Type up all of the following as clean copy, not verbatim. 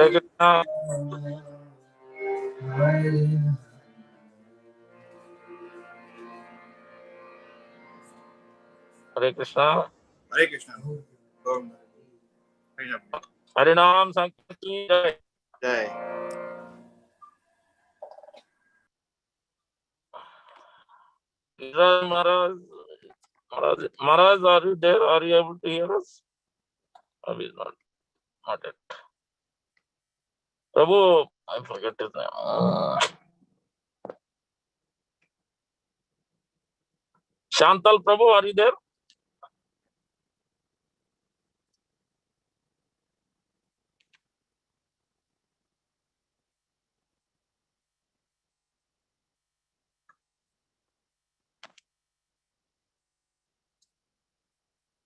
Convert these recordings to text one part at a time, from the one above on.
Hare Krishna. Hare Krishna. Hare Krishna. Harinam Sankirtan Jai. Jai. Maharaj, Maharaj, are you there? Are you able to hear us? Or is not? Not it. Prabhu, I forget his name. Shantal Prabhu, are you there?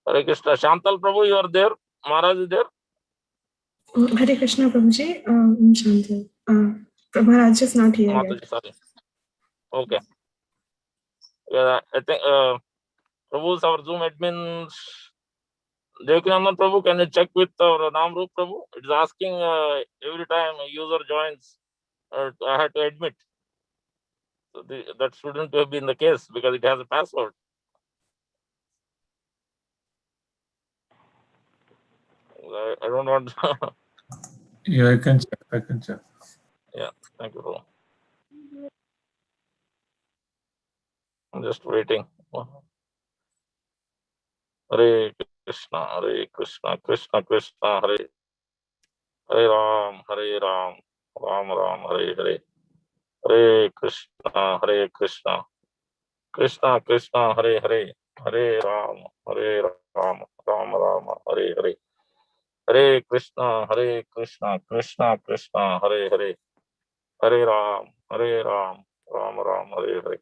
Hare Krishna. Shantal Prabhu, you are there? Maharaj is there? Hare Krishna, Prabhuji. Shanti. Maharaj is not here yet. Mataji, sorry. Okay. Yeah, I think Prabhu's our Zoom admins. Devakinandan Prabhu, can you check with our Namrup Prabhu? It's asking every time a user joins, I had to admit. So that shouldn't have been the case because it has a password. I don't want. Yeah, I can check. Yeah, thank you, Prabhu. I'm just waiting. Hare Krishna, Hare Krishna, Krishna Krishna, Hare Hare Ram, Ram Ram, Hare Hare. Hare Krishna, Krishna Krishna, Hare Hare. Hare Ram, Ram Ram, Hare Hare. Hare Krishna, Krishna Krishna, Hare Hare. Hare Ram, Ram Ram, Hare Hare.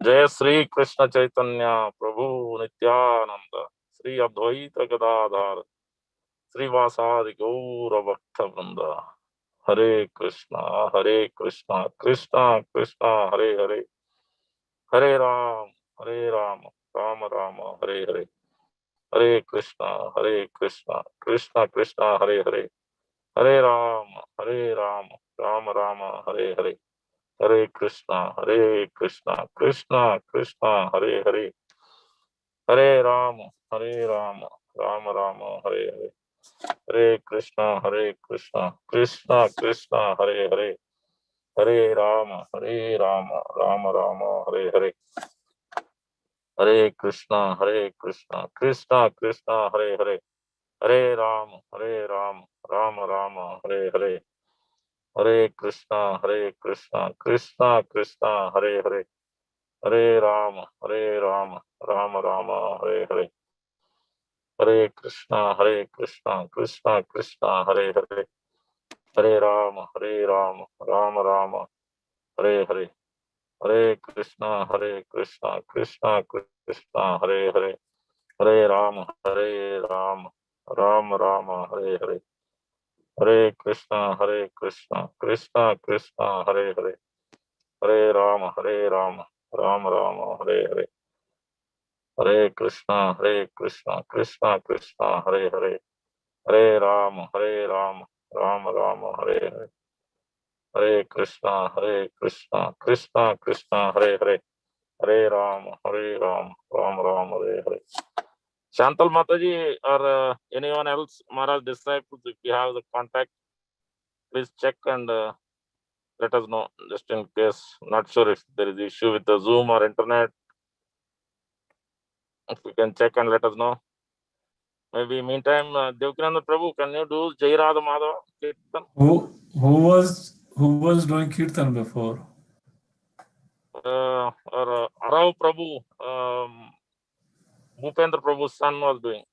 Jai Sri Krishna Chaitanya Prabhu Nityananda Sri Advaita Gadadhar Sri Vasadi Gaura Bhakta Vrinda. Hare Krishna, Krishna Krishna, Hare Hare. Hare Ram, Ram Ram, Hare Hare. Hare Krishna, Krishna Krishna, Hare Hare. Hare Ram, Ram Ram, Hare Hare. Hare Krishna, Krishna Krishna, Hare Hare. Hare Ram, Ram Ram, Hare Hare. Hare Krishna, Krishna Krishna, Hare Hare. Hare Ram, Ram Ram, Hare Hare. Hare Krishna, Krishna Krishna, Hare Hare. Hare Ram, Ram Ram, Hare Hare. Hare Krishna, Krishna Krishna, Hare Hare. Hare Ram, Ram Ram, Hare Hare. Hare Krishna, Krishna Krishna, Hare Hare. Hare Ram, Ram Ram, Hare Hare. Hare Krishna, Krishna Krishna, Hare Hare. Hare Ram, Ram Ram, Hare Hare. Hare Krishna, Krishna Krishna, Hare Hare. Hare Ram, Ram Ram, Hare Hare. Hare Krishna, Krishna Krishna, Hare Hare. Hare Ram, Ram Ram, Hare Hare. Hare Krishna, Krishna Krishna, Hare Hare. Hare Ram, Ram Ram, Hare Hare. Shantal Mataji or anyone else, Maharaj disciples, if you have the contact, please check and let us know, just in case. Not sure if there is issue with the Zoom or internet. If you can check and let us know. Maybe meantime, Devakinanda Prabhu, can you do Jai Radha Madhava Kirtan? Who was doing Kirtan before? Or Arao Prabhu, Bhupendra Prabhu's son was doing.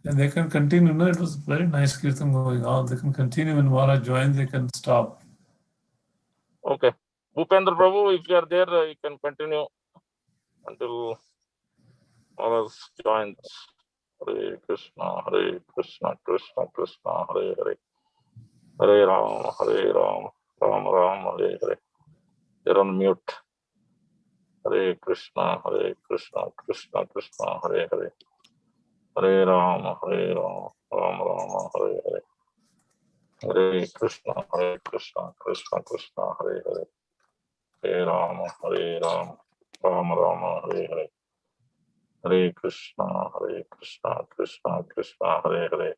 And they can continue. No, it was very nice Kirtan going on. They can continue when Maharaj joins, they can stop. Okay. Bhupendra Prabhu, if you are there, you can continue until Maharaj joins. Hare Krishna, Krishna Krishna, Hare Hare. Hare Ram, Ram Ram, Hare Hare. You're on mute. Hare Krishna, Krishna Krishna, Hare Hare. Hare Ram, Ram Ram, Hare Hare. Hare Krishna, Krishna Krishna, Hare Hare. Hare Ram, Ram Ram, Hare Hare. Hare Krishna, Krishna Krishna, Hare Hare.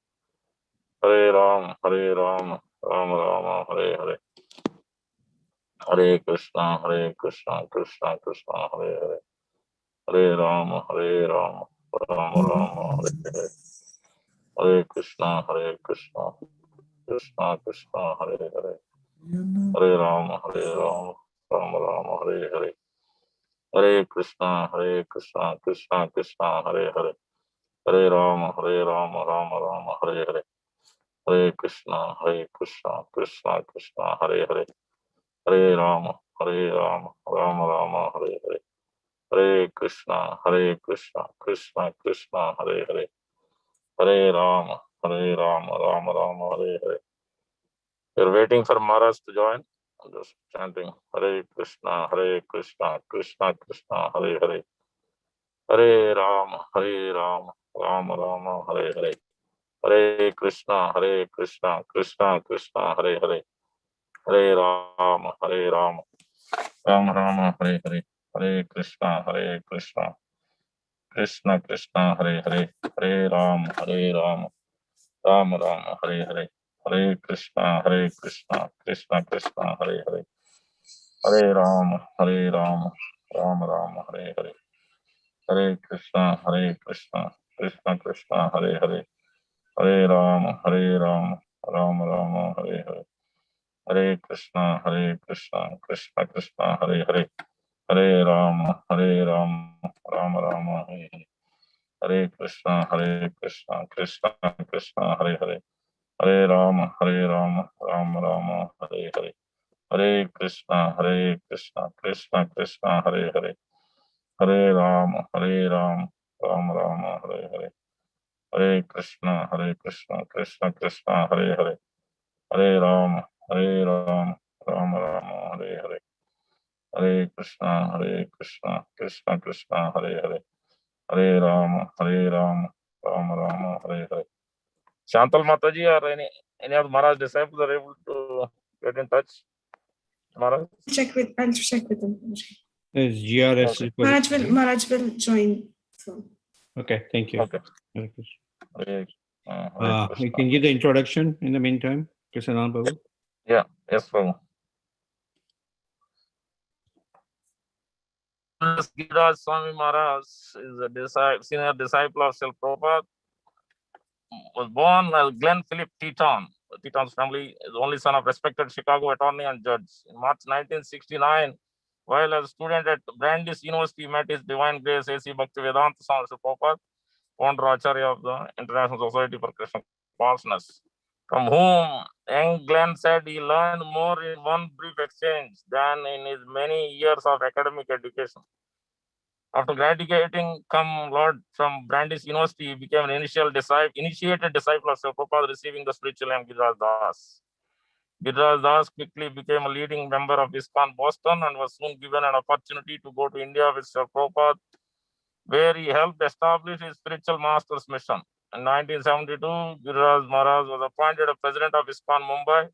Hare Ram, Ram Ram, Hare Hare. Hare Krishna, Krishna Krishna, Hare Hare. Hare Ram, Ram Ram, Hare Hare. Hare Krishna, Krishna Krishna, Hare Hare, Hare Rama, Rama Rama, Hare Hare, Hare Krishna, Krishna Krishna, Hare Hare, Hare Rama, Rama Rama, Hare Hare, Hare Krishna, Krishna Krishna, Hare Hare, Hare Rama, Rama Rama, Hare Hare, Hare Krishna, Krishna Krishna, Hare Hare, Hare Rama, Rama Rama, Hare Hare. You're waiting for Maharaj to join. I'm just chanting Hare Krishna, Krishna Krishna, Hare Hare, Hare Rama, Rama Rama, Hare Hare, Hare Krishna, Krishna Krishna, Hare Hare, Hare Rama, Rama Rama, Hare Hare, Hare Krishna, Krishna Krishna, Hare Hare, Hare Rama, Rama Rama, Hare Hare, Hare Krishna, Krishna Krishna, Hare Hare, Hare Rama, Rama Rama, Hare Hare, Hare Krishna, Krishna Krishna, Hare Hare, Hare Rama, Rama Rama, Hare Hare, Hare Krishna, Krishna Krishna, Hare Hare, Hare Rama, Rama Rama, Hare Hare, Hare Krishna, Krishna Krishna, Hare Hare, Hare Rama, Rama Rama, Hare Hare, Hare Krishna, Krishna Krishna, Hare Hare, Hare Rama, Rama Rama, Hare Hare, Hare Krishna, Krishna Krishna, Hare Hare, Hare Rama, Rama Rama, Hare Hare, Hare Krishna, Krishna Krishna, Hare Hare, Hare Rama, Rama Rama, Hare Hare. Shantal Mataji or any of the Maharaj disciples are able to get in touch? Maharaj? I'll check with them. Yes, GRS. Okay. Maharaj will join soon. Okay, thank you. Okay. You can give the introduction in the meantime, Krishna Babu. Yeah, yes, Prabhu. Giriaj Swami Maharaj is a senior disciple of Srila Prabhupada. Was born as Glenn Philip Teton. Teton's family is the only son of respected Chicago attorney and judge. In March 1969, while as a student at Brandeis University, he met his Divine Grace A.C. Bhaktivedanta Swami Prabhupada, founder Acharya of the International Society for Krishna Consciousness, from whom young Glenn said he learned more in one brief exchange than in his many years of academic education. After graduating cum laude from Brandeis University, he became an initiated disciple of Srila Prabhupada, receiving the spiritual name Giriaj Das. Giriaj Das quickly became a leading member of ISKCON Boston and was soon given an opportunity to go to India with Srila Prabhupada, where he helped establish his spiritual master's mission. In 1972, Giriaj Maharaj was appointed a president of ISKCON Mumbai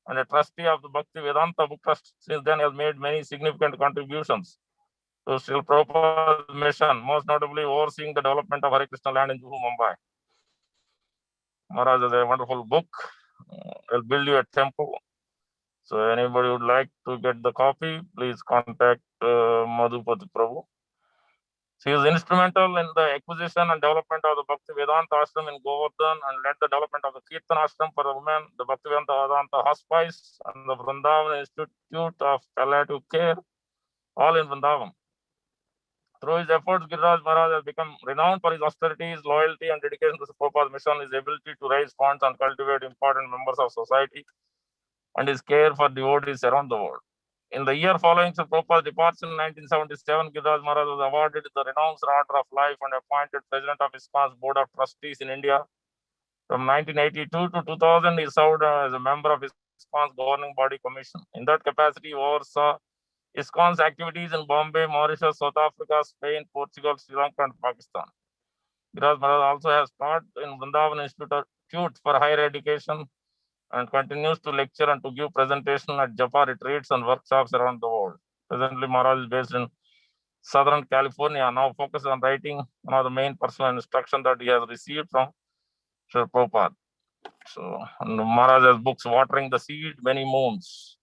and a trustee of the Bhaktivedanta Book Trust. Since then, he has made many significant contributions to Srila Prabhupada's mission, most notably overseeing the development of Hare Krishna land in Juhu, Mumbai. Maharaj has a wonderful book. I'll build you a temple. So anybody would like to get the copy, please contact Madhupati Prabhu. He is instrumental in the acquisition and development of the Bhaktivedanta Ashram in Govardhan and led the development of the Kirtan Ashram for the women, the Bhaktivedanta Vedanta Hospice, and the Vrindavan Institute of Palliative Care, all in Vrindavan. Through his efforts, Giriaj Maharaj has become renowned for his austerity, his loyalty, and dedication to Prabhupada's mission, his ability to raise funds and cultivate important members of society, and his care for devotees around the world. In the year following Prabhupada's departure in 1977, Giriaj Maharaj was awarded the Renounced Order of Life and appointed president of ISKCON's Board of Trustees in India. From 1982 to 2000, he served as a member of ISKCON's governing body commission. In that capacity, he oversaw ISKCON's activities in Bombay, Mauritius, South Africa, Spain, Portugal, Sri Lanka, and Pakistan. Giriaj Maharaj also has taught in Vrindavan Institute for Higher Education and continues to lecture and to give presentation at Japa retreats and workshops around the world. Presently, Maharaj is based in Southern California, now focused on writing one of the main personal instructions that he has received from Srila Prabhupada. So, Maharaj has books, Watering the Seed, Many Moons,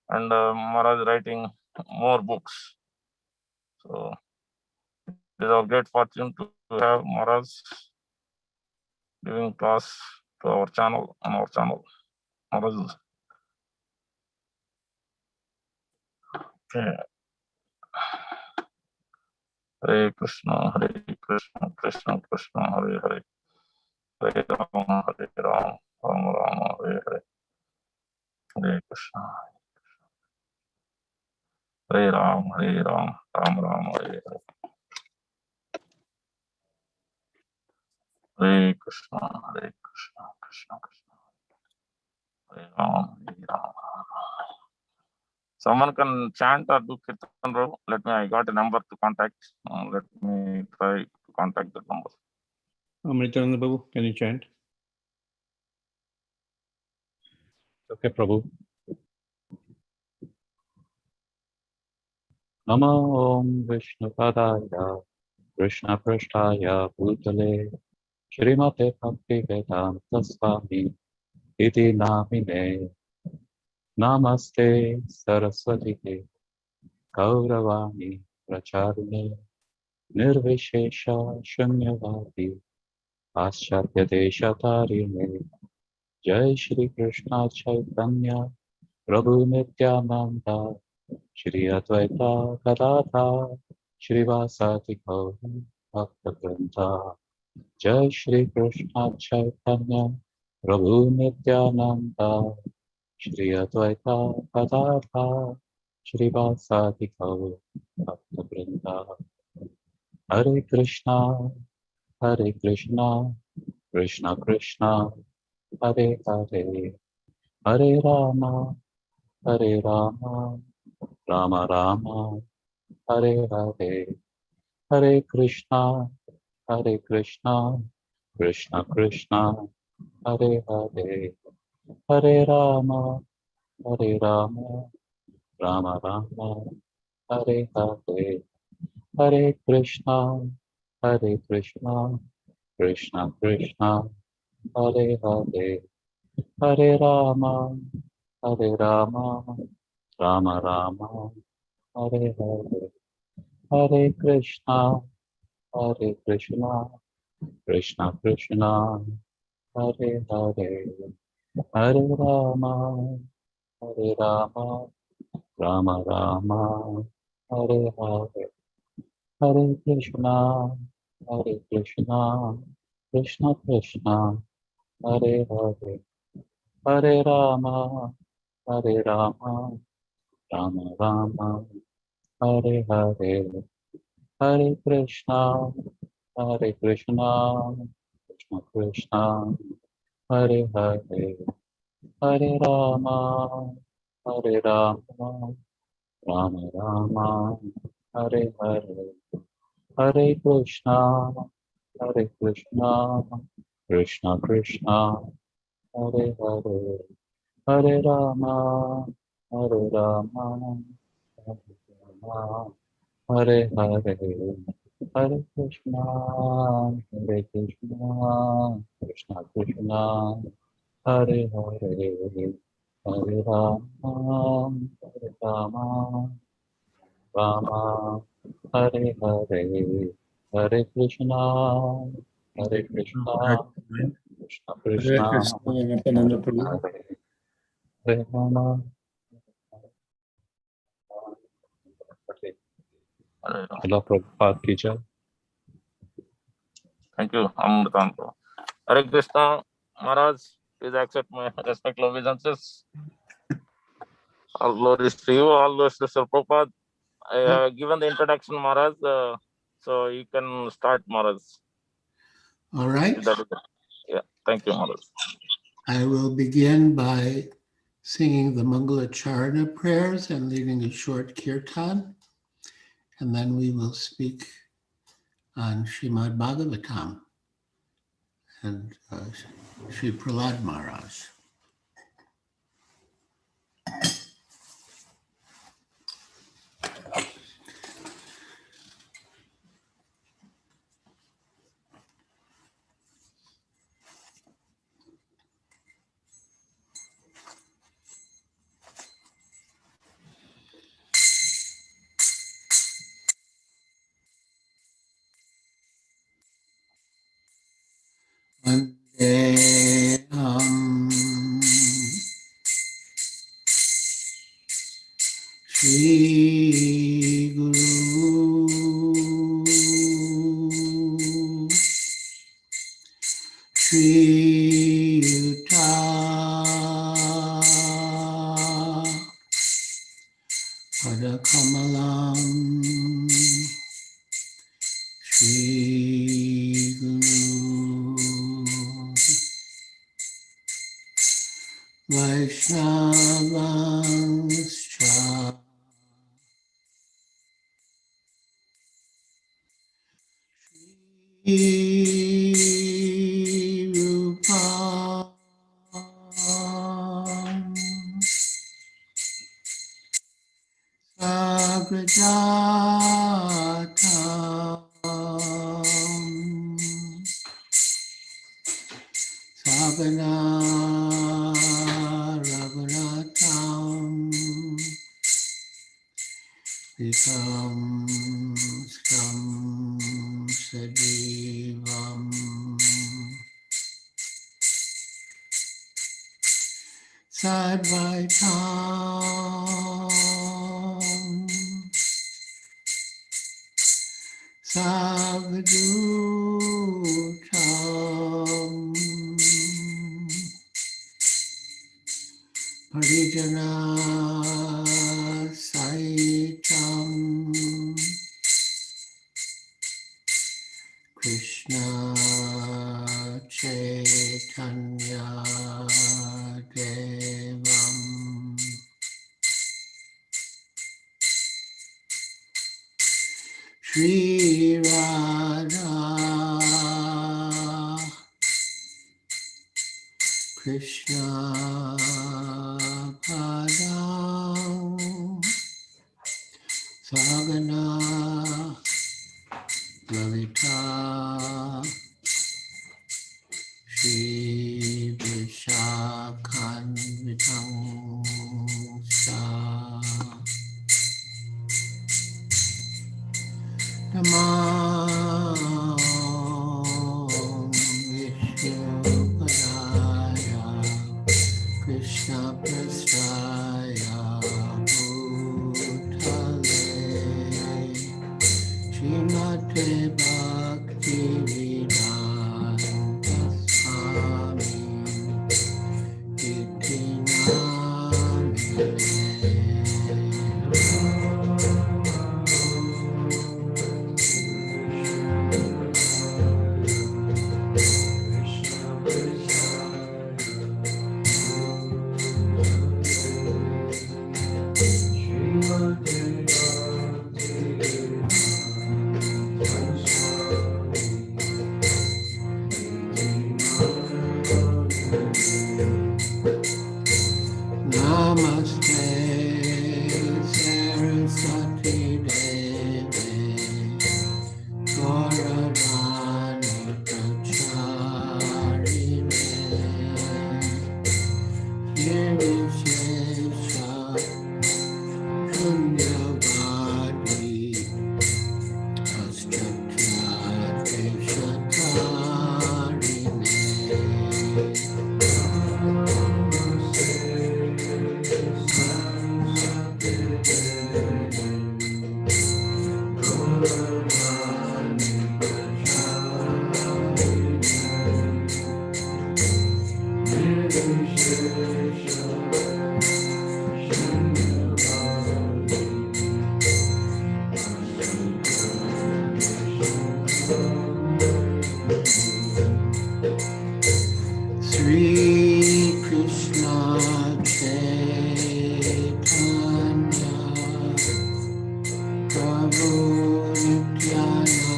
and Maharaj is writing more books. So, it is our great fortune to have Maharaj giving class to our channel, on our channel. Maharaj. Okay. Hare Krishna, Krishna Krishna, Hare Hare. Hare Rama, Rama Rama, Hare Hare. Hare Krishna. Hare Rama, Rama Rama, Hare Hare. Hare Krishna, Krishna Krishna. Hare Rama, Rama. Someone can chant or do kirtan, bro. Let me, I got a number to contact. Let me try to contact that number. Amritananda Babu, can you chant? Okay, Prabhu. Namo Om Vishnu Padaya Krishna Prasthaya Bhutale Shrimate Bhakti Vedanta Swami Iti Namine Namaste Saraswati Gauravani Pracharine Nirvishesha Shunyavadi Paschatya Deshatarine Jai Shri Krishna Chaitanya Prabhu Nityananda Shri Advaita Gadadhar Shrivasati Gauri Bhakta Jai Shri Krishna Chaitanya Prabhu Nityananda Shri Advaita Gadadhar Shrivasati Gauri Bhakta Hare Krishna Krishna Krishna Hare Hare Hare Rama Rama Rama Hare Hare Hare Krishna Krishna Krishna Hare Hare Hare Rama Rama Rama Hare Hare Hare Krishna Krishna Krishna Hare Hare Hare Rama Rama Rama Hare Hare Hare Krishna Krishna Krishna Hare Hare Hare Rama Rama Hare Hare Hare Krishna Krishna Krishna Hare Hare Hare Rama Rama Rama Hare Hare Hare Krishna Krishna Krishna Hare Hare Hare Rama Rama Rama Hare Hare Hare Krishna Krishna Krishna Hare Hare Hare Rama Rama Hare Hare Hare Krishna Krishna Krishna Hare Hare Hare Rama Rama Hare Hare Hare Krishna Krishna Hare Krishna Krishna, Nityananda Prabhu. Hare Hare Rama Hare Rama. Allah Prabhupada ki jai. Thank you, Amritananda. Hare Krishna, Maharaj, please accept my respectful obeisances. All glories to you, all glories to Sir Prabhupada. I have given the introduction, Maharaj, so you can start, Maharaj. All right. Yeah, thank you, Maharaj. I will begin by singing the Mangala Charana prayers and leading a short kirtan, and then we will speak on Srimad Bhagavatam and Sri Prahlad Maharaj. Vande Yuta Padakamalam Shri Guru Vaishnavanscha Rupa Sagrajatam Sagana Raghunatam Vikam Skam Sajivam Sadvaitam Savadutam Parijana Saitam Krishna Chaitanya Devam Shri Radha Krishna Padam Sagana Lalita Shri Vishakhanvitam Sa Namah Vishnupadaya Krishna Prasthaya Bhutale Srimate Bhakti Vedanta Swami Iti Namine Namaste Saraswati Deve Gauravani Pracharine Nirvishesha Punyavadi Astatya Sri Krishna Chaitanya Prabhu Nityananda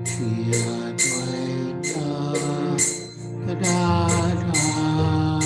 Shri Advaita Gadadhar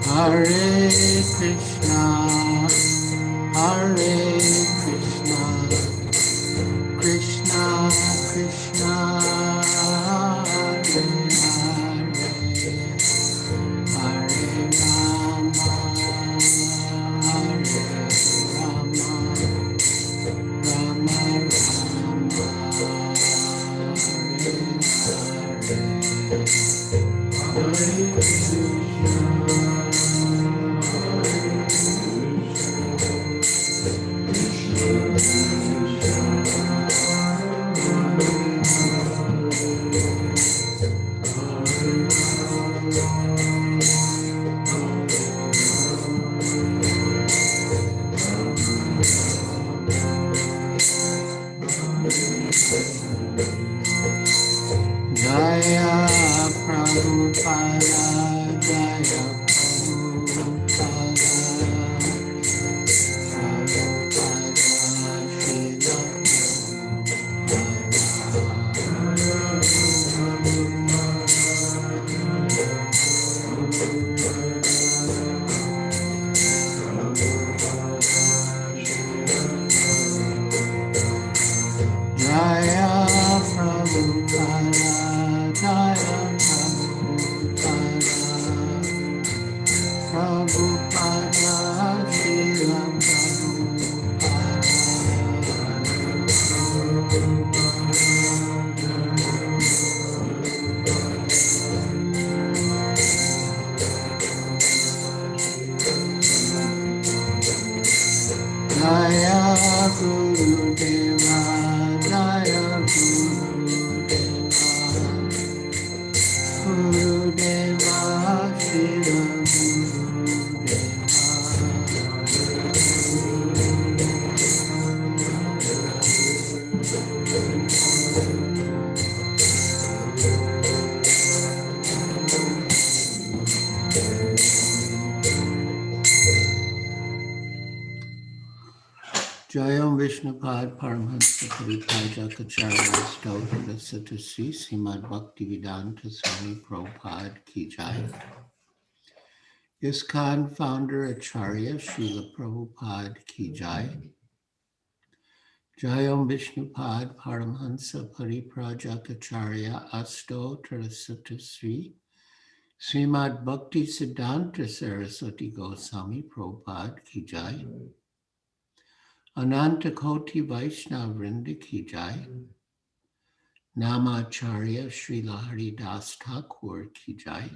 Hare Krishna, Hare Krishna, Krishna Krishna, Hare Hare, Hare Rama, Hare Rama, Rama Rama, Hare Hare, Hare Jaya Prabhupada, Jaya Prabhupada, Prabhupada, Srila Jaya Prabhupada, Jaya Prabhupada, Prabhupada, Srila Jaya Guru Deva, Jaya Guru Deva, Shiva Jayam Vishnupad Paramhansa Pariprajakacharya Stautra Satasi Srimad Bhaktivedanta Swami Prabhupada Ki Jai. ISKCON founder Acharya Srila Prabhupada Ki Jai. Jayam Vishnupad Paramhansa Pariprajakacharya Astautra Satasi Srimad Bhakti Siddhanta Saraswati Goswami Prabhupada Ki Jai. Ananta Koti Vaishnav Vrinda Ki Jai. Namacharya Srila Haridas Thakur Ki Jai.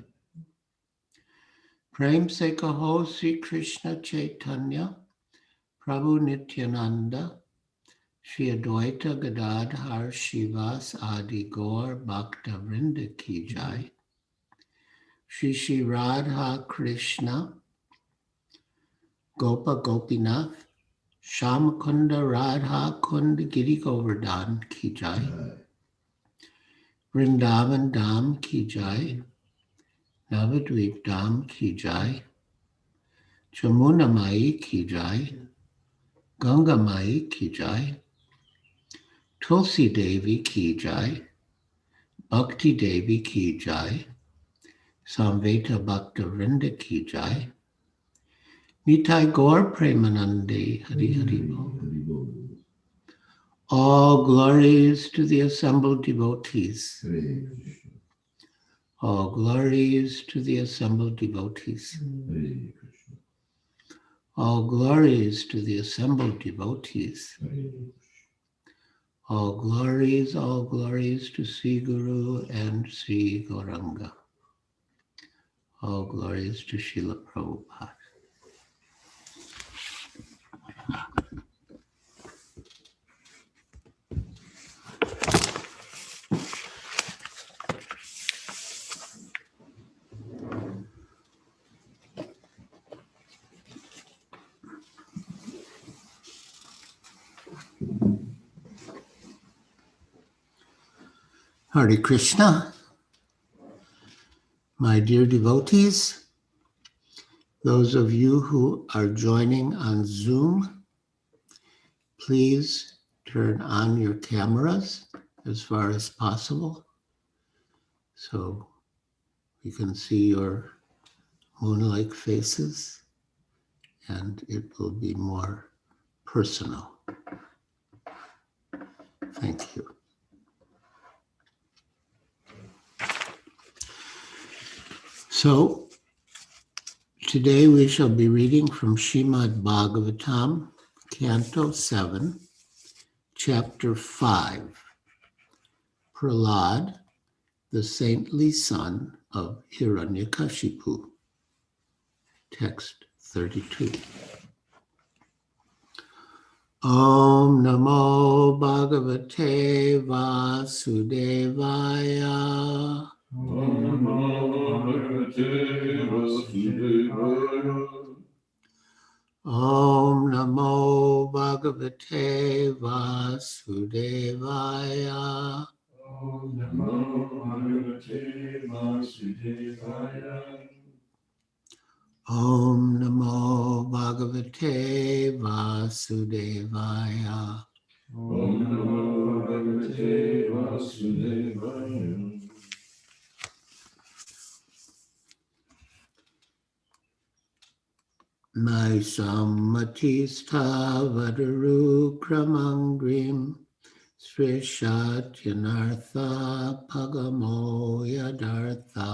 Prem Se Kaho Sri Krishna Chaitanya Prabhu Nityananda Shri Advaita Gadadhar Shivas Adi Gaur Bhakta Vrinda Ki Jai. Shri Shri Radha Krishna Gopa Gopinath Shamakunda Radha Kund Giri Govardhan Ki Jai. Vrindavan Dham Ki Jai. Navadvip Dham Ki Jai. Jamuna Mai Ki Jai. Ganga Mai Ki Jai. Tulsi Devi Ki Jai. Bhakti Devi Ki Jai. Samveta Bhakta Vrinda Ki Jai. Nitai Gaur Premanande Hari Hari Bol. All glories to the assembled devotees. All glories to the assembled devotees. All glories to the assembled devotees. All glories to Sri Guru and Sri Gauranga. All glories to Srila Prabhupada. Hare Krishna. My dear devotees, those of you who are joining on Zoom, please turn on your cameras as far as possible so we can see your moon-like faces, and it will be more personal. Thank you. So, today we shall be reading from Srimad Bhagavatam, Canto 7, Chapter 5, Prahlad, the saintly son of Hiranyakashipu. Text 32. Om Namo Bhagavate Vasudevaya. Om Namo Bhagavate Vasudevaya. Om Namo Bhagavate Vasudevaya. Om Namo Bhagavate Vasudevaya. Om Namo Bhagavate Vasudevaya. Om Namo Bhagavate Vasudevaya. Naisammatista Vadaru Kramangrim Srishatyanartha Pagamo Yadartha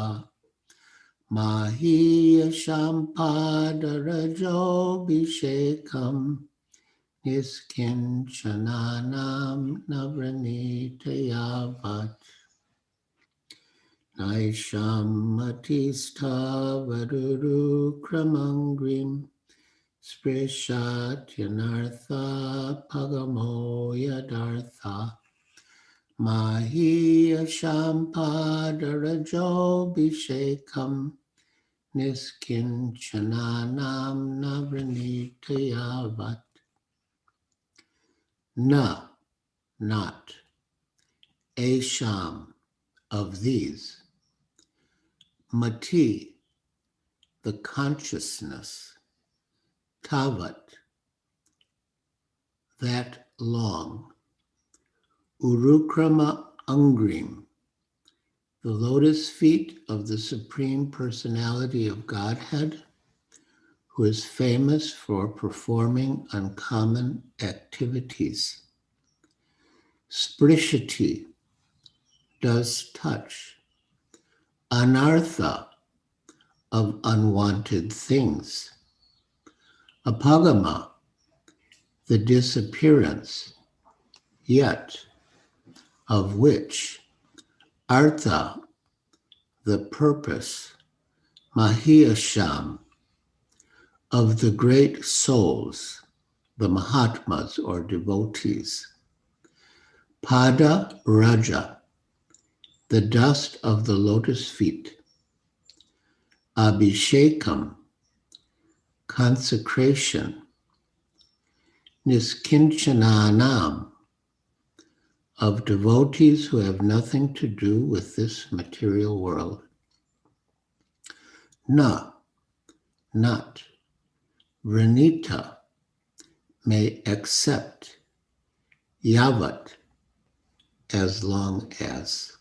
Mahiya Shampadarajo Bhishekam Niskinchananam Navranitayavat Naishammatista Vaduru Kramangrim Sprishatyanartha Pagamo Yadartha Mahiya Shampadarajo Bhishekam Niskinchananam Navranitayavat. Na, not, Asham, of these, Mati, the consciousness, Tavat, that long, Urukrama Angrim, the lotus feet of the Supreme Personality of Godhead, who is famous for performing uncommon activities. Sprishati, does touch. Anartha, of unwanted things. Apagama, the disappearance, yet, of which. Artha, the purpose. Mahiyasham, of the great souls, the Mahatmas or devotees. Pada Raja, the dust of the lotus feet. Abhishekam, consecration. Niskinchananam, of devotees who have nothing to do with this material world. Na, not. Vrinita, may accept. Yavat, as long as.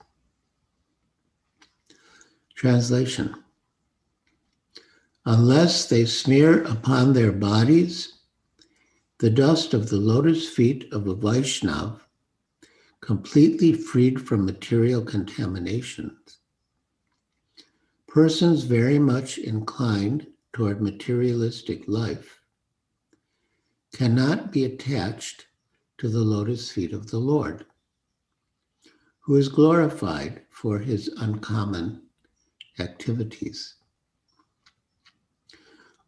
Translation. Unless they smear upon their bodies the dust of the lotus feet of a Vaishnav, completely freed from material contaminations, persons very much inclined toward materialistic life cannot be attached to the lotus feet of the Lord, who is glorified for his uncommon activities.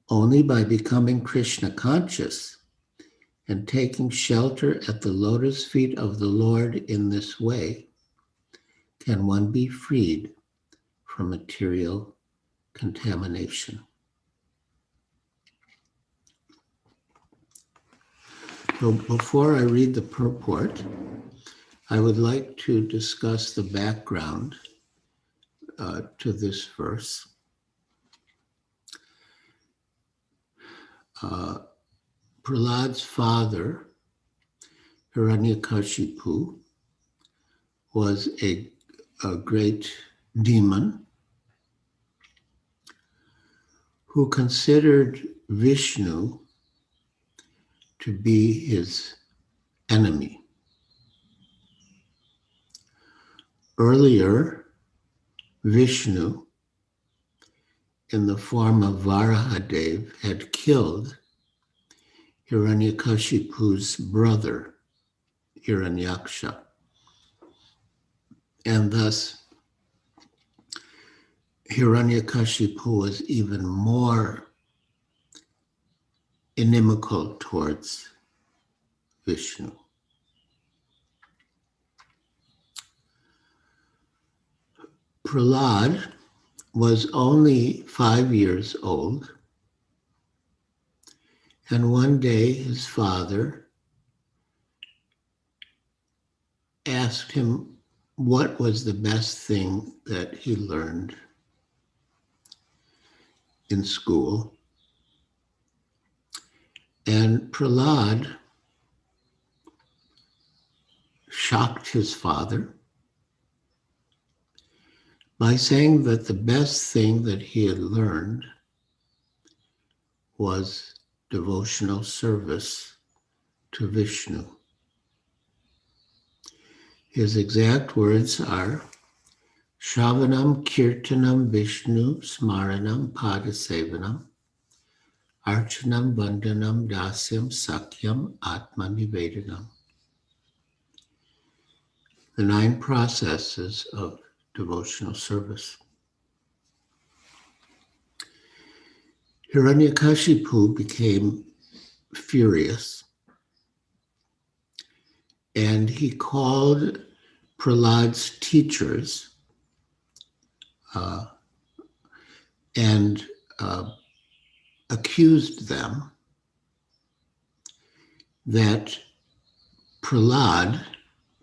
Only by becoming Krishna conscious and taking shelter at the lotus feet of the Lord in this way can one be freed from material contamination. So before I read the purport, I would like to discuss the background to this verse. Prahlad's father, Hiranyakashipu, was a great demon who considered Vishnu to be his enemy. Earlier, Vishnu, in the form of Varahadev, had killed Hiranyakashipu's brother, Hiranyaksha. And thus, Hiranyakashipu was even more inimical towards Vishnu. Prahlad was only 5 years old, and one day his father asked him what was the best thing that he learned in school. And Prahlad shocked his father by saying that the best thing that he had learned was devotional service to Vishnu. His exact words are, Shravanam Kirtanam Vishnu Smaranam Padasevanam Archanam Vandanam Dasyam Sakyam Atmanivedanam. The 9 processes of devotional service. Hiranyakashipu became furious, and he called Prahlad's teachers and accused them that Prahlad,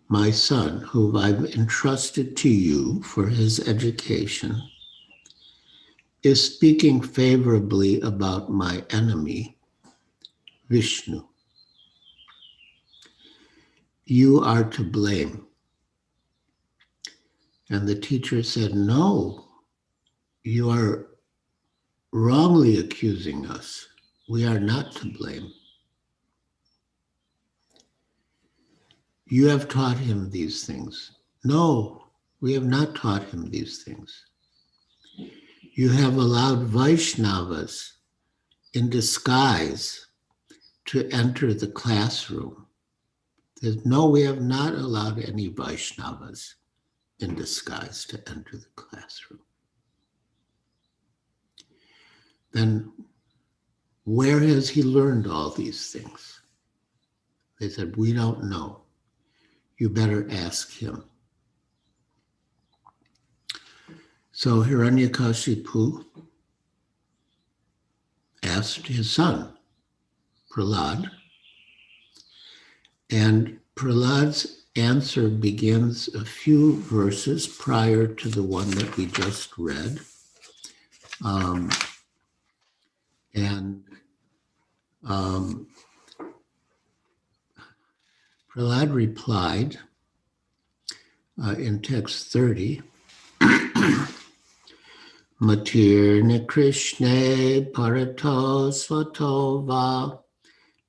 my son, whom I've entrusted to you for his education, is speaking favorably about my enemy, Vishnu. You are to blame. And the teacher said, no, you are wrongly accusing us. We are not to blame. You have taught him these things. No, we have not taught him these things. You have allowed Vaishnavas in disguise to enter the classroom. No, we have not allowed any Vaishnavas in disguise to enter the classroom. Then where has he learned all these things? They said, we don't know. You better ask him. So Hiranyakashipu asked his son, Prahlad, and Prahlad's answer begins a few verses prior to the one that we just read. Prahlad replied in text 30, Matirna Krishna Parato Svatova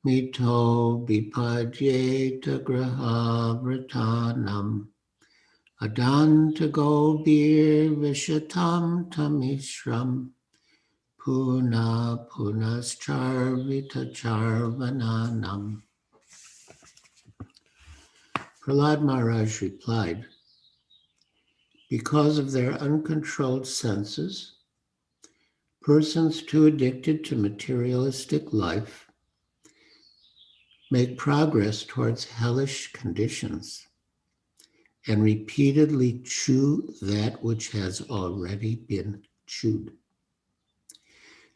Mito Bipadyeta Graha Vratanam Adanta Gobir Vishatam Tamishram Puna Punascharvita Charvananam. Prahlad Maharaj replied, because of their uncontrolled senses, persons too addicted to materialistic life make progress towards hellish conditions and repeatedly chew that which has already been chewed.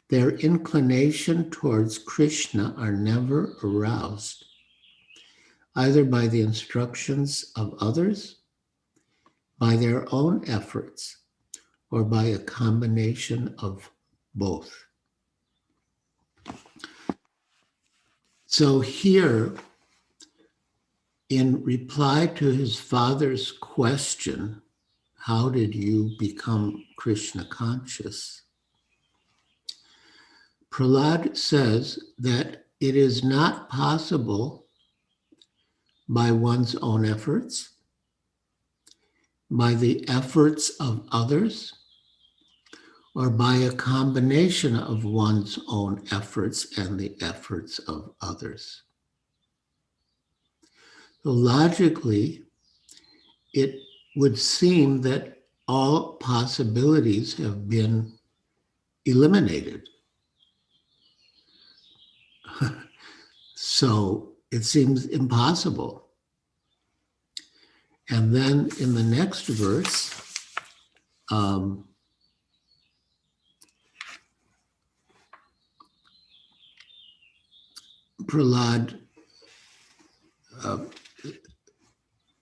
Their inclination towards Krishna are never aroused, either by the instructions of others, by their own efforts, or by a combination of both. So here, in reply to his father's question, how did you become Krishna conscious? Prahlad says that it is not possible by one's own efforts, by the efforts of others, or by a combination of one's own efforts and the efforts of others. So logically, it would seem that all possibilities have been eliminated. So it seems impossible. And then in the next verse, Prahlad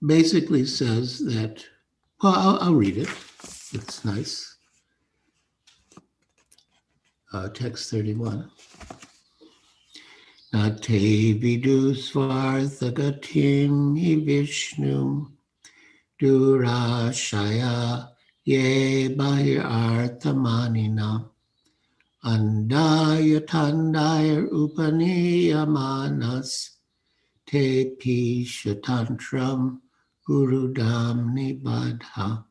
basically says that, well, I'll read it. It's nice. Text 31. Nate vidu svarthagatim hi Vishnu durashaya ye bahir arthamanina andaya tandaya upaniyamanas te pishatantram urudam nibadha.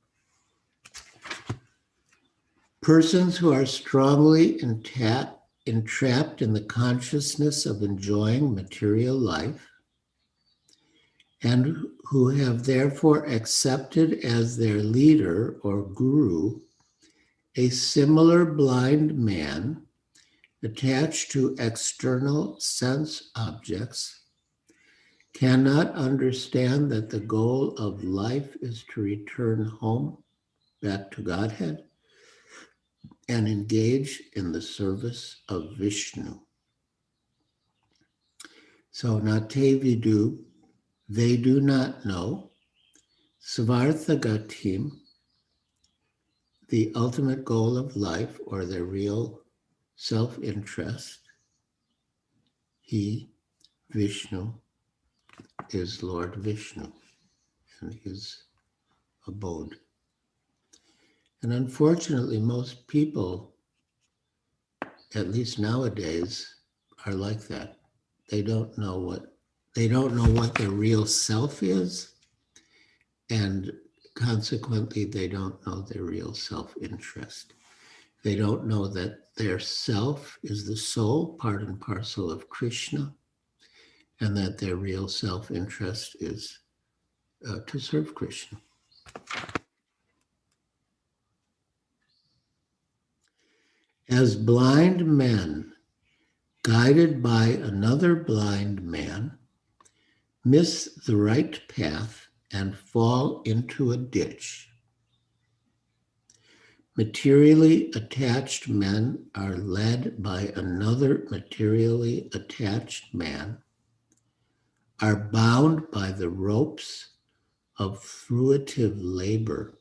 Persons who are strongly entrapped in the consciousness of enjoying material life and who have therefore accepted as their leader or guru a similar blind man attached to external sense objects cannot understand that the goal of life is to return home back to Godhead and engage in the service of Vishnu. So Nate vidu, they do not know. Svarthagatim, the ultimate goal of life or their real self-interest. He, Vishnu, is Lord Vishnu and his abode. And unfortunately, most people, at least nowadays, are like that. They don't know what their real self is, and consequently, they don't know their real self-interest. They don't know that their self is the soul, part and parcel of Krishna, and that their real self-interest is to serve Krishna. As blind men, guided by another blind man, miss the right path and fall into a ditch, materially attached men are led by another materially attached man, are bound by the ropes of fruitive labor,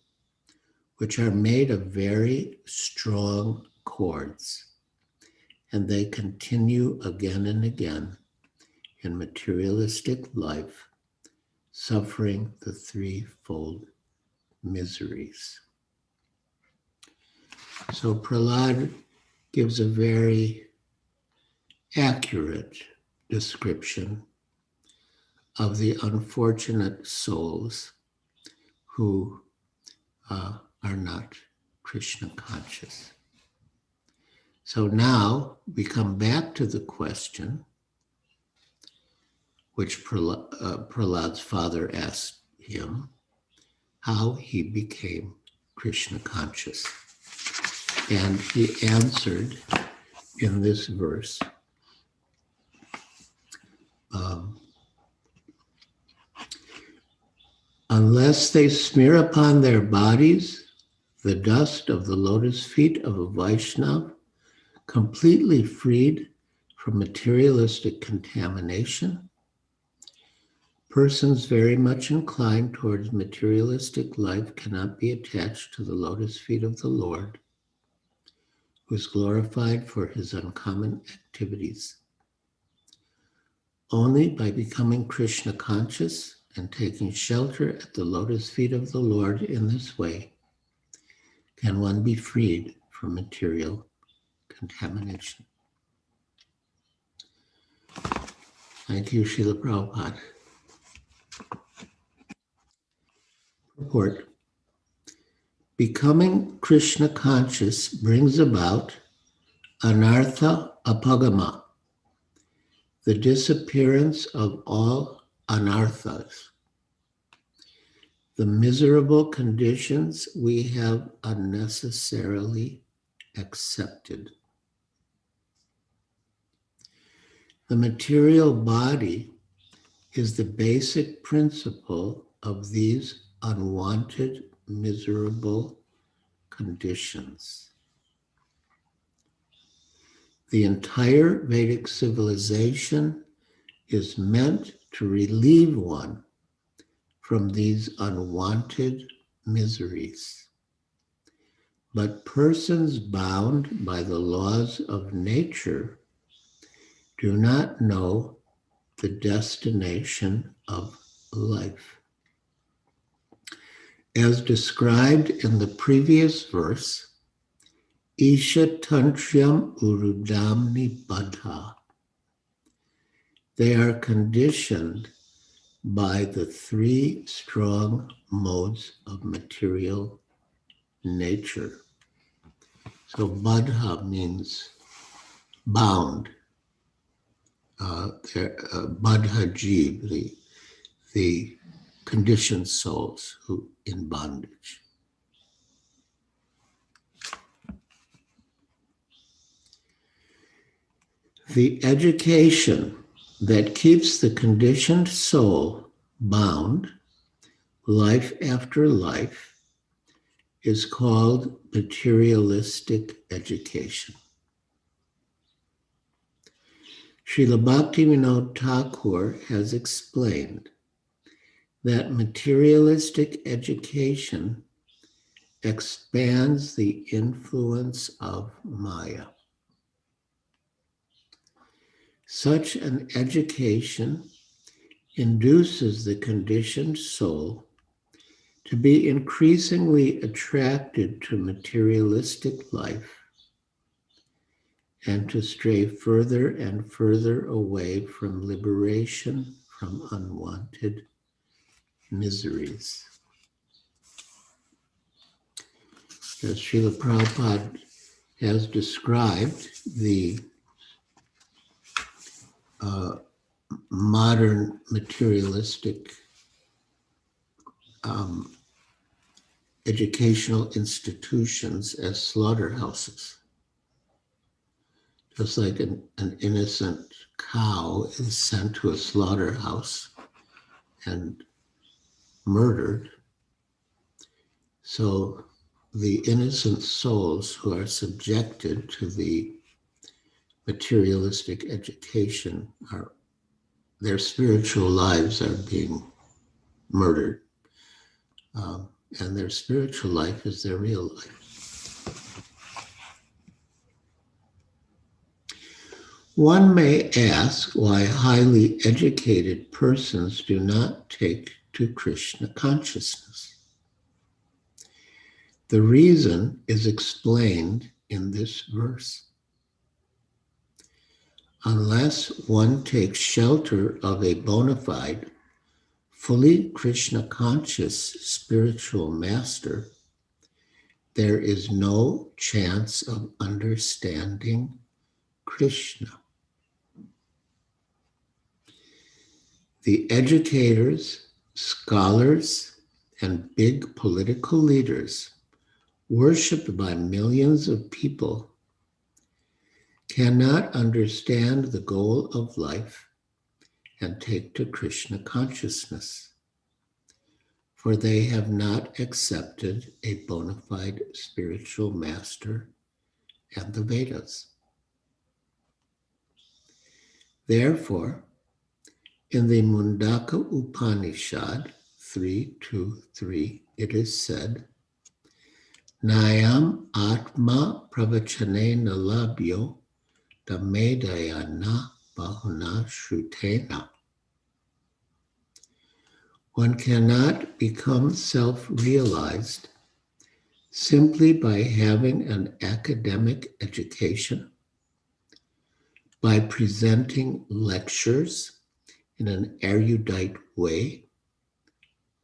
which are made of very strong cords, and they continue again and again in materialistic life, suffering the threefold miseries. So Prahlad gives a very accurate description of the unfortunate souls who are not Krishna conscious. So now we come back to the question which Prahlad's father asked him, how he became Krishna conscious. And he answered in this verse, unless they smear upon their bodies the dust of the lotus feet of a Vaishnava, completely freed from materialistic contamination, persons very much inclined towards materialistic life cannot be attached to the lotus feet of the Lord, who is glorified for his uncommon activities. Only by becoming Krishna conscious and taking shelter at the lotus feet of the Lord in this way can one be freed from material contamination. Thank you, Srila Prabhupada. Report. Becoming Krishna conscious brings about anartha apagama, the disappearance of all anarthas, the miserable conditions we have unnecessarily accepted. The material body is the basic principle of these unwanted, miserable conditions. The entire Vedic civilization is meant to relieve one from these unwanted miseries. But persons bound by the laws of nature do not know the destination of life. As described in the previous verse, Isha Tantryam Urudamni Badha. They are conditioned by the three strong modes of material nature. So Badha means bound. Badha Jeev, the conditioned souls who in bondage. The education that keeps the conditioned soul bound life after life is called materialistic education. Srila Bhaktivinoda Thakur has explained that materialistic education expands the influence of Maya. Such an education induces the conditioned soul to be increasingly attracted to materialistic life and to stray further and further away from liberation from unwanted miseries. As Srila Prabhupada has described, the modern materialistic educational institutions as slaughterhouses. Just like an innocent cow is sent to a slaughterhouse and murdered, so the innocent souls who are subjected to the materialistic education their spiritual lives are being murdered. And their spiritual life is their real life. One may ask why highly educated persons do not take to Krishna consciousness. The reason is explained in this verse. Unless one takes shelter of a bona fide, fully Krishna conscious spiritual master, there is no chance of understanding Krishna. The educators, scholars, and big political leaders worshipped by millions of people cannot understand the goal of life and take to Krishna consciousness, for they have not accepted a bona fide spiritual master and the Vedas. Therefore, in the Mundaka Upanishad 3.2.3, it is said, Nayam Atma Pravachanena Labhyo Damedayana Bahuna Shrutena. One cannot become self-realized simply by having an academic education, by presenting lectures in an erudite way,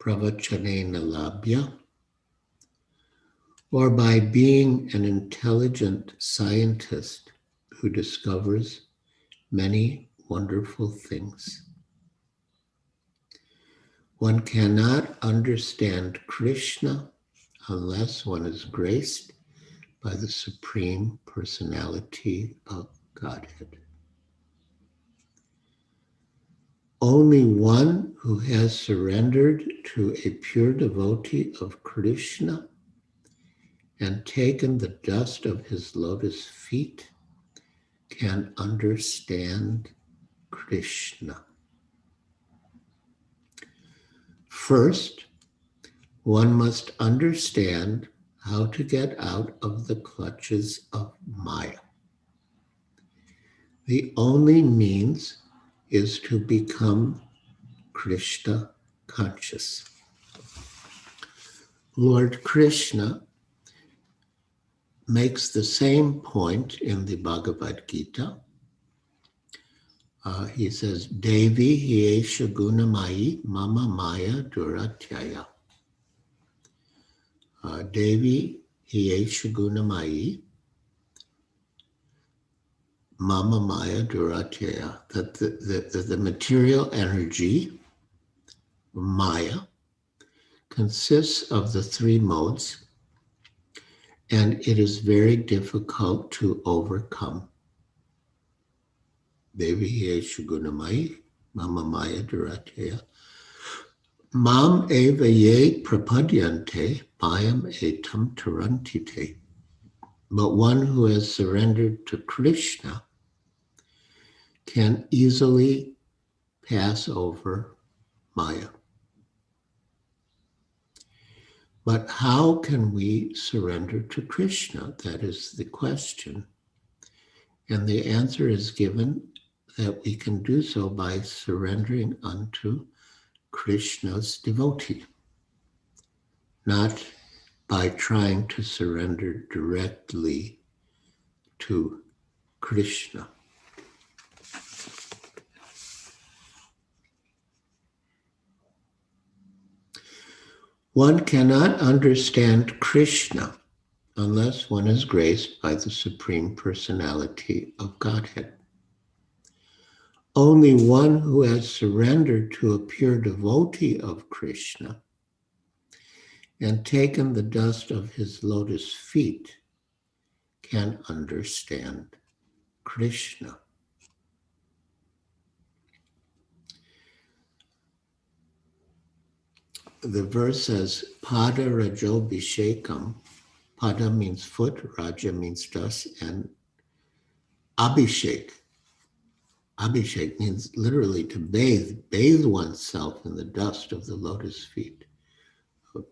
pravachanena labhya, or by being an intelligent scientist who discovers many wonderful things. One cannot understand Krishna unless one is graced by the Supreme Personality of Godhead. Only one who has surrendered to a pure devotee of Krishna and taken the dust of his lotus feet can understand Krishna. First, one must understand how to get out of the clutches of Maya. The only means is to become Krishna conscious. Lord Krishna makes the same point in the Bhagavad Gita. He says, Devi hiesha gunamayi mama maya duratyaya. Devi hiesha gunamayi mama maya duratyaya. That the material energy, Maya, consists of the three modes, and it is very difficult to overcome. Devi hiesha gunamayi mama maya duratyaya. Mam eva ye prapadyante mayam etam tarantite. But one who has surrendered to Krishna can easily pass over Maya. But how can we surrender to Krishna? That is the question. And the answer is given that we can do so by surrendering unto Krishna's devotee, not by trying to surrender directly to Krishna. One cannot understand Krishna unless one is graced by the Supreme Personality of Godhead. Only one who has surrendered to a pure devotee of Krishna and taken the dust of his lotus feet can understand Krishna. The verse says, Pada Rajo Bhishekam. Pada means foot, Raja means dust, and Abhishek. Abhishek means literally to bathe oneself in the dust of the lotus feet of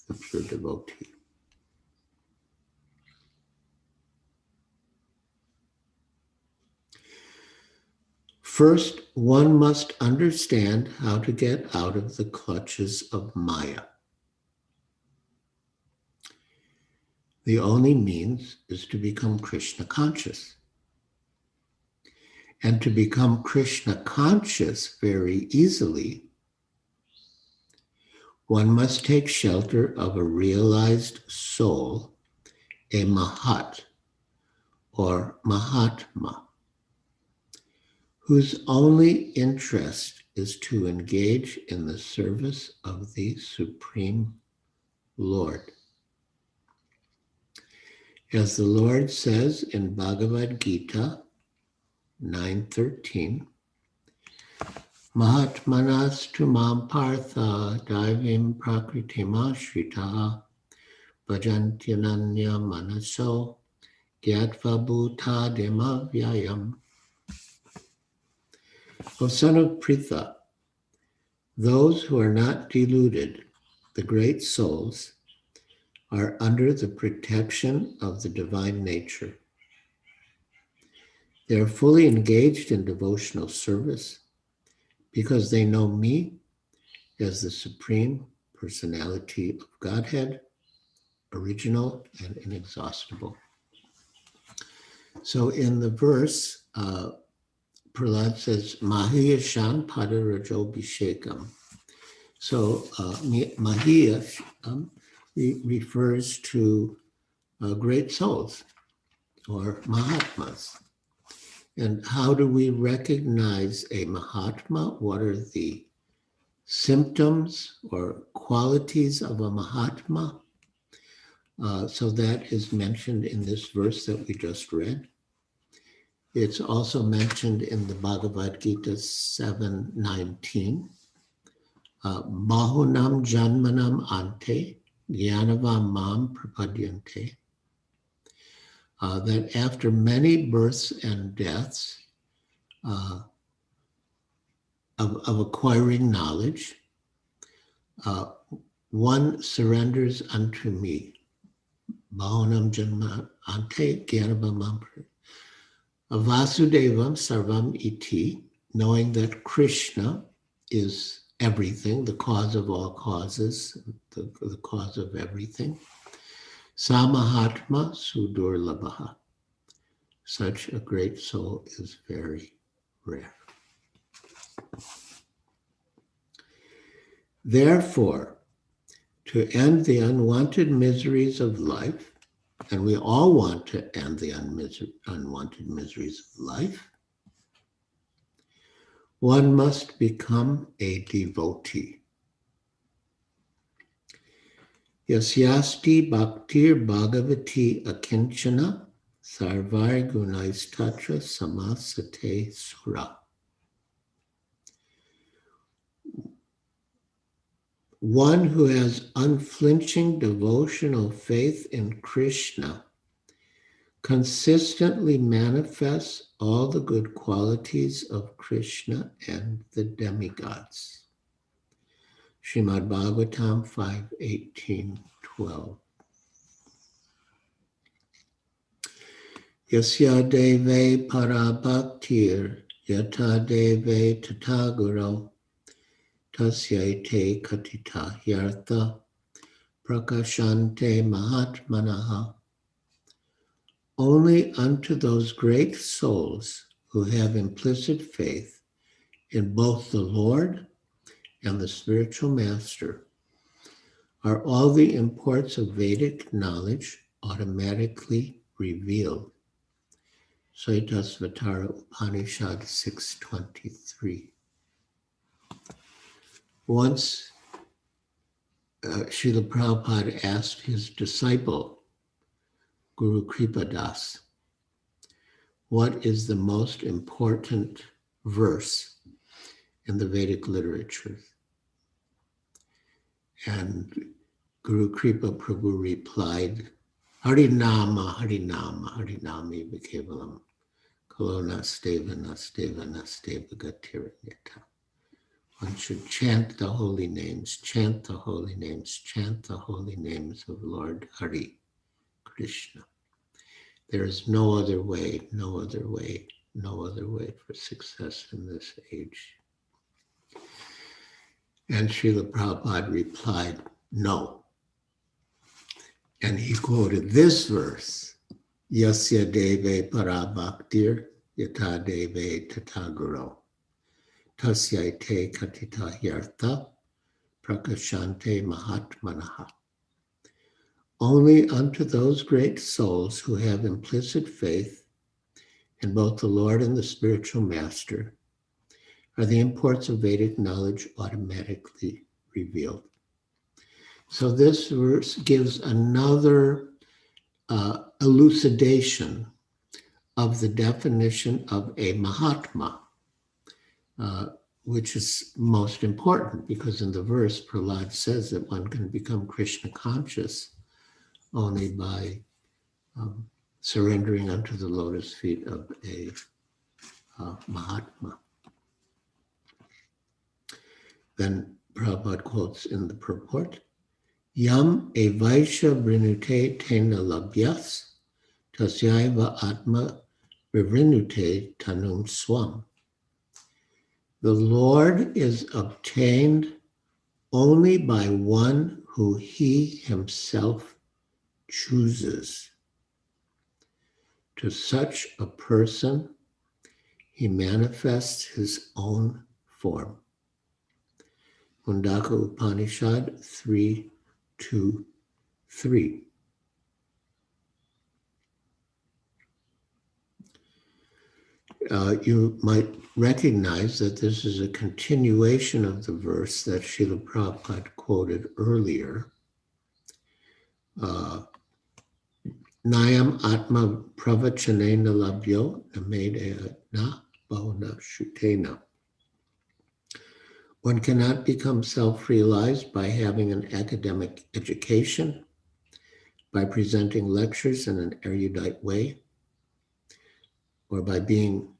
the pure devotee. First, one must understand how to get out of the clutches of Maya. The only means is to become Krishna conscious. And to become Krishna conscious very easily, one must take shelter of a realized soul, a Mahat or Mahatma, whose only interest is to engage in the service of the Supreme Lord. As the Lord says in Bhagavad Gita 9:13, Mahatmanas tu mam partha daivim prakritim ashritaha bhajantinanya manaso gyatva bhuta demavyayam. O son of Pritha, those who are not deluded, the great souls, are under the protection of the divine nature. They are fully engaged in devotional service because they know me as the Supreme Personality of Godhead, original and inexhaustible. So in the verse, Prahlad says, Mahiyashan Padarajo Bhishekam. So Mahiya refers to great souls or Mahatmas. And how do we recognize a Mahatma? What are the symptoms or qualities of a Mahatma? So that is mentioned in this verse that we just read. It's also mentioned in the Bhagavad Gita 7:19. Bahunam janmanam ante jnanavam mam prapadyante. That after many births and deaths of acquiring knowledge, one surrenders unto me. Bahunam janma ante jnanavam mam Vasudevam sarvam iti, knowing that Krishna is everything, the cause of all causes, the cause of everything. Samahatma sudurlabhaha. Such a great soul is very rare. Therefore, to end the unwanted miseries of life, and we all want to end the unwanted miseries of life, one must become a devotee. Yasyasti bhaktir bhagavati akinchana sarvar gunaistatra samasate sura. One who has unflinching devotional faith in Krishna consistently manifests all the good qualities of Krishna and the demigods. Srimad Bhagavatam 5:18-12. Yasya deve parabhaktir yata deve tataguro tasyate katita yartha prakashante mahatmanaha. Only unto those great souls who have implicit faith in both the Lord and the spiritual master are all the imports of Vedic knowledge automatically revealed. Svaitasvatara Upanishad 6:23. Once Srila Prabhupada asked his disciple, Guru Kripadas, what is the most important verse in the Vedic literature? And Guru Kripa Prabhu replied, Harinama, Harinama, Harinami Kevalam, Kalona Steva Nasteva Nasteva Gatiranyata. One should chant the holy names, chant the holy names, chant the holy names of Lord Hari Krishna. There is no other way, no other way, no other way for success in this age. And Srila Prabhupada replied, no. And he quoted this verse, Yasya deve parabhaktir yata deve tataguro tasyate katita yartha prakashante mahatmanaha. Only unto those great souls who have implicit faith in both the Lord and the spiritual master are the imports of Vedic knowledge automatically revealed. So this verse gives another elucidation of the definition of a Mahatma, which is most important because in the verse, Prahlad says that one can become Krishna conscious only by surrendering unto the lotus feet of a Mahatma. Then Prabhupada quotes in the purport, Yam evaisha vrinute tena labhyas tasyaiva atma vrinute tanum swam. The Lord is obtained only by one who he himself chooses. To such a person, he manifests his own form. Mundaka Upanishad 3:2-3. You might recognize that this is a continuation of the verse that Srila Prabhupada quoted earlier. Nayam Atma Pravachanena Labhyo Namedaya Na Bhavana Shutena. One cannot become self-realized by having an academic education, by presenting lectures in an erudite way, or by being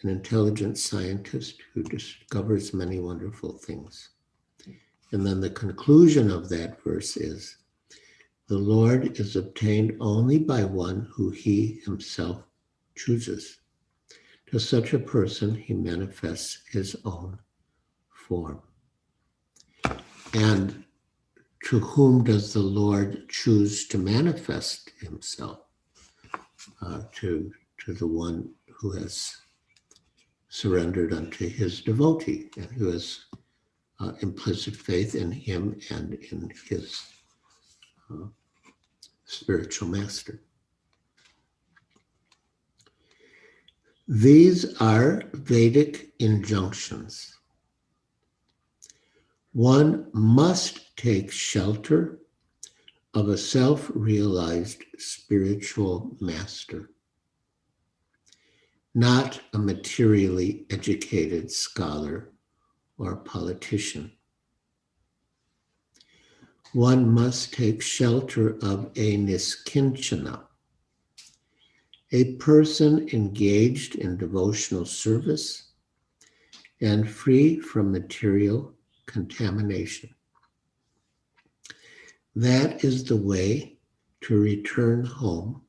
an intelligent scientist who discovers many wonderful things. And then the conclusion of that verse is, the Lord is obtained only by one who he himself chooses. To such a person, he manifests his own form. And to whom does the Lord choose to manifest himself? To the one who has surrendered unto his devotee and who has implicit faith in him and in his spiritual master. These are Vedic injunctions. One must take shelter of a self-realized spiritual master, not a materially educated scholar or politician. One must take shelter of a niskinchana, a person engaged in devotional service and free from material contamination. That is the way to return home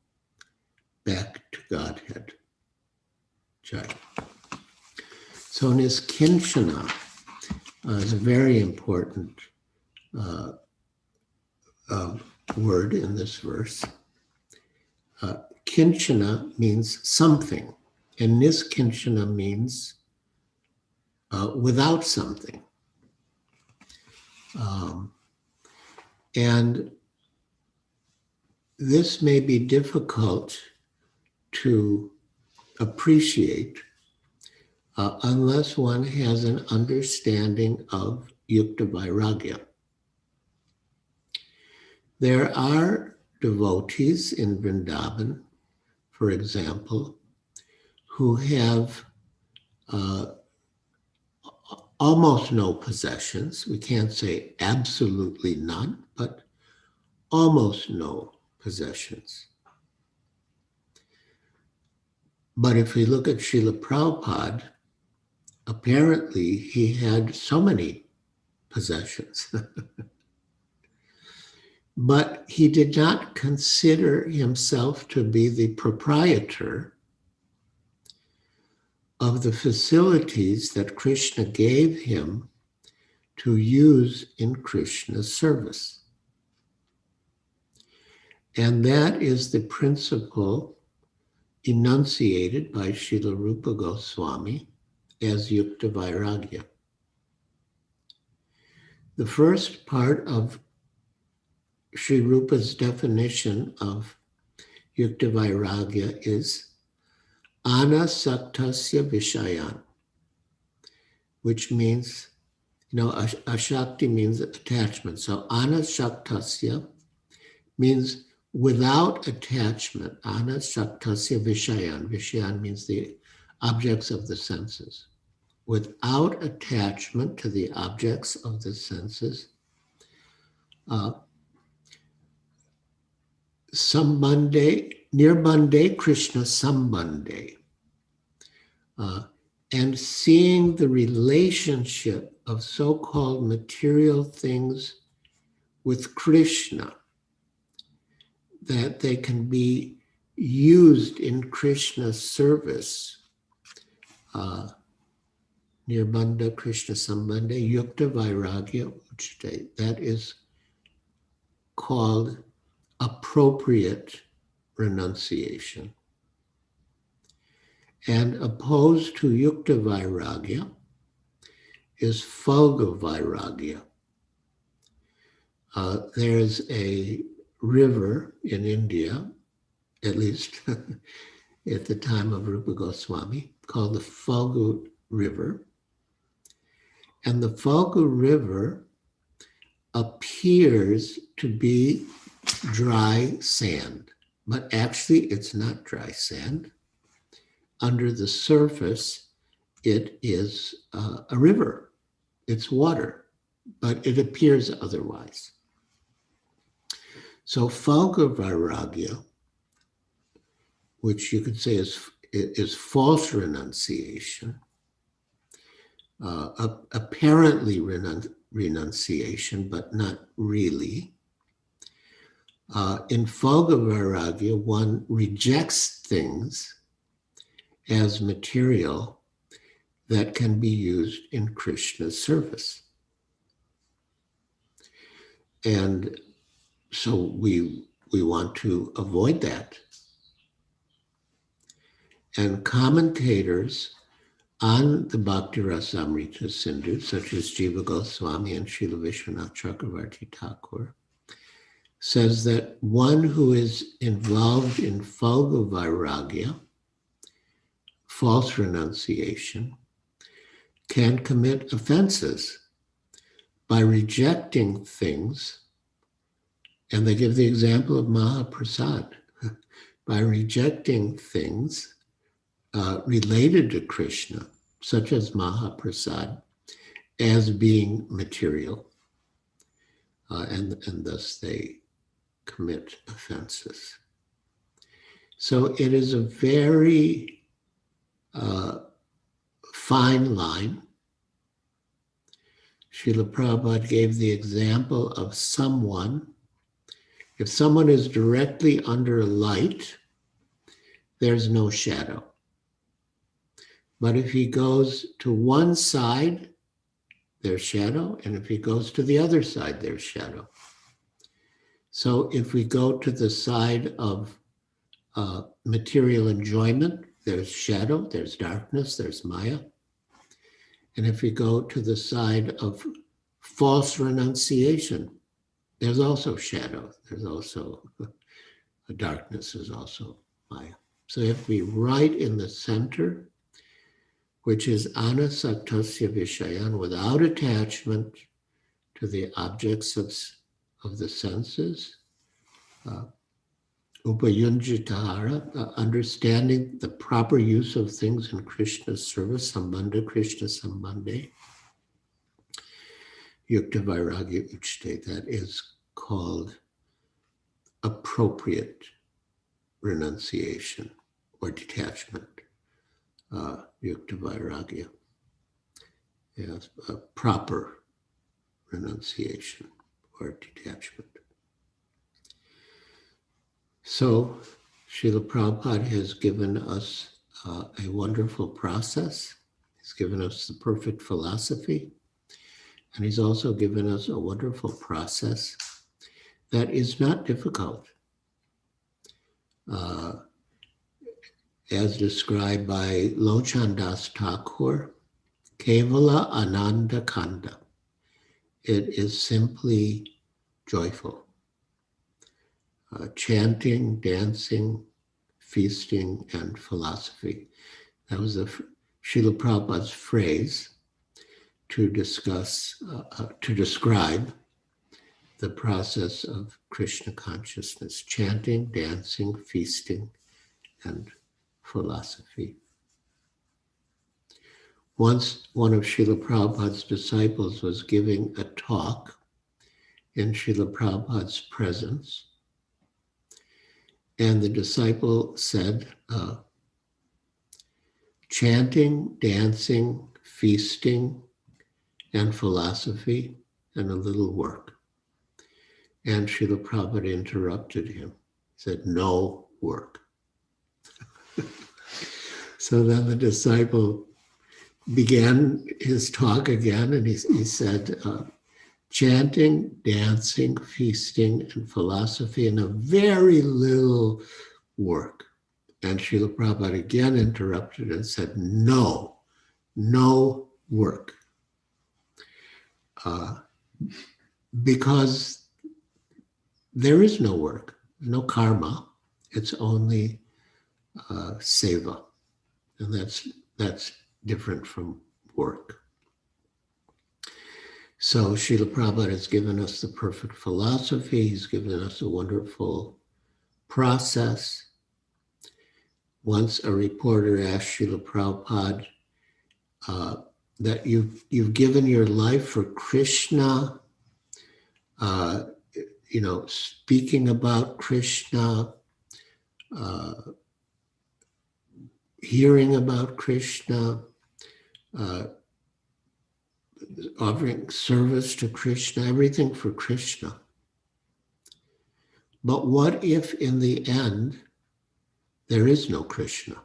back to Godhead. Jai. So niskinchana is a very important word in this verse. Kinchana means something, and niskinchana means without something. And this may be difficult to appreciate unless one has an understanding of yukta vairagya. There are devotees in Vrindavan, for example, who have almost no possessions. We can't say absolutely none, but almost no possessions. But if we look at Srila Prabhupada, apparently he had so many possessions. But he did not consider himself to be the proprietor of the facilities that Krishna gave him to use in Krishna's service. And that is the principle enunciated by Srila Rupa Goswami as Yukta Vairagya. The first part of Sri Rupa's definition of Yukta Vairagya is Anasaktasya Vishayan, which means, Ashakti means attachment. So Anasaktasya means without attachment. Anasaktasya Vishayan. Vishayan means the objects of the senses. Without attachment to the objects of the senses. Sambandhe, Nirbandhe Krishna Sambandhe. And seeing the relationship of so-called material things with Krishna, that they can be used in Krishna's service. Nirbandha Krishna Sambandhe Yukta Vairagya Uchte. That is called appropriate renunciation. And opposed to Yukta Vairagya is Phalga Vairagya. There's a river in India, at least at the time of Rupa Goswami, called the Phalgu River. And the Phalgu River appears to be dry sand, but actually it's not dry sand. Under the surface, it is a river. It's water, but it appears otherwise. So Phalga Vairagya, which you could say is false renunciation, apparently renunciation, but not really. In Phalga Vairagya, one rejects things as material that can be used in Krishna's service. And so we want to avoid that. And commentators on the Bhakti Rasamrita Sindhu, such as Jiva Goswami and Srila Vishwanath Chakravarti Thakur, says that one who is involved in Phalga Vairagya, false renunciation, can commit offenses by rejecting things. And they give the example of Mahaprasad, by rejecting things related to Krishna, such as Mahaprasad, as being material. And thus they commit offenses. So it is a very fine line. Srila Prabhupada gave the example of someone. If someone is directly under a light, there's no shadow. But if he goes to one side, there's shadow, and if he goes to the other side, there's shadow. So if we go to the side of material enjoyment, there's shadow, there's darkness, there's Maya. And if we go to the side of false renunciation, there's also shadow, there's also darkness, there's also Maya. So you have to be right in the center, which is anasaktasya vishayan, without attachment to the objects of the senses. Upayunjitahara, understanding the proper use of things in Krishna's service, sambandha, Krishna sambandhe. Yukta Vairagya Uchte, that is called appropriate renunciation or detachment. Yukta Vairagya, yes, a proper renunciation or detachment. So Srila Prabhupada has given us a wonderful process. He's given us the perfect philosophy, and he's also given us a wonderful process that is not difficult. As described by Lochan Das Thakur, Kevala Ananda Kanda. It is simply joyful. Chanting, dancing, feasting, and philosophy. That was Srila Prabhupada's phrase to describe the process of Krishna consciousness: chanting, dancing, feasting, and philosophy. Once one of Srila Prabhupada's disciples was giving a talk in Srila Prabhupada's presence, and the disciple said, chanting, dancing, feasting, and philosophy, and a little work. And Srila Prabhupada interrupted him, said, no work. So then the disciple began his talk again, and he said, chanting, dancing, feasting, and philosophy, and a very little work. And Srila Prabhupada again interrupted and said, no work. Because there is no work, no karma. It's only seva. And that's different from work. So Srila Prabhupada has given us the perfect philosophy. He's given us a wonderful process. Once a reporter asked Srila Prabhupada that you've given your life for Krishna, speaking about Krishna, hearing about Krishna, offering service to Krishna, everything for Krishna. But what if in the end there is no Krishna?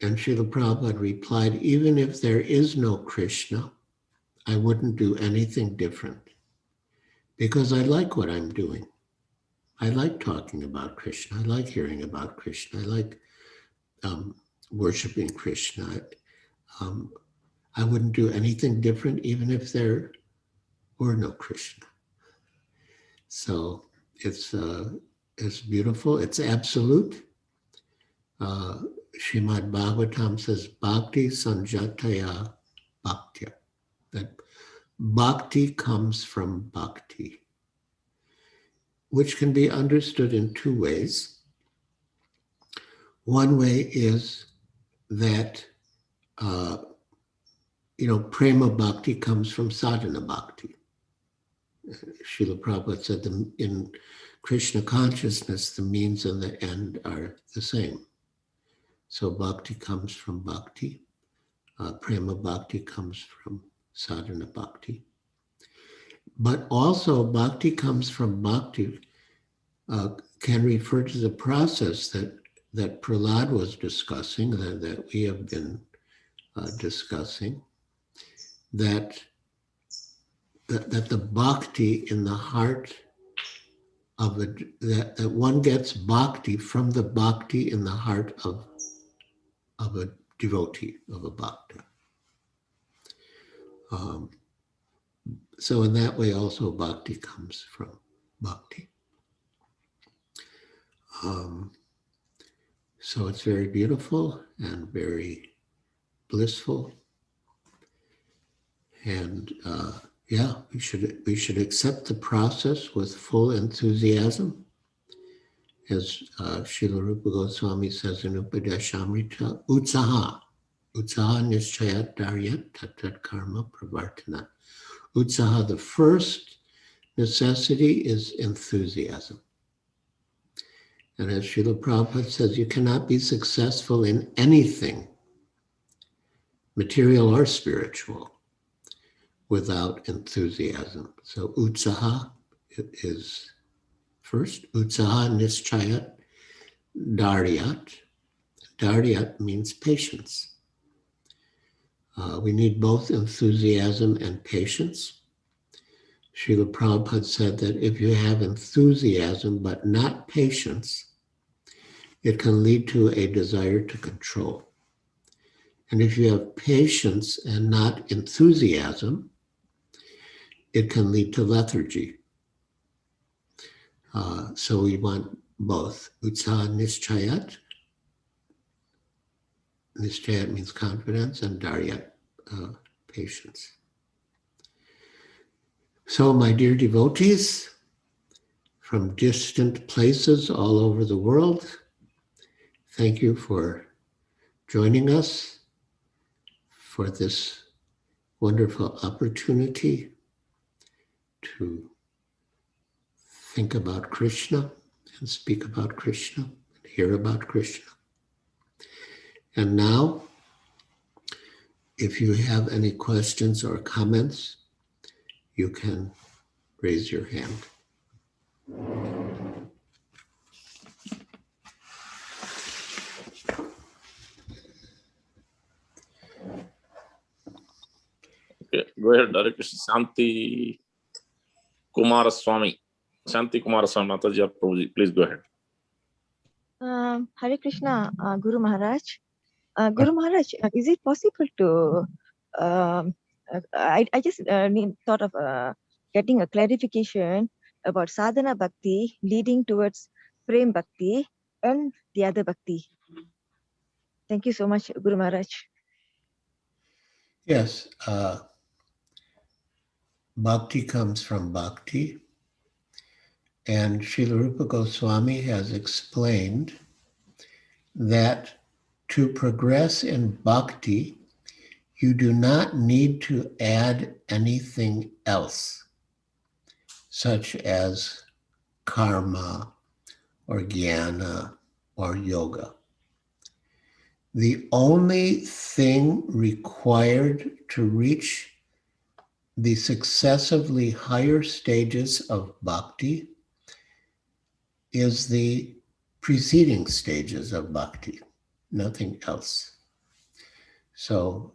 And Srila Prabhupada replied, even if there is no Krishna, I wouldn't do anything different because I like what I'm doing. I like talking about Krishna. I like hearing about Krishna. I like worshiping Krishna. I wouldn't do anything different even if there were no Krishna. So it's beautiful. It's absolute. Srimad Bhagavatam says, Bhakti Sanjataya Bhaktya. That bhakti comes from bhakti, which can be understood in two ways. One way is that, prema bhakti comes from sadhana bhakti. Srila Prabhupada said in Krishna consciousness, the means and the end are the same. So bhakti comes from bhakti. Prema bhakti comes from sadhana bhakti. But also bhakti comes from bhakti can refer to the process that Prahlad was discussing, that we have been discussing, that the bhakti in the heart of that one gets bhakti from the bhakti in the heart of a devotee, of a bhakta. So in that way also bhakti comes from bhakti. So it's very beautiful and very blissful. And we should accept the process with full enthusiasm. As Srila Rupa Goswami says in Upadeshamrita, Utsaha nischayat daryat tat karma pravartana. Utsaha, the first necessity is enthusiasm. And as Srila Prabhupada says, you cannot be successful in anything, material or spiritual, without enthusiasm. So utsaha is first. Utsaha nischayat daryat. Daryat means patience. We need both enthusiasm and patience. Srila Prabhupada said that if you have enthusiasm but not patience, it can lead to a desire to control. And if you have patience and not enthusiasm, it can lead to lethargy. So we want both. Utsaha nischayat. Nischayat means confidence, and daryat, patience. So my dear devotees, from distant places all over the world, thank you for joining us for this wonderful opportunity to think about Krishna and speak about Krishna and hear about Krishna. And now, if you have any questions or comments, you can raise your hand. Okay, go ahead, Hare Krishna. Shanti Kumara Swami. Shanti Kumara Swami, Mataji, Prabhuji, please go ahead. Hare Krishna, Guru Maharaj. Guru Maharaj, is it possible to? I just thought of getting a clarification about sadhana bhakti leading towards prem bhakti and the other bhakti. Thank you so much, Guru Maharaj. Yes, bhakti comes from bhakti, and Srila Rupa Goswami has explained that to progress in bhakti, you do not need to add anything else, such as karma or jnana or yoga. The only thing required to reach the successively higher stages of bhakti is the preceding stages of bhakti, nothing else. So,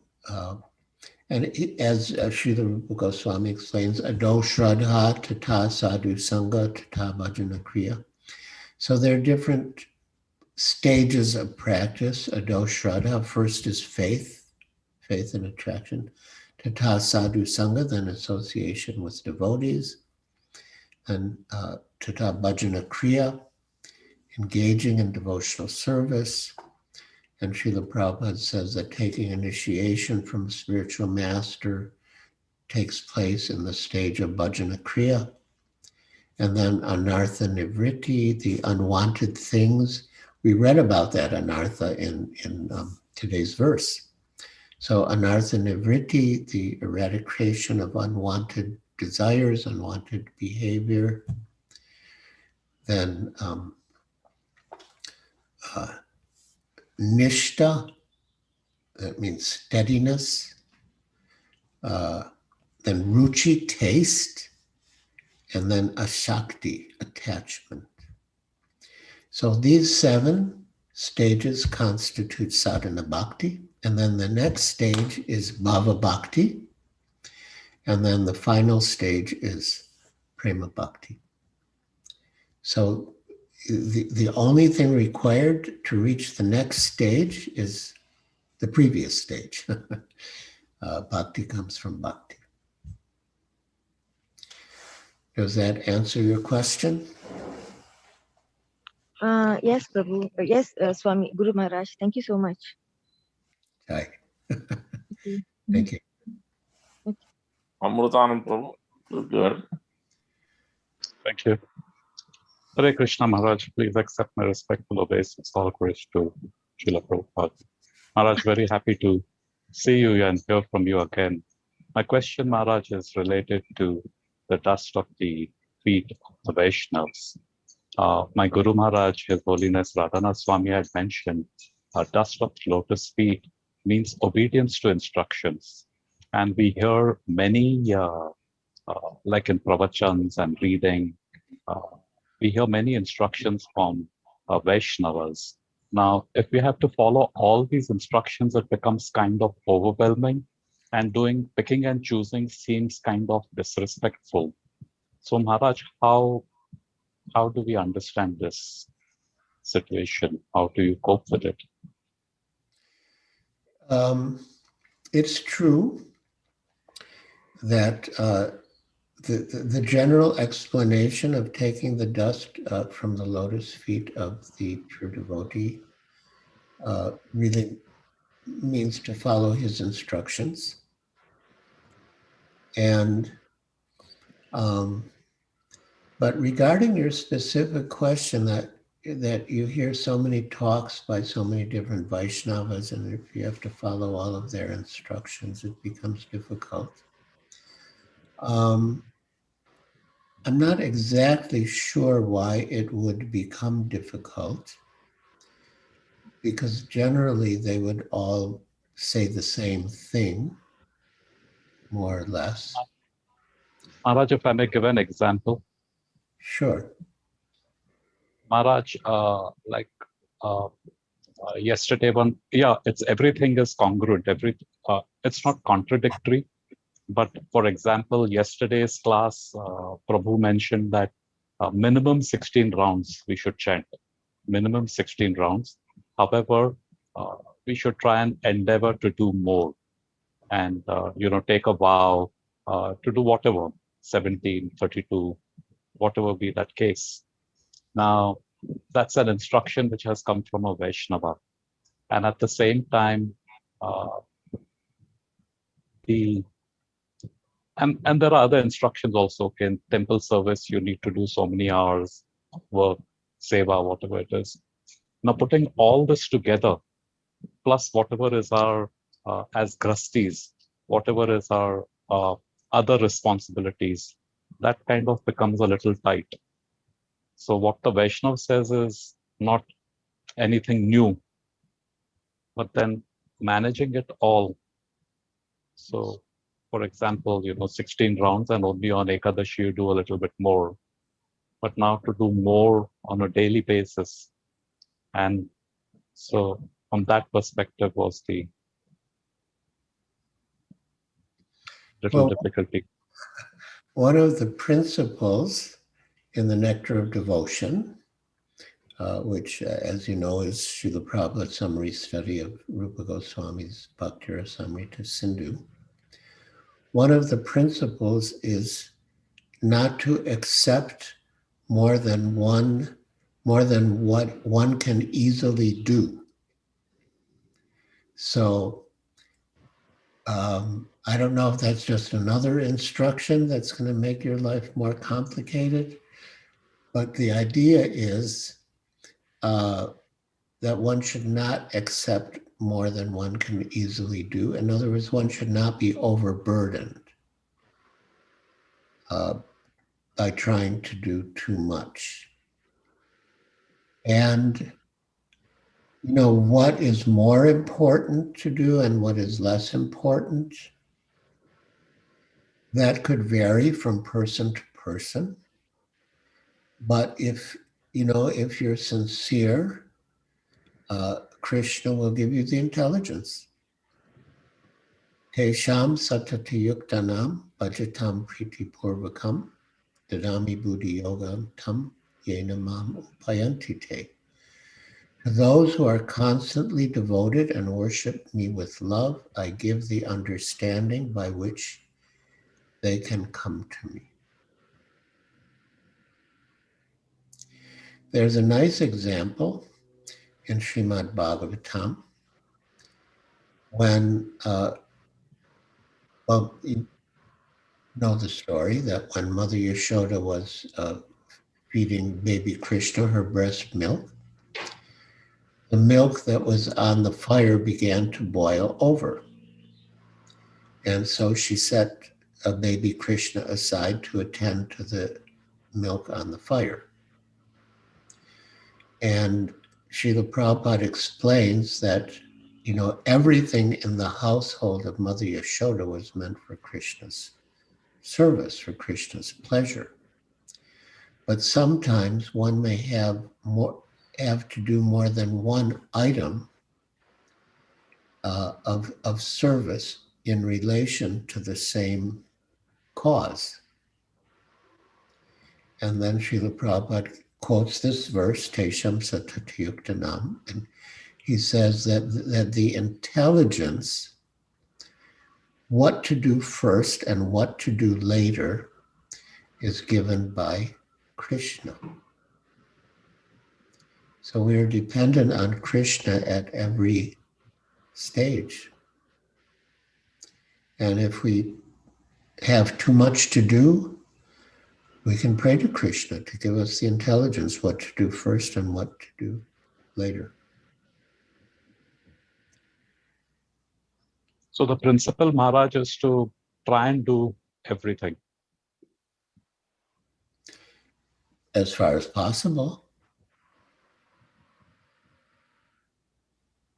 and as Srila Rupa Goswami explains, ado shraddha tata sadhu sangha tata bhajana kriya. So there are different stages of practice. Ado shraddha, first is faith and attraction. Tata sadhu sangha, then association with devotees. And tata bhajana kriya, engaging in devotional service. And Srila Prabhupada says that taking initiation from a spiritual master takes place in the stage of bhajana kriya. And then anartha nivritti, the unwanted things. We read about that anartha in today's verse. So anartha nivritti, the eradication of unwanted desires, unwanted behavior. Then nishta, that means steadiness. Then ruchi, taste. And then ashakti, attachment. So these 7 stages constitute sadhana bhakti. And then the next stage is bhava bhakti. And then the final stage is prema bhakti. So the only thing required to reach the next stage is the previous stage. Bhakti comes from bhakti. Does that answer your question? Yes, Prabhu. Yes, Swami, Guru Maharaj. Thank you so much. Hi. Okay. Thank you. Amrutanand Prabhu, go ahead. Thank you. Hare Krishna Maharaj, please accept my respectful obeisance, all grace to Srila Prabhupada. Maharaj, very happy to see you and hear from you again. My question, Maharaj, is related to the dust of the feet of the Vaishnavas. My Guru Maharaj, His Holiness Radhanath Swami, had mentioned dust of lotus feet means obedience to instructions. And we hear many, like in pravachans and reading, we hear many instructions from Vaishnavas. Now, if we have to follow all these instructions, it becomes kind of overwhelming, and picking and choosing seems kind of disrespectful. So Maharaj, how do we understand this situation? How do you cope with it? It's true that the general explanation of taking the dust from the lotus feet of the true devotee really means to follow his instructions. And but regarding your specific question that you hear so many talks by so many different Vaishnavas, and if you have to follow all of their instructions, it becomes difficult. I'm not exactly sure why it would become difficult, because generally they would all say the same thing, more or less. Maharaj, if I may give an example. Sure. Maharaj, yesterday it's everything is congruent. It's not contradictory. But for example, yesterday's class, Prabhu mentioned that minimum 16 rounds we should chant. minimum 16 rounds. However, we should try and endeavor to do more and, take a vow to do whatever, 17, 32, whatever be that case. Now, that's an instruction which has come from a Vaishnava. And at the same time, and there are other instructions also. Okay, in temple service, you need to do so many hours of work, seva, whatever it is. Now, putting all this together, plus whatever is our, as grastis, whatever is our other responsibilities, that kind of becomes a little tight. So what the Vaishnav says is not anything new, but then managing it all. So, for example, 16 rounds and only on Ekadashi you do a little bit more. But now to do more on a daily basis. And so from that perspective was the little difficulty. One of the principles in the Nectar of Devotion, which, as you know, is Srila Prabhupada's summary study of Rupa Goswami's Bhakti Rasamrita Sindhu. One of the principles is not to accept more than what one can easily do. So I don't know if that's just another instruction that's going to make your life more complicated, but the idea is that one should not accept more than one can easily do. In other words, one should not be overburdened by trying to do too much. And what is more important to do and what is less important, that could vary from person to person. But if you're sincere, Krishna will give you the intelligence. Tesham satatayuktanam bhajatam priti purvakam dadami buddhi yogam tam yenamam upayanti te. To those who are constantly devoted and worship me with love, I give the understanding by which they can come to me. There's a nice example in Srimad Bhagavatam when, you know the story that when Mother Yashoda was feeding baby Krishna her breast milk, the milk that was on the fire began to boil over. And so she set baby Krishna aside to attend to the milk on the fire. And Srila Prabhupada explains that, everything in the household of Mother Yashoda was meant for Krishna's service, for Krishna's pleasure. But sometimes one may have to do more than one item of service in relation to the same cause. And then Srila Prabhupada quotes this verse, Tesham satatayuktanam, and he says that the intelligence, what to do first and what to do later, is given by Krishna. So we are dependent on Krishna at every stage. And if we have too much to do, we can pray to Krishna to give us the intelligence what to do first and what to do later. So the principle, Maharaj, is to try and do everything. As far as possible.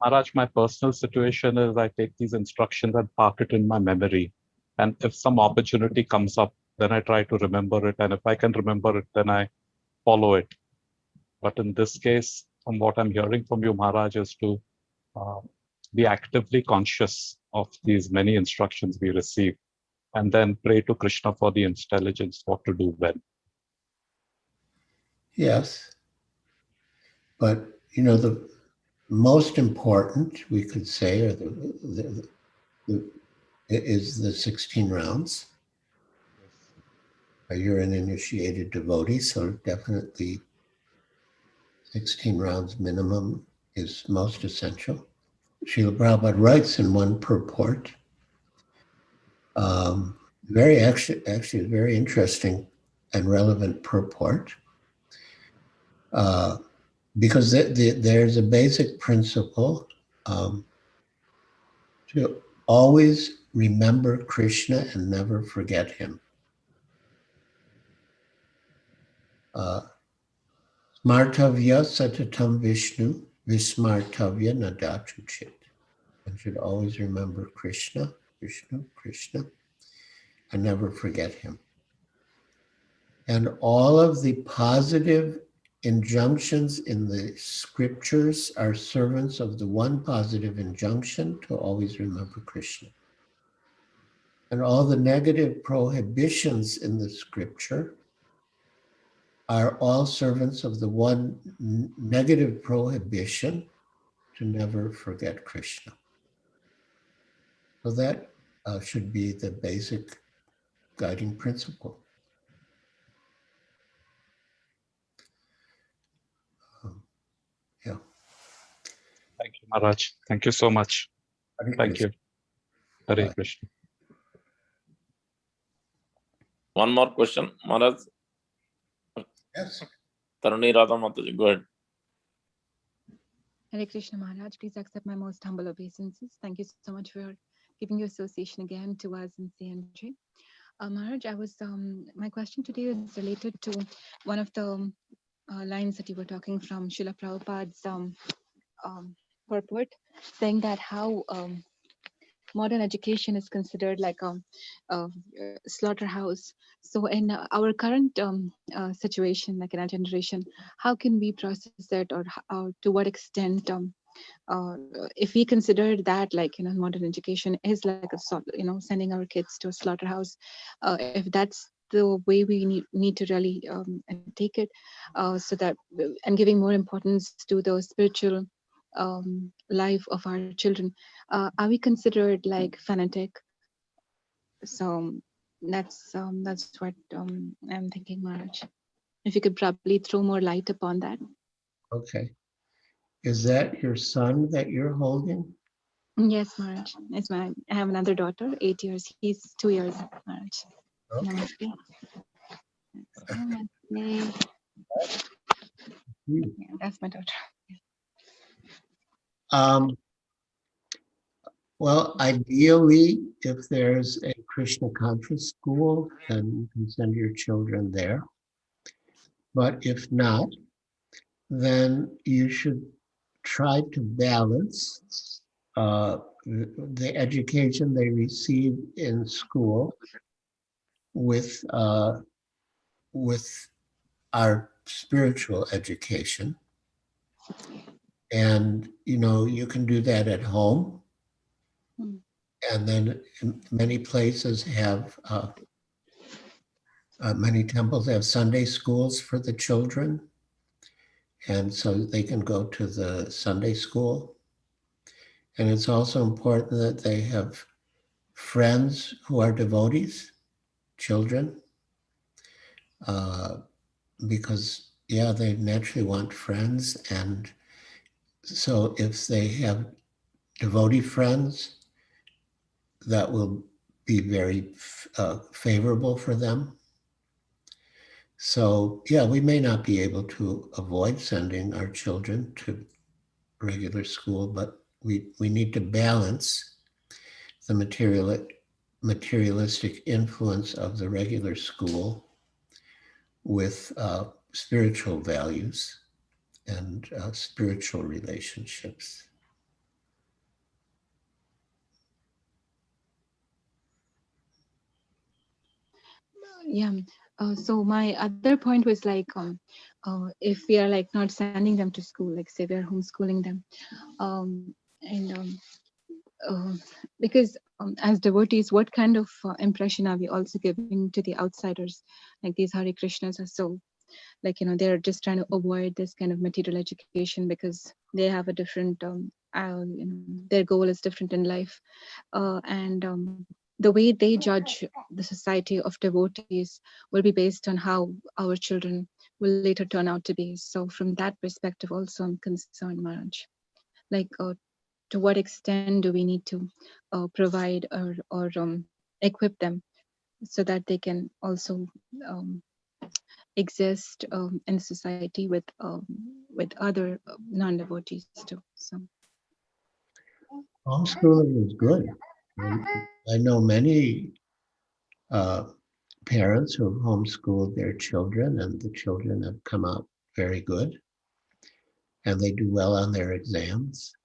Maharaj, my personal situation is I take these instructions and park it in my memory. And if some opportunity comes up, then I try to remember it. And if I can remember it, then I follow it. But in this case, from what I'm hearing from you, Maharaj, is to be actively conscious of these many instructions we receive and then pray to Krishna for the intelligence what to do when. Yes. but the most important, we could say, is the 16 rounds. You're an initiated devotee, so definitely 16 rounds minimum is most essential. Srila Prabhupada writes in one purport, very interesting and relevant purport, because there's a basic principle to always remember Krishna and never forget him. Smartavya satatam Vishnu, vismartavya nadachuchit. One should always remember Krishna, Vishnu, Krishna, and never forget him. And all of the positive injunctions in the scriptures are servants of the one positive injunction to always remember Krishna. And all the negative prohibitions in the scripture are all servants of the one negative prohibition to never forget Krishna. So that should be the basic guiding principle. Yeah. Thank you, Maharaj. Thank you so much. Thank you. Hare Krishna. One more question, Maharaj. Yes. Taruni Radha Mataji, go ahead. Hare Krishna Maharaj, please accept my most humble obeisances. Thank you so much for giving your association again to us in CNJ. Maharaj, my question today is related to one of the lines that you were talking from Srila Prabhupada's purport, saying that how modern education is considered like a slaughterhouse. So in our current situation, like in our generation, how can we process it, or to what extent, if we consider that, like, modern education is like sending our kids to a slaughterhouse, if that's the way we need to really take it, so that, and giving more importance to the spiritual life of our children, are we considered like fanatic? So that's what I'm thinking, Maharaj. If you could probably throw more light upon that. Okay. Is that your son that you're holding? Yes, Maharaj. I have another daughter, 8 years. He's 2 years, Maharaj. Okay. Namaste. Namaste. Yeah, that's my daughter. Well, ideally, if there's a Krishna conscious school, then you can send your children there. But if not, then you should try to balance the education they receive in school with our spiritual education. And, you can do that at home. And then many places have, many temples have Sunday schools for the children. And so they can go to the Sunday school. And it's also important that they have friends who are devotees, children, because, they naturally want friends. And so if they have devotee friends, that will be very favorable for them. So, we may not be able to avoid sending our children to regular school, but we need to balance the materialistic influence of the regular school with spiritual values and spiritual relationships. Yeah. So my other point was like, if we are like not sending them to school, like say we are homeschooling them, because as devotees, what kind of impression are we also giving to the outsiders? Like these Hare Krishnas are so like, they're just trying to avoid this kind of material education because they have a different, their goal is different in life. And the way they judge the society of devotees will be based on how our children will later turn out to be. So from that perspective also I'm concerned, Maharaj. Like, to what extent do we need to provide or equip them so that they can also exist in society with other non-devotees too. So Homeschooling is good. I know many parents who have homeschooled their children, and the children have come out very good, and they do well on their exams.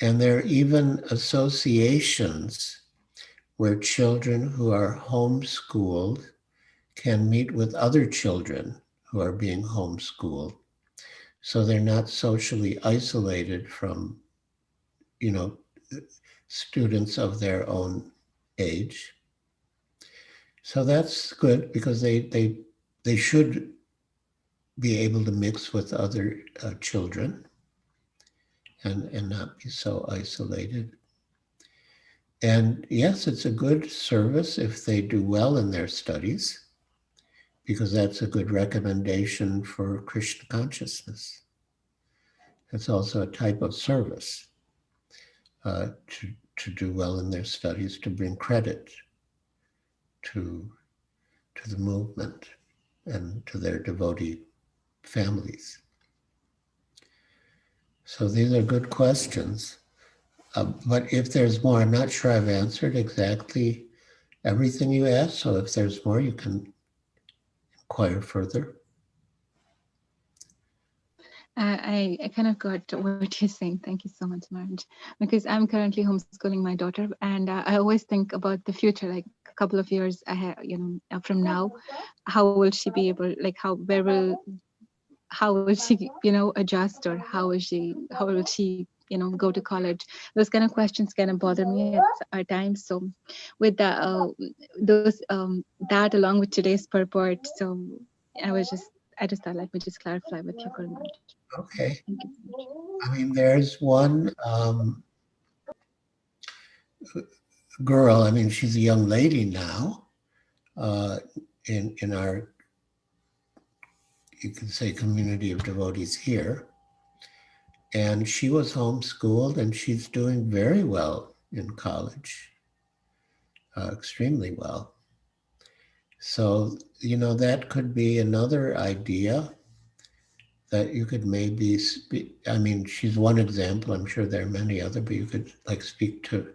And there are even associations where children who are homeschooled can meet with other children who are being homeschooled. So they're not socially isolated from, students of their own age. So that's good because they should be able to mix with other children and not be so isolated. And yes, it's a good service if they do well in their studies, because that's a good recommendation for Krishna consciousness. It's also a type of service to do well in their studies, to bring credit to the movement and to their devotee families. So these are good questions. But if there's more, I'm not sure I've answered exactly everything you asked. So if there's more, you can inquire further. I kind of got what you're saying. Thank you so much, Maharaj. Because I'm currently homeschooling my daughter, and I always think about the future, like a couple of years ahead, from now, how will she be able, like, how will she, adjust, or how will she, go to college? Those kind of questions kind of bother me at times. So with that, that along with today's purport, so I just thought, let me just clarify with you for a minute. Okay. Thank you so much. I mean, there's one girl, I mean, she's a young lady now in our, you can say, community of devotees here. And she was homeschooled and she's doing very well in college, extremely well. So, that could be another idea that you could maybe speak. I mean, she's one example. I'm sure there are many other, but you could speak to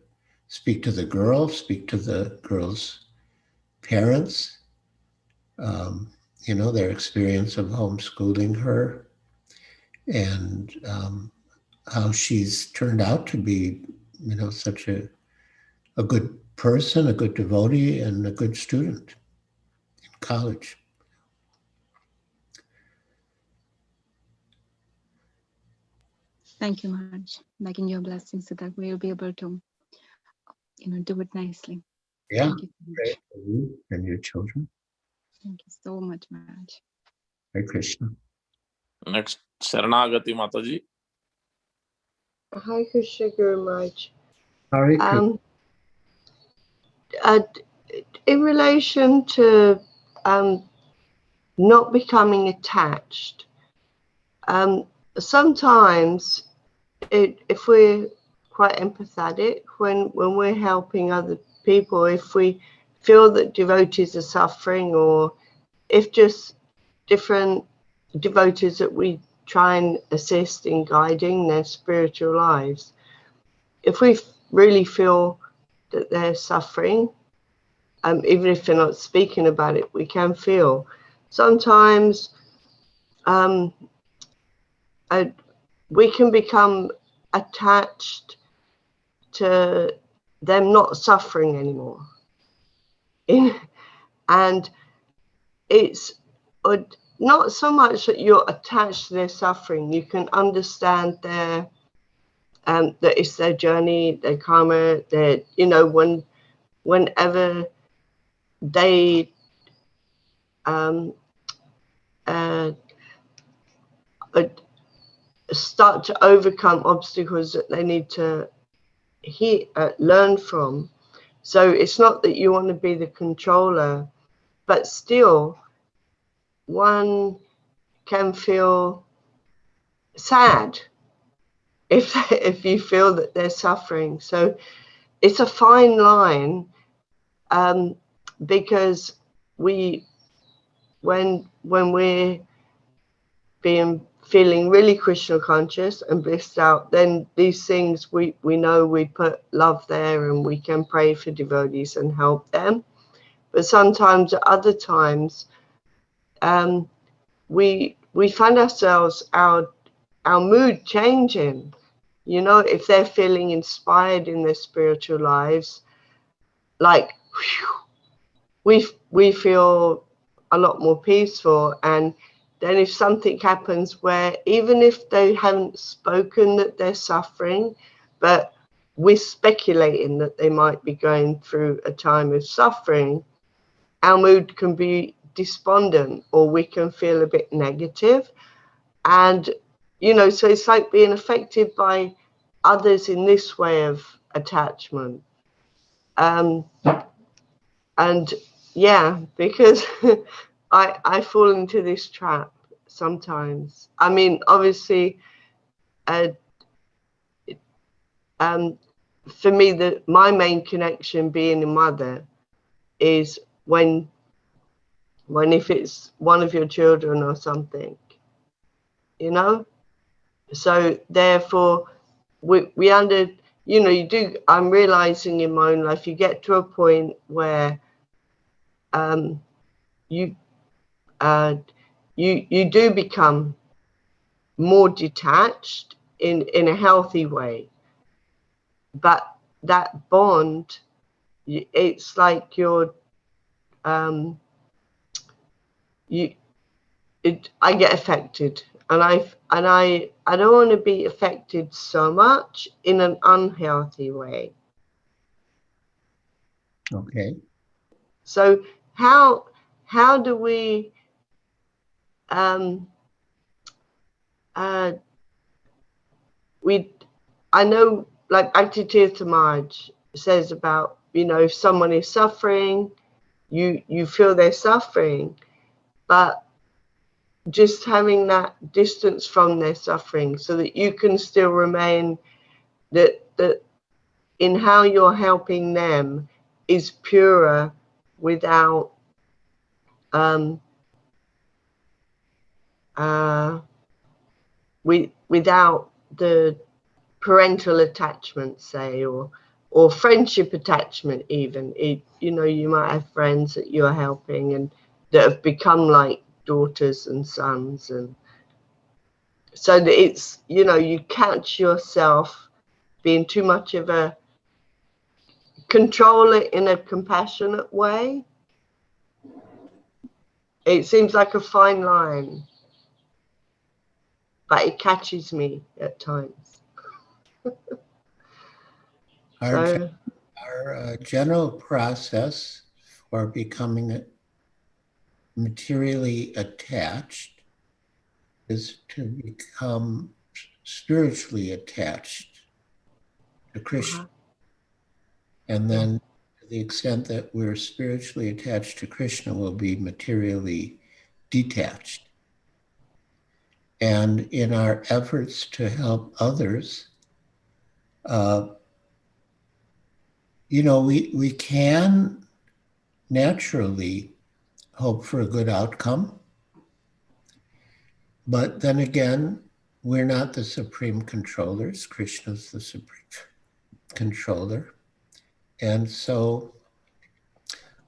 the girl, speak to the girl's parents, their experience of homeschooling her, and how she's turned out to be, such a good person, a good devotee, and a good student in college. Thank you, Maharaj. Like, in your blessings, so that we'll be able to, do it nicely. Yeah, Thank you so much. for you and your children. Thank you so much, Maharaj. Hare Krishna. Next, Sharanagati Mataji. Hi, Krishna Guru Maharaj. Hare Krishna. In relation to not becoming attached, sometimes if we're quite empathetic, when we're helping other people, if we feel that devotees are suffering, or if just different devotees that we try and assist in guiding their spiritual lives, if we really feel that they're suffering, even if they're not speaking about it, we can feel. Sometimes we can become attached to them not suffering anymore. And it's not so much that you're attached to their suffering. You can understand their that it's their journey, their karma, their, whenever they start to overcome obstacles that they need to learn from. So it's not that you want to be the controller, but still one can feel sad if you feel that they're suffering. So it's a fine line, because when we're feeling really Krishna conscious and blissed out, then these things we know we put love there and we can pray for devotees and help them. But sometimes at other times, we find ourselves our mood changing. You know, if they're feeling inspired in their spiritual lives, like whew, we feel a lot more peaceful. And then if something happens where even if they haven't spoken that they're suffering, but we're speculating that they might be going through a time of suffering, our mood can be despondent, or we can feel a bit negative. And, you know, so it's like being affected by others in this way of attachment. And yeah, because I fall into this trap sometimes. I mean, obviously, for me, my main connection being a mother is when if it's one of your children or something, you know. So therefore, we you know, I'm realizing in my own life, you get to a point where you do become more detached in a healthy way, but that bond, it's like you're I get affected, and I don't want to be affected so much in an unhealthy way. Okay. So how do we I know, like Bhakti Maharaj says about, you know, if someone is suffering, you feel they're suffering, but just having that distance from their suffering so that you can still remain that in how you're helping them is purer without without the parental attachment, say, or friendship attachment even. You know, you might have friends that you're helping and that have become like daughters and sons, and so that it's, you know, you catch yourself being too much of a controller in a compassionate way. It seems like a fine line, but it catches me at times. Our general process for becoming materially attached is to become spiritually attached to Krishna. And then to the extent that we're spiritually attached to Krishna, we'll be materially detached. And in our efforts to help others, you know, we can naturally hope for a good outcome. But then again, we're not the supreme controllers. Krishna's the supreme controller. And so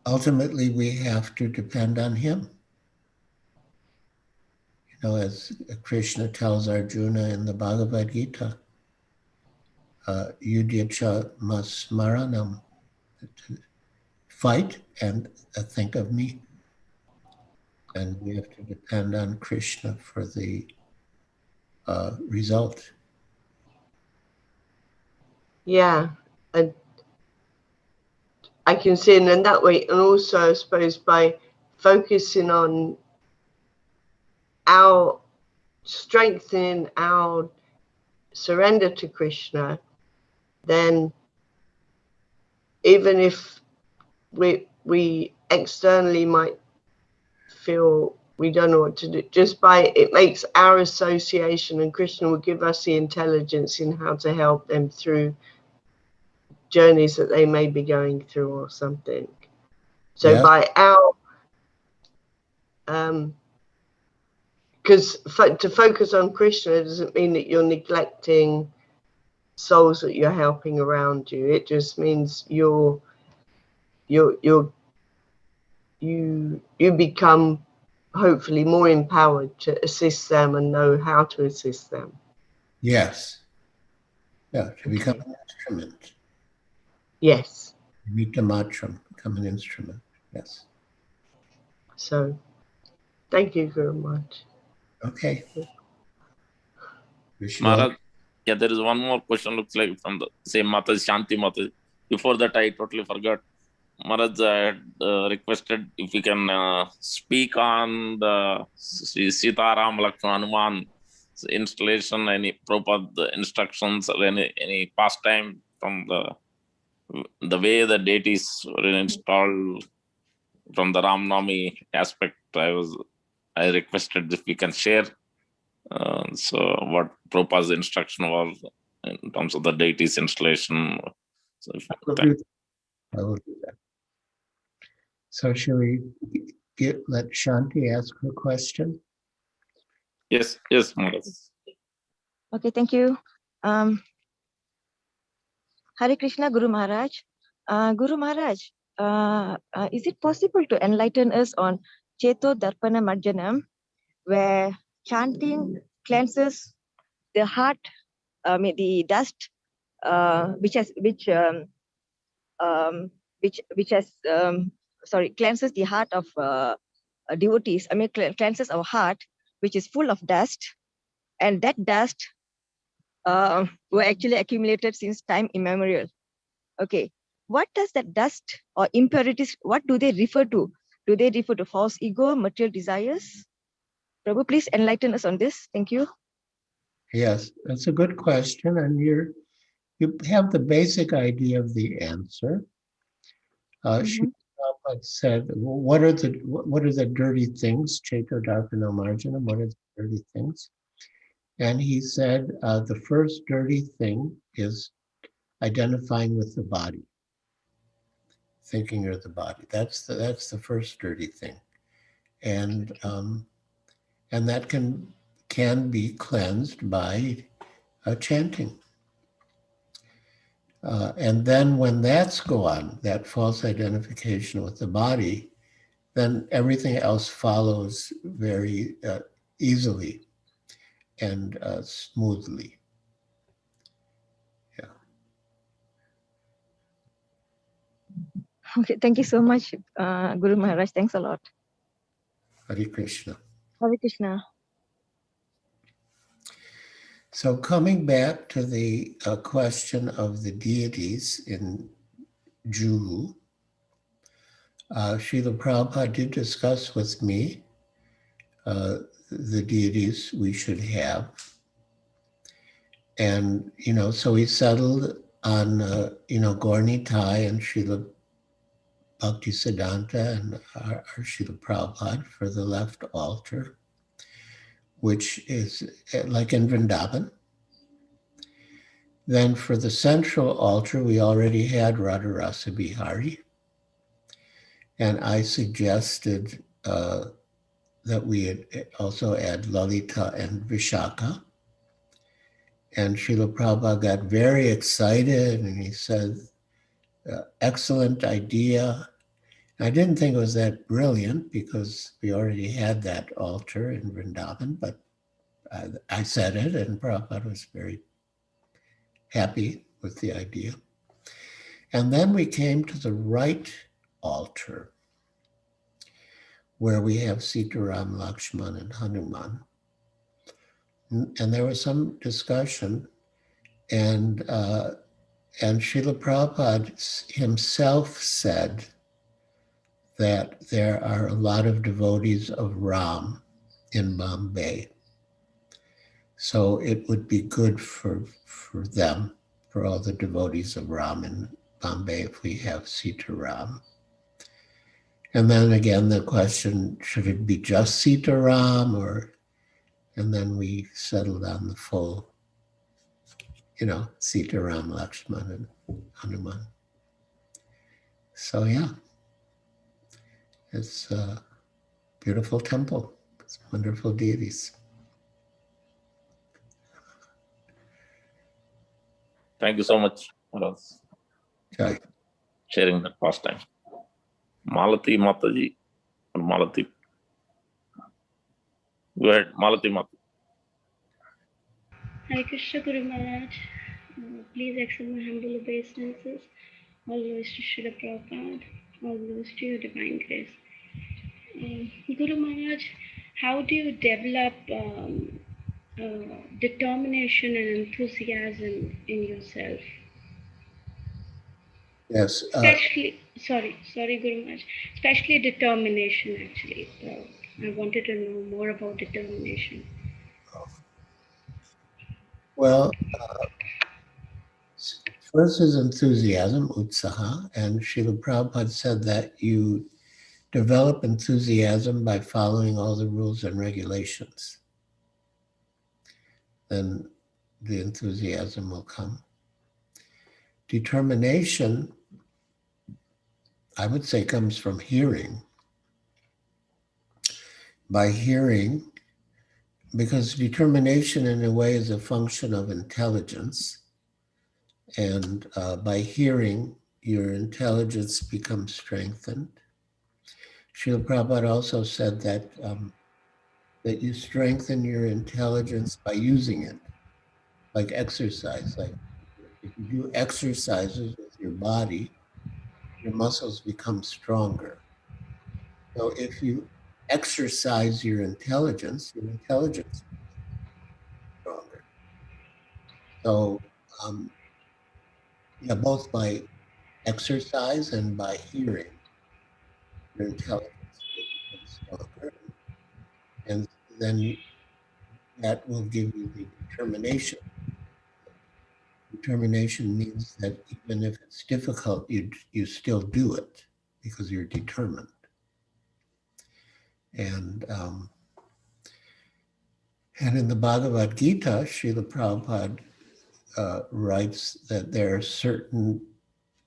ultimately we have to depend on him. You know, as Krishna tells Arjuna in the Bhagavad Gita, Yudhyacha masmaranam, fight and think of me. And we have to depend on Krishna for the result. Yeah, and I can see it in that way, and also I suppose by focusing on our strengthening our surrender to Krishna, then even if we externally might feel we don't know what to do, just by it makes our association, and Krishna will give us the intelligence in how to help them through journeys that they may be going through or something. So Yeah. by our because to focus on Krishna doesn't mean that you're neglecting souls that you're helping around you. It just means you become hopefully more empowered to assist them and know how to assist them. Yes. Yeah, to become an instrument. Yes. Vita Matram, become an instrument. Yes. So thank you very much. Okay. Maharaj, yeah, there is one more question, looks like from the same Mata, Shanti Mata. Before that, I totally forgot. Maharaj, I had requested if you can speak on the Sitaram Lakshman Hanuman installation, any Prabhupada instructions, or any pastime from the way the deities were installed from the Ram Navami aspect. I requested if we can share. So what Prabhupada's instruction was in terms of the deities installation. So I will do that. So shall we let Shanti ask her question? Yes, Maharaj. Okay, thank you. Hare Krishna, Guru Maharaj. Guru Maharaj, is it possible to enlighten us on Cheto Darpana Marjanam, where chanting cleanses the heart, the dust, cleanses the heart of devotees. Cleanses our heart, which is full of dust, and that dust were actually accumulated since time immemorial. Okay, what does that dust or impurities, what do they refer to? Do they refer to false ego, material desires? Prabhu, please enlighten us on this. Thank you. Yes, that's a good question, and you have the basic idea of the answer. She said, "What are the dirty things? Cheto Darpana Marjanam. What are the dirty things?" And he said, the first dirty thing is identifying with the body, thinking you're the body. That's the first dirty thing, and that can be cleansed by chanting. And then when that's gone, that false identification with the body, then everything else follows very easily and smoothly. Yeah. Okay, thank you so much, Guru Maharaj. Thanks a lot. Hare Krishna. Hare Krishna. So coming back to the question of the deities in Juhu, Srila Prabhupada did discuss with me the deities we should have. And, so we settled on, Gaur Nitai and Srila Bhaktisiddhanta and our Srila Prabhupada for the left altar, which is like in Vrindavan. Then for the central altar, we already had Radharasa Bihari. And I suggested that we also add Lalita and Vishaka. And Srila Prabhupada got very excited and he said, excellent idea. I didn't think it was that brilliant because we already had that altar in Vrindavan, but I said it and Prabhupada was very happy with the idea. And then we came to the right altar where we have Sitaram, Lakshman, and Hanuman. And there was some discussion and Srila Prabhupada himself said that there are a lot of devotees of Ram in Bombay. So it would be good for them, for all the devotees of Ram in Bombay, if we have Sita Ram. And then again, the question, should it be just Sita Ram, and then we settled on the full, Sita Ram, Lakshman, and Hanuman. So yeah, it's a beautiful temple. It's wonderful deities. Thank you so much, Maharaj, Jai. sharing that pastime. Malati Mataji or Malati. Go ahead, Malati Mataji. Hare Krishna Guru Maharaj, please accept my humble obeisances. All glories to Srila Prabhupada, all glories to your divine grace. Guru Maharaj, how do you develop determination and enthusiasm in yourself? Yes. Especially, sorry, Guru Maharaj, especially determination actually. I wanted to know more about determination. Well, first is enthusiasm, utsaha, and Srila Prabhupada said that you develop enthusiasm by following all the rules and regulations. Then the enthusiasm will come. Determination, I would say, comes from hearing. By hearing, because determination in a way is a function of intelligence. And by hearing, your intelligence becomes strengthened. Srila Prabhupada also said that that you strengthen your intelligence by using it, like exercise. Like if you do exercises with your body, your muscles become stronger. So if you exercise your intelligence becomes stronger. So both by exercise and by hearing, your intelligence will become stronger. And then that will give you the determination. Determination means that even if it's difficult, you still do it because you're determined. And in the Bhagavad Gita, Srila Prabhupada writes that there are certain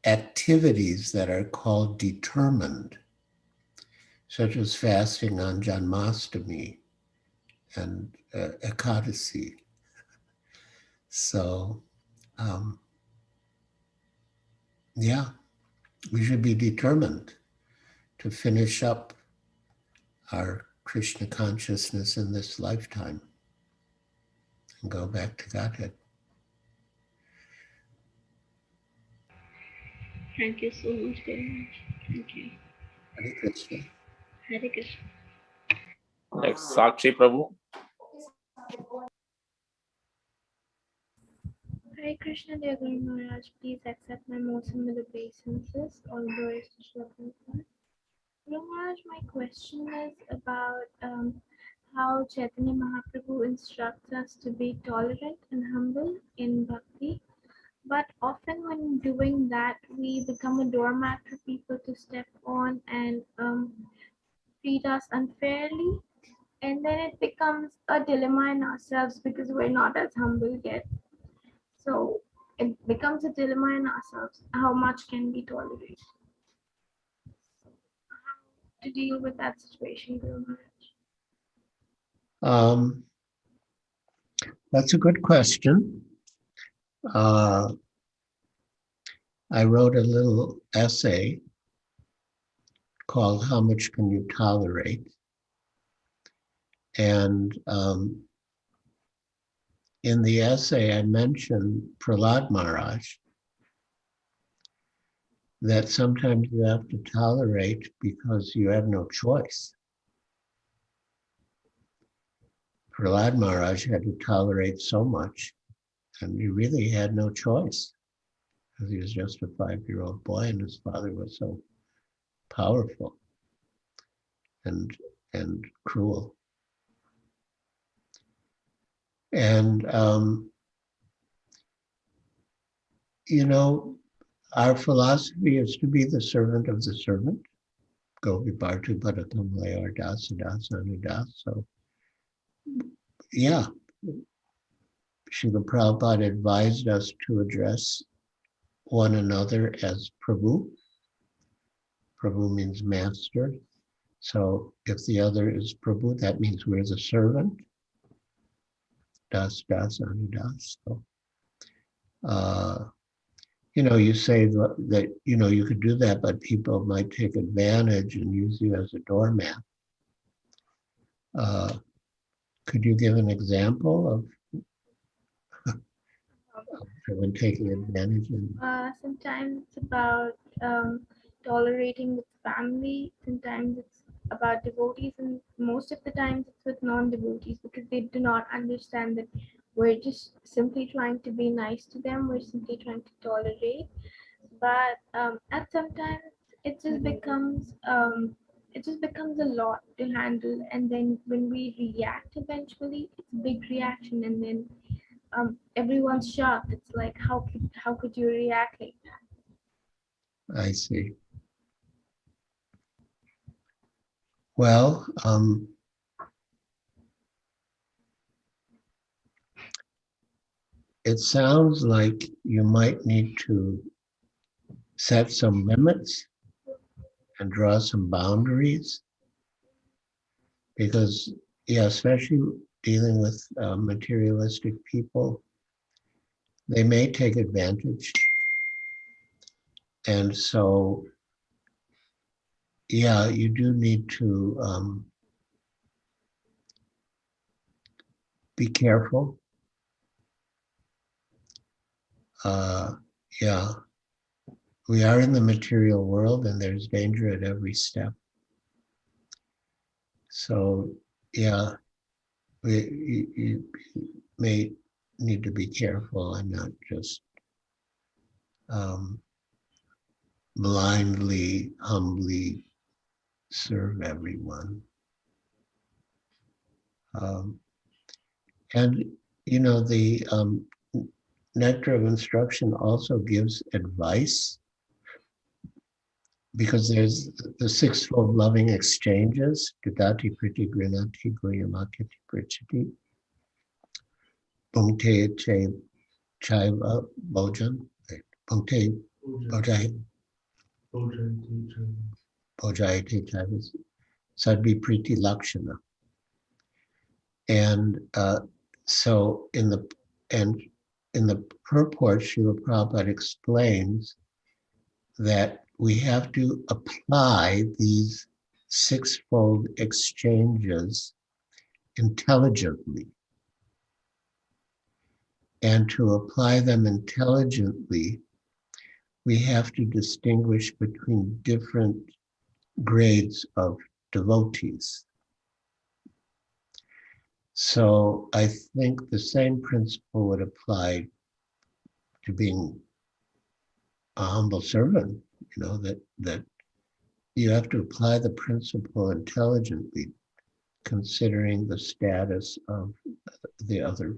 activities that are called determined, such as fasting on Janmashtami and Ekadasi. So, we should be determined to finish up our Krishna consciousness in this lifetime and go back to Godhead. Thank you so much, Guru Maharaj. Thank you. Hare Krishna. Hare Krishna. Next, Sakshi Prabhu. Hare Krishna, dear Guru Maharaj, please accept my most humble obeisances. All glories to Srila Prabhupada. Guru Maharaj, my question is about how Chaitanya Mahaprabhu instructs us to be tolerant and humble in bhakti. But often when doing that, we become a doormat for people to step on and treat us unfairly. And then it becomes a dilemma in ourselves because we're not as humble yet. So it becomes a dilemma in ourselves. How much can we tolerate? How to deal with that situation, Guru Maharaj? That's a good question. I wrote a little essay called How Much Can You Tolerate? And in the essay, I mentioned Prahlad Maharaj, that sometimes you have to tolerate because you have no choice. Prahlad Maharaj had to tolerate so much, and he really had no choice because he was just a 5-year-old boy and his father was so powerful and cruel. And, you know, our philosophy is to be the servant of the servant. Gopi Bhartu Padakam Das Das Anudas. So, yeah, Srila Prabhupada advised us to address one another as Prabhu. Prabhu means master. So if the other is Prabhu, that means we're the servant. Das Das Anudas. So, you know, you say that, you know, you could do that, but people might take advantage and use you as a doormat. Could you give an example of someone taking advantage? Sometimes it's about tolerating with family. Sometimes it's about devotees, and most of the times it's with non-devotees because they do not understand that we're just simply trying to be nice to them. We're simply trying to tolerate. But at sometimes it just becomes a lot to handle, and then when we react, eventually it's a big reaction, and then everyone's shocked. It's like, how could you react like that? I see. Well, it sounds like you might need to set some limits and draw some boundaries because, yeah, especially dealing with materialistic people, they may take advantage. And so, yeah, you do need to be careful. Yeah, we are in the material world and there's danger at every step. So, yeah, you may need to be careful and not just blindly, humbly serve everyone. And, you know, the Nectar of Instruction also gives advice because there's the sixfold loving exchanges, Dadati Priti Grinati Goyamakiti Prichiti, Bhungte Che Chaiva Bojan, Bhungte Bojai Bojayate Chaiva, Sadbi Priti Lakshana. And so in the purport, Srila Prabhupada explains that we have to apply these sixfold exchanges intelligently. And to apply them intelligently, we have to distinguish between different grades of devotees. So I think the same principle would apply to being a humble servant, you know, that you have to apply the principle intelligently, considering the status of the other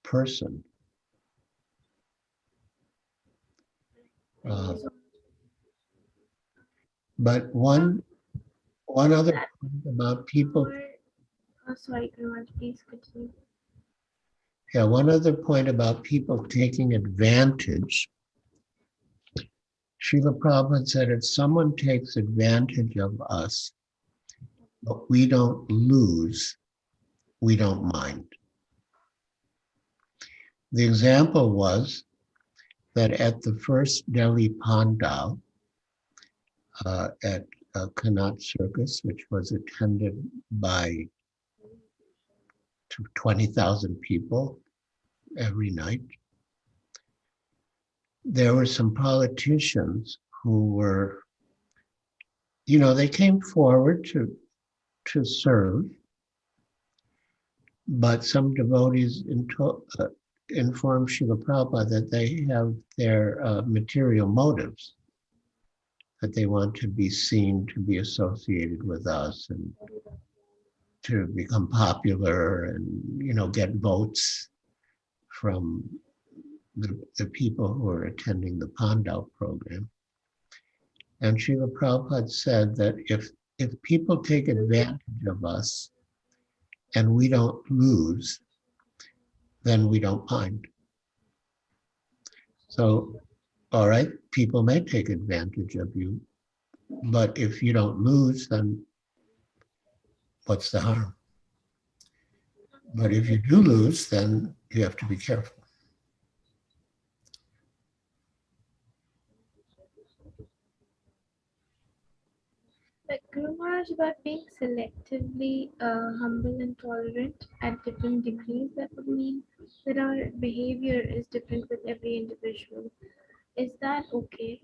person. But one other point about people. Oh, sorry, Giriaj, please continue. Yeah, one other point about people taking advantage. Srila Prabhupada said, if someone takes advantage of us, but we don't lose, we don't mind. The example was that at the first Delhi Pandal at Connaught Circus, which was attended by 20,000 people every night, there were some politicians who were, you know, they came forward to serve, but some devotees informed Srila Prabhupada that they have their material motives, that they want to be seen, to be associated with us. And to become popular and, get votes from the people who are attending the Pandau program. And Srila Prabhupada said that if people take advantage of us and we don't lose, then we don't mind. So, all right, people may take advantage of you, but if you don't lose, then what's the harm? But if you do lose, then you have to be careful. But Guru Maharaj, about being selectively humble and tolerant at different degrees, that would mean that our behavior is different with every individual. Is that okay?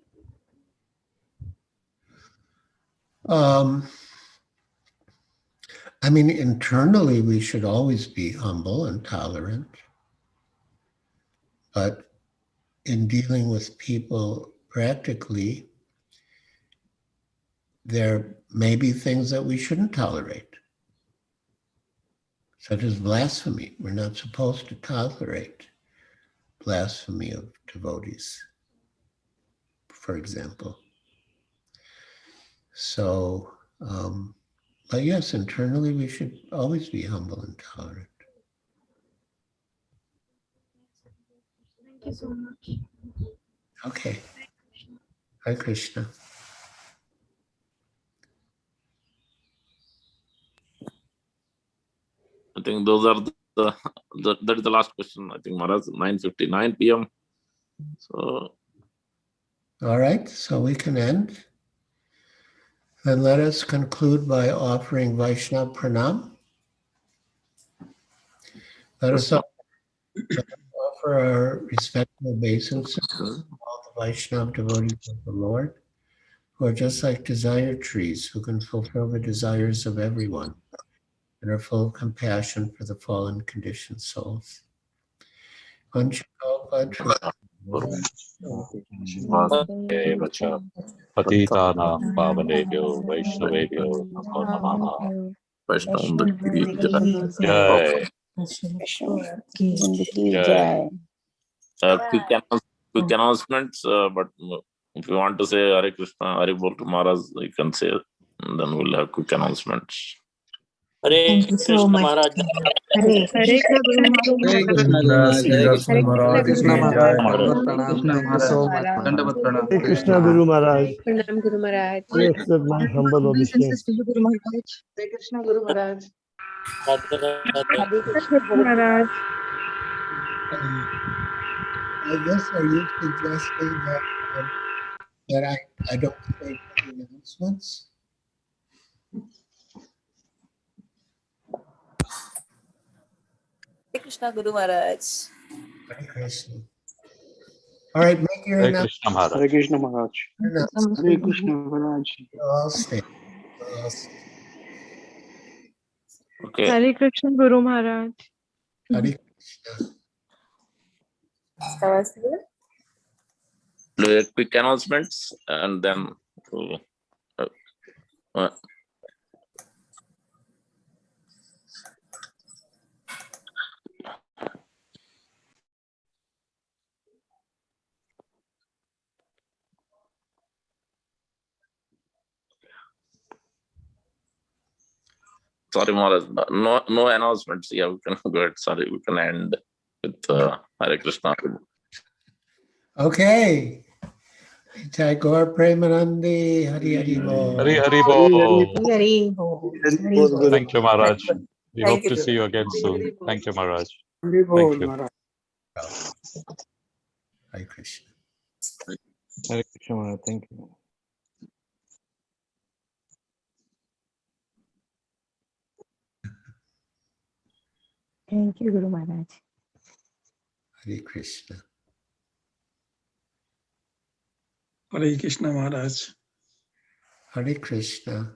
Internally, we should always be humble and tolerant. But in dealing with people practically, there may be things that we shouldn't tolerate, such as blasphemy. We're not supposed to tolerate blasphemy of devotees, for example. So, but yes, internally we should always be humble and tolerant. Thank you so much. Okay. Hare Krishna. I think those are that is the last question. I think Maharaj, 9:59 p.m. So, All right, so we can end. Then let us conclude by offering Vaishnava Pranam. Let us offer our respectful obeisances to all the Vaishnava devotees of the Lord, who are just like desire trees, who can fulfill the desires of everyone and are full of compassion for the fallen conditioned souls. Patitanam pavanebhyo Vaishnavebhyo namo namaha. Jai. Jai. Quick announcements, but if you want to say Hare Krishna, Hare Bol to Maharaj, you can say, and then we'll have quick announcements. Hare Krishna Maharaj. Hare Krishna Guru Hare Krishna Maharaj. Hare Krishna Maharaj. Hare Krishna Guru Maharaj. Pranam Guru Maharaj. I accept my humble obeisance. Guru Maharaj. Hare Krishna Guru Maharaj. Hare Krishna Guru Maharaj. I guess, are you suggesting that I don't say any announcements? Hare Krishna Guru Maharaj. Hare Krishna. All right, make your Hare Krishna Maharaj. Hare Krishna Maharaj. Hare Krishna Maharaj. All stay. Okay. Hare Krishna Guru Maharaj. Hare Krishna. Quick announcements, and then sorry, Maharaj, no announcements. Yeah, we can go ahead. Sorry, we can end with Hare Krishna. Okay. Tagore Premanandi, Hari Hari Bol. Hari Hari Bol. Hari Bol. Thank you, Maharaj. We Thank hope to you. see you again soon. Thank you, Maharaj. Hari Bol, Thank you. Maharaj. Hare Krishna. Hare Krishna Maharaj. Thank you. Thank you, Guru Maharaj. Hare Krishna. Hare Krishna Maharaj. Hare Krishna.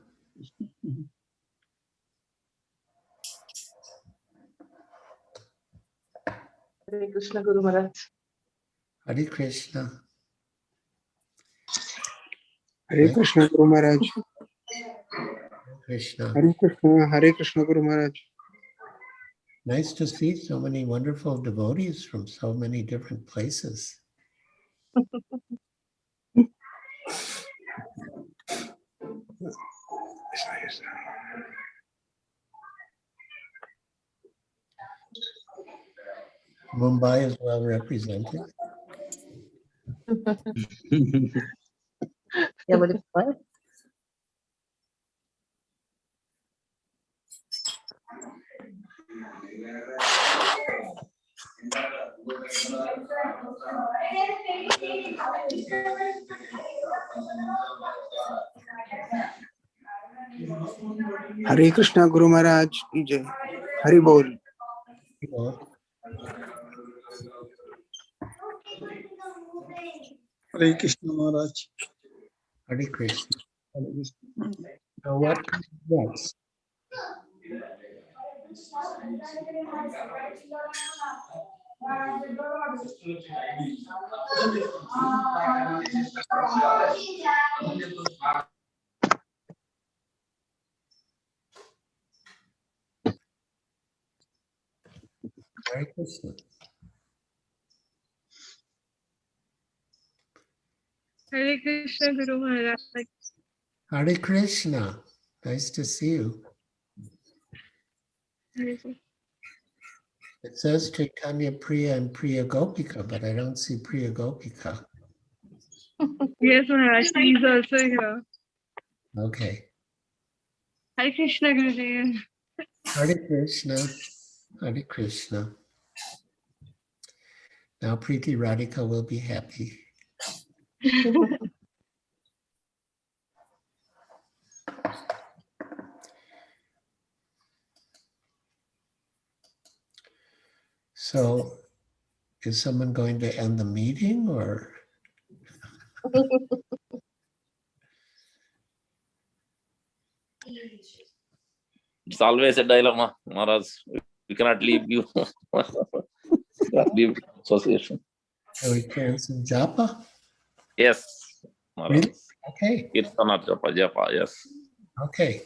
Hare Krishna Guru Maharaj. Hare Krishna. Hare Krishna Guru Maharaj. Krishna. Hare Krishna Guru Maharaj. Nice to see so many wonderful devotees from so many different places. Mumbai is well represented. Yeah, but it's what? Hare Krishna Guru Maharaj ki jai. Hari Bol. Hare Krishna Maharaj. Hare Krishna. Now what comes next? Hare Krishna. Hare Krishna Guru Maharaj. Hare Krishna. Nice to see you. It says Chaitanya Priya and Priya Gopika, but I don't see Priya Gopika. Yes, Maharaj, he is also here. Okay. Hare Krishna Guruji. Hare Krishna. Hare Krishna. Now Preeti Radhika will be happy. So, is someone going to end the meeting or? It's always a dilemma, Maharaj. We cannot leave you. Leave association. Can we chant some japa? Yes, Maharaj. Really? Okay. Kirtana japa, yes. Okay.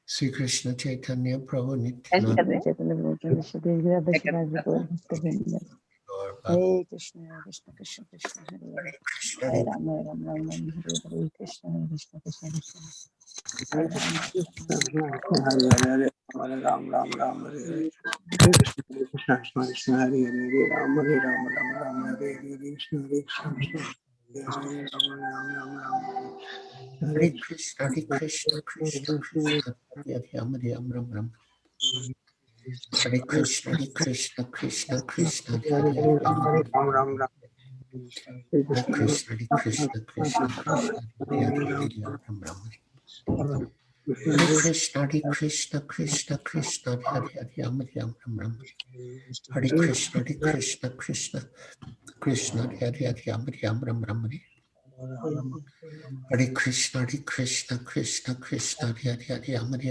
Sri Krishna Chaitanya Prabhu Nityananda. Hare Krishna, Krishna Krishna Krishna, Hare Hare Rama, Rama Rama, Hare Hare Krishna, Krishna Krishna Krishna, Hare Hare Ram Ram Ram Hare Hare. Hare Krishna Krishna Krishna Hare Hare Ram Hare Ram Ram Ram Hare Hare Krishna Krishna Hare Ram Ram Ram Ram Hare Krishna Krishna Krishna Krishna Hare Ram Ram Ram. Hare Krishna Krishna Krishna Krishna Hare Hare Ram Ram Ram. Hare Krishna Krishna Krishna Krishna Hare Hare Ram Ram. Hare Krishna Krishna Krishna Krishna Hare Hare Ram Ram. Hare Krishna Krishna Krishna Krishna Hare Hare Ram Ram. Hare Krishna Krishna Krishna Krishna Hare Hare Ram Ram. Hare Krishna Krishna Krishna Krishna Hare Hare Ram Ram.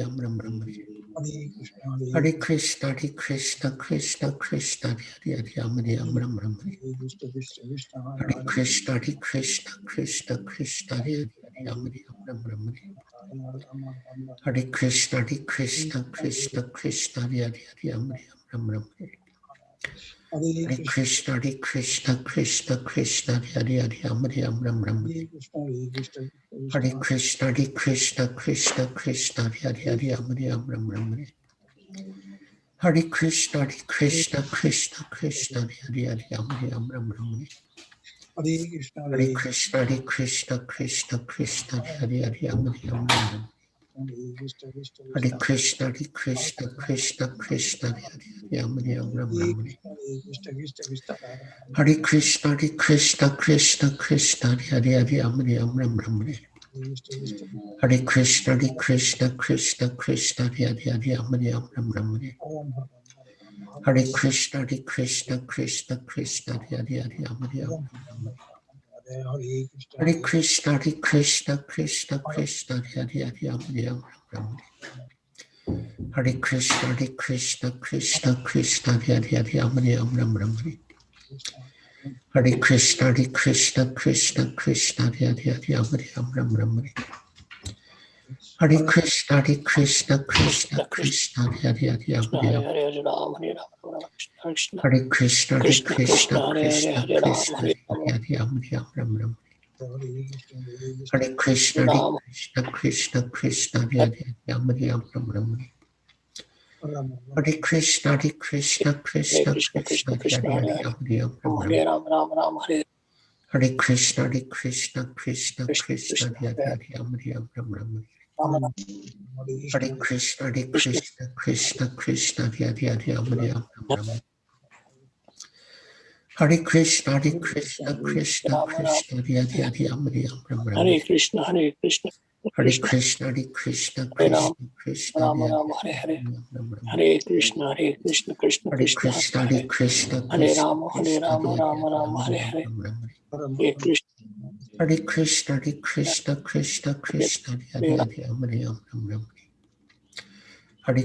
Hare Krishna Krishna Krishna Krishna Hare Hare Ram Ram. Hare Krishna Krishna Krishna Krishna Hare Hare Ram Ram. Hare Krishna Krishna Krishna Krishna Hare Hare Ram Ram. Hare Krishna Krishna Krishna Krishna Hare Hare Ram Ram. Hare Krishna Krishna Krishna Krishna Hare Hare Ram Ram. Hare Krishna Krishna Krishna Krishna Hare Hare Ram Ram. Hare Krishna Krishna Krishna Krishna Hare Ram Ram. Hare Krishna Krishna Krishna Krishna Hare Hare Ram Ram. Hare Krishna Krishna Krishna Krishna Hare Hare Ram Ram. Hare Krishna Krishna Krishna Krishna Hare Hare Ram Ram. Hare Krishna Krishna Krishna Krishna Hare Hare Ram Ram. Hare Krishna Krishna Krishna Krishna Hare Hare Ram Ram. Hare Krishna Krishna Krishna Krishna Hare Hare Ram Ram. Hare Krishna, Krishna, Krishna, Hare Hare, Hare Hare Hare. Hare Ram, Hare Ram, Krishna. Hare Krishna, Krishna, Krishna, Krishna, Hare Hare, Krishna, Hare Ram, Krishna, Hare Hare Ram, Hare, Hare Ram. Hare Krishna, Ram. Krishna, Krishna, Krishna, Hare Hare, Hare Ram. Hare Krishna, Krishna, Hare Krishna, Krishna, Krishna, Krishna, Hare Krishna, Hare Hare, Hare, Hare Hare Ram. Ram, Ram, Ram, Hare Hare Krishna, Krishna, Krishna, Krishna, Krishna, Krishna, Hare Hare Hare, Hare Ram. Ram, Ram, Hare Krishna, Krishna, Krishna, Krishna, Krishna, Hare Hare, Ram. Hare Krishna, Krishna, Krishna, Ram, Ram. Krishna, Hare Ram. Hare Krishna, Krishna, Hare Krishna, Krishna, Krishna, Hare Ram, Krishna, Krishna, Ram, Hare Ram, Hare Hare, Ram. Hare Krishna, Krishna, Hare Krishna, Hare Krishna, Hare, Krishna, Hare Krishna, Ram, Hare Krishna, Ram, Hare Ram, Ram, Hare Hare,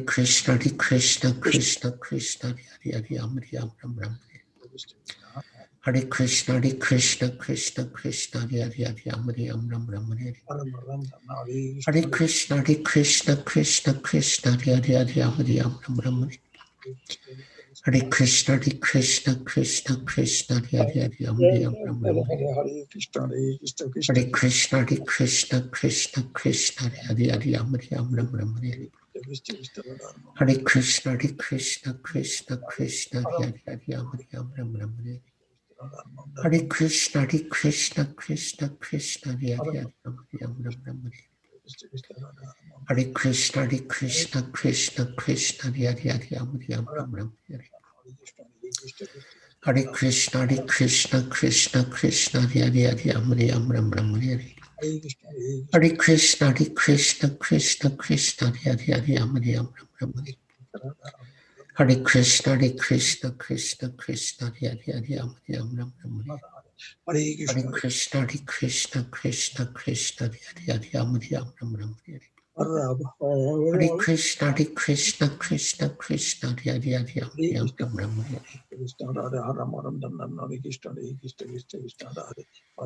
Ram. Hare Krishna, Hare Krishna, Krishna, Krishna, Krishna, Hare Ram, Hare Ram. Hare Krishna, Krishna, Krishna, Krishna, Krishna, Hare Ram. Hare Krishna, Krishna, Krishna, Krishna, Hare Ram. Hare Krishna, Krishna, Krishna, Krishna, Hare Ram. Hare Krishna, Krishna, Krishna, Krishna, Hare Ram. Hare Krishna, Krishna, Krishna, Krishna, Hare Ram. Hare Krishna, Krishna, Krishna, Krishna, Hare Ram. Hare Krishna, Krishna, Krishna, Krishna, Hare Ram. Hare Krishna, Krishna, Krishna, Krishna, Hare Ram. Hare Krishna, Krishna, Krishna, Krishna, Hare Ram. Hare Krishna, Krishna, Krishna, Krishna, Hare Ram. Hare Krishna, Krishna, Krishna, Krishna, Hare Ram. Hare Krishna, Krishna, Krishna, Krishna, Hare Ram. Hare Krishna, Krishna, Krishna, Krishna, Hare Ram.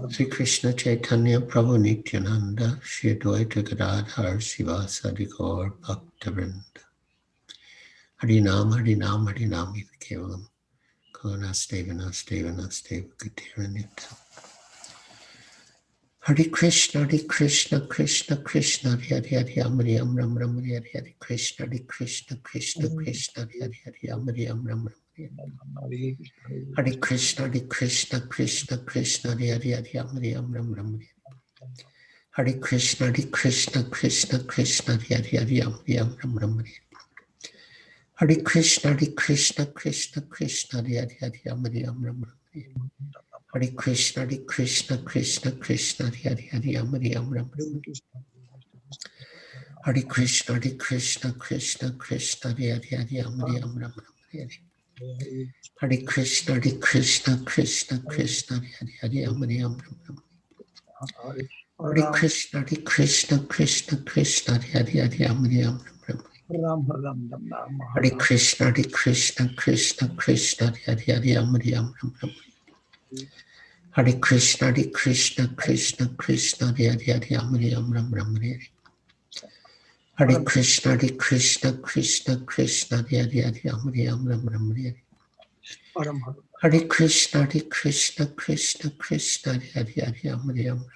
Sri Krishna Chaitanya Prabhu Nityananda Shri Advaita Gadadhar Sivasadi Gaur Bhaktivinoda Harinam Harinam Harinam Eva Kevalam Karunasteva Nasteva Nasteva Gatiranita Hare Krishna, Krishna, Krishna, Krishna, Hare Hare, Hare Ram, Ram, Ram, Hare Hare Krishna, Krishna, Krishna, Krishna, Hare Hare, Hare Ram, Ram, Hare Krishna, Krishna, Krishna, Krishna, Hare Hare, Hare Ram, Ram, Hare Krishna, Krishna, Krishna, Krishna, Hare Hare, Hare Ram, Hare Krishna, Krishna, Krishna, Krishna, Hare Hare, Hare Ram, Hare Krishna, Krishna, Krishna, Krishna, Hare Hare, Hare Ram. Hare Krishna, Krishna, Krishna, Krishna, Hare Hare, Hare Ram. Hare Krishna, Krishna, Krishna, Krishna, Hare Hare, Hare Ram. Hare Krishna, Krishna, Krishna, Krishna, Hare Hare, Hare Ram. Hare Krishna, Krishna, Krishna, Krishna, Hare Hare, Hare Ram. Hare Krishna, Krishna, Krishna, Krishna, Hare Hare, Hare Ram. Hare Krishna, Krishna, Krishna, Krishna, Hare Hare, Hare Ram. Hare Krishna, Krishna, Krishna, Krishna, Hare Hare, Hare Ram.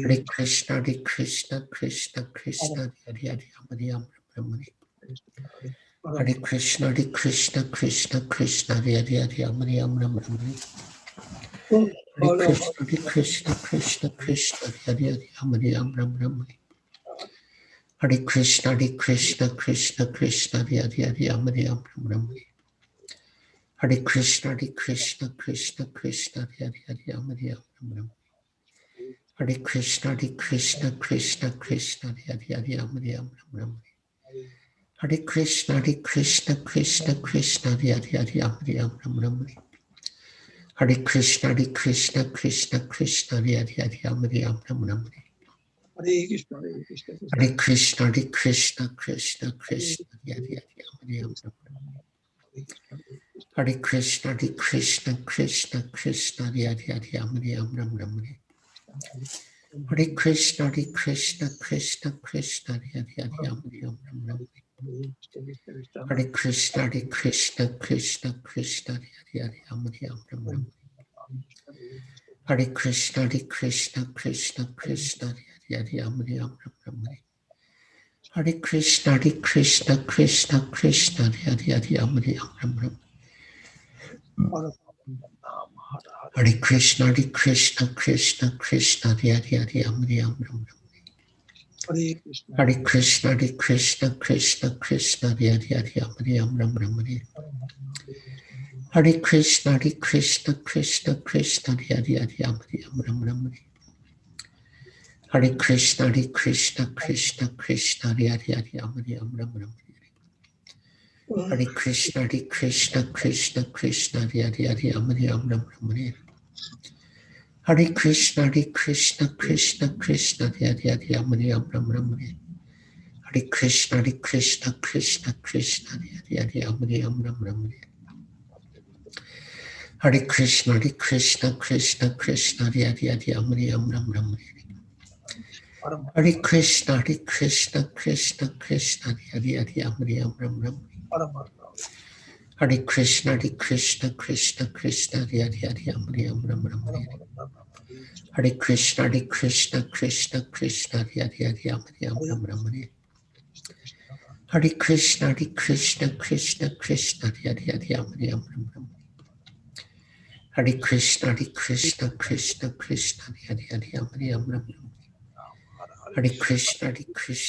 Hare Krishna, Krishna, Krishna, Krishna, Hare Hare, Hare Ram. Hare Krishna, Krishna, Krishna, Krishna, Hare Hare, Hare Ram. Hare Krishna, Krishna, Krishna, Krishna, Hare Hare, Hare Ram. Hare Krishna, Krishna, Krishna, Krishna, Hare Hare, Hare Ram. Hare Krishna, Krishna, Krishna, Krishna, Hare Hare, Hare Ram. Hare Krishna, Krishna, Krishna, Krishna, Hare Hare, Hare Ram. Hare Krishna, Krishna, Krishna, Krishna, Hare Hare, Hare Ram. Hare Krishna, Krishna, Krishna, Krishna, Hare Hare, Hare Ram. Hare Krishna, Krishna, Krishna, Krishna, Hare Hare, Hare Ram. Hare Krishna, Krishna, Krishna, Krishna, Hare Hare, Hare Ram. Hare Krishna, Krishna, Krishna, Hare Hare, Hare Ram, Ram. Hare Krishna, Krishna, Krishna, Krishna, Hare Hare, Hare Ram, Ram. Hare Krishna, Krishna, Krishna, Krishna, Hare Hare, Hare Ram, Ram. Hare Krishna, Krishna, Krishna, Krishna, Hare Hare, Hare Ram. Hare Krishna, Krishna, Krishna, Krishna, Hare Hare, Hare Ram. Hare Krishna, Krishna, Krishna, Krishna, Hare Hare, Hare Ram. Hare Krishna, Krishna, Krishna, Krishna, Hare Hare, Hare Ram. Hare Krishna, Krishna, Krishna, Krishna, Hare Hare, Hare Ram. Hare Krishna, Krishna, Krishna, Krishna, Hare Hare, Hare Ram. Hare Krishna, Krishna, Krishna, Krishna, Hare Hare, Hare Ram. Hare Krishna, Krishna, Krishna, Krishna, Hare Hare, Hare Ram. Hare Krishna, Krishna, Krishna, Krishna, Hare Hare, Hare Ram. Hare Krishna, Krishna, Krishna, Krishna, Hare Hare, Hare Ram. Hare Krishna, Krishna, Krishna, Krishna, Hare Hare, Hare Ram. Hare Krishna, Krishna, Krishna, Krishna, Hare Hare, Hare Ram. Hare Krishna, Krishna, Krishna, Krishna, Hare Hare, Hare Ram. Hare Krishna, Krishna, Krishna, Krishna, Hare Hare, Hare Ram. Hare Krishna, Krishna, Krishna, Krishna, Hare Hare, Hare Ram. Hare Krishna, Krishna, Krishna, Krishna, Hare Hare, Hare Hare Krishna, Krishna,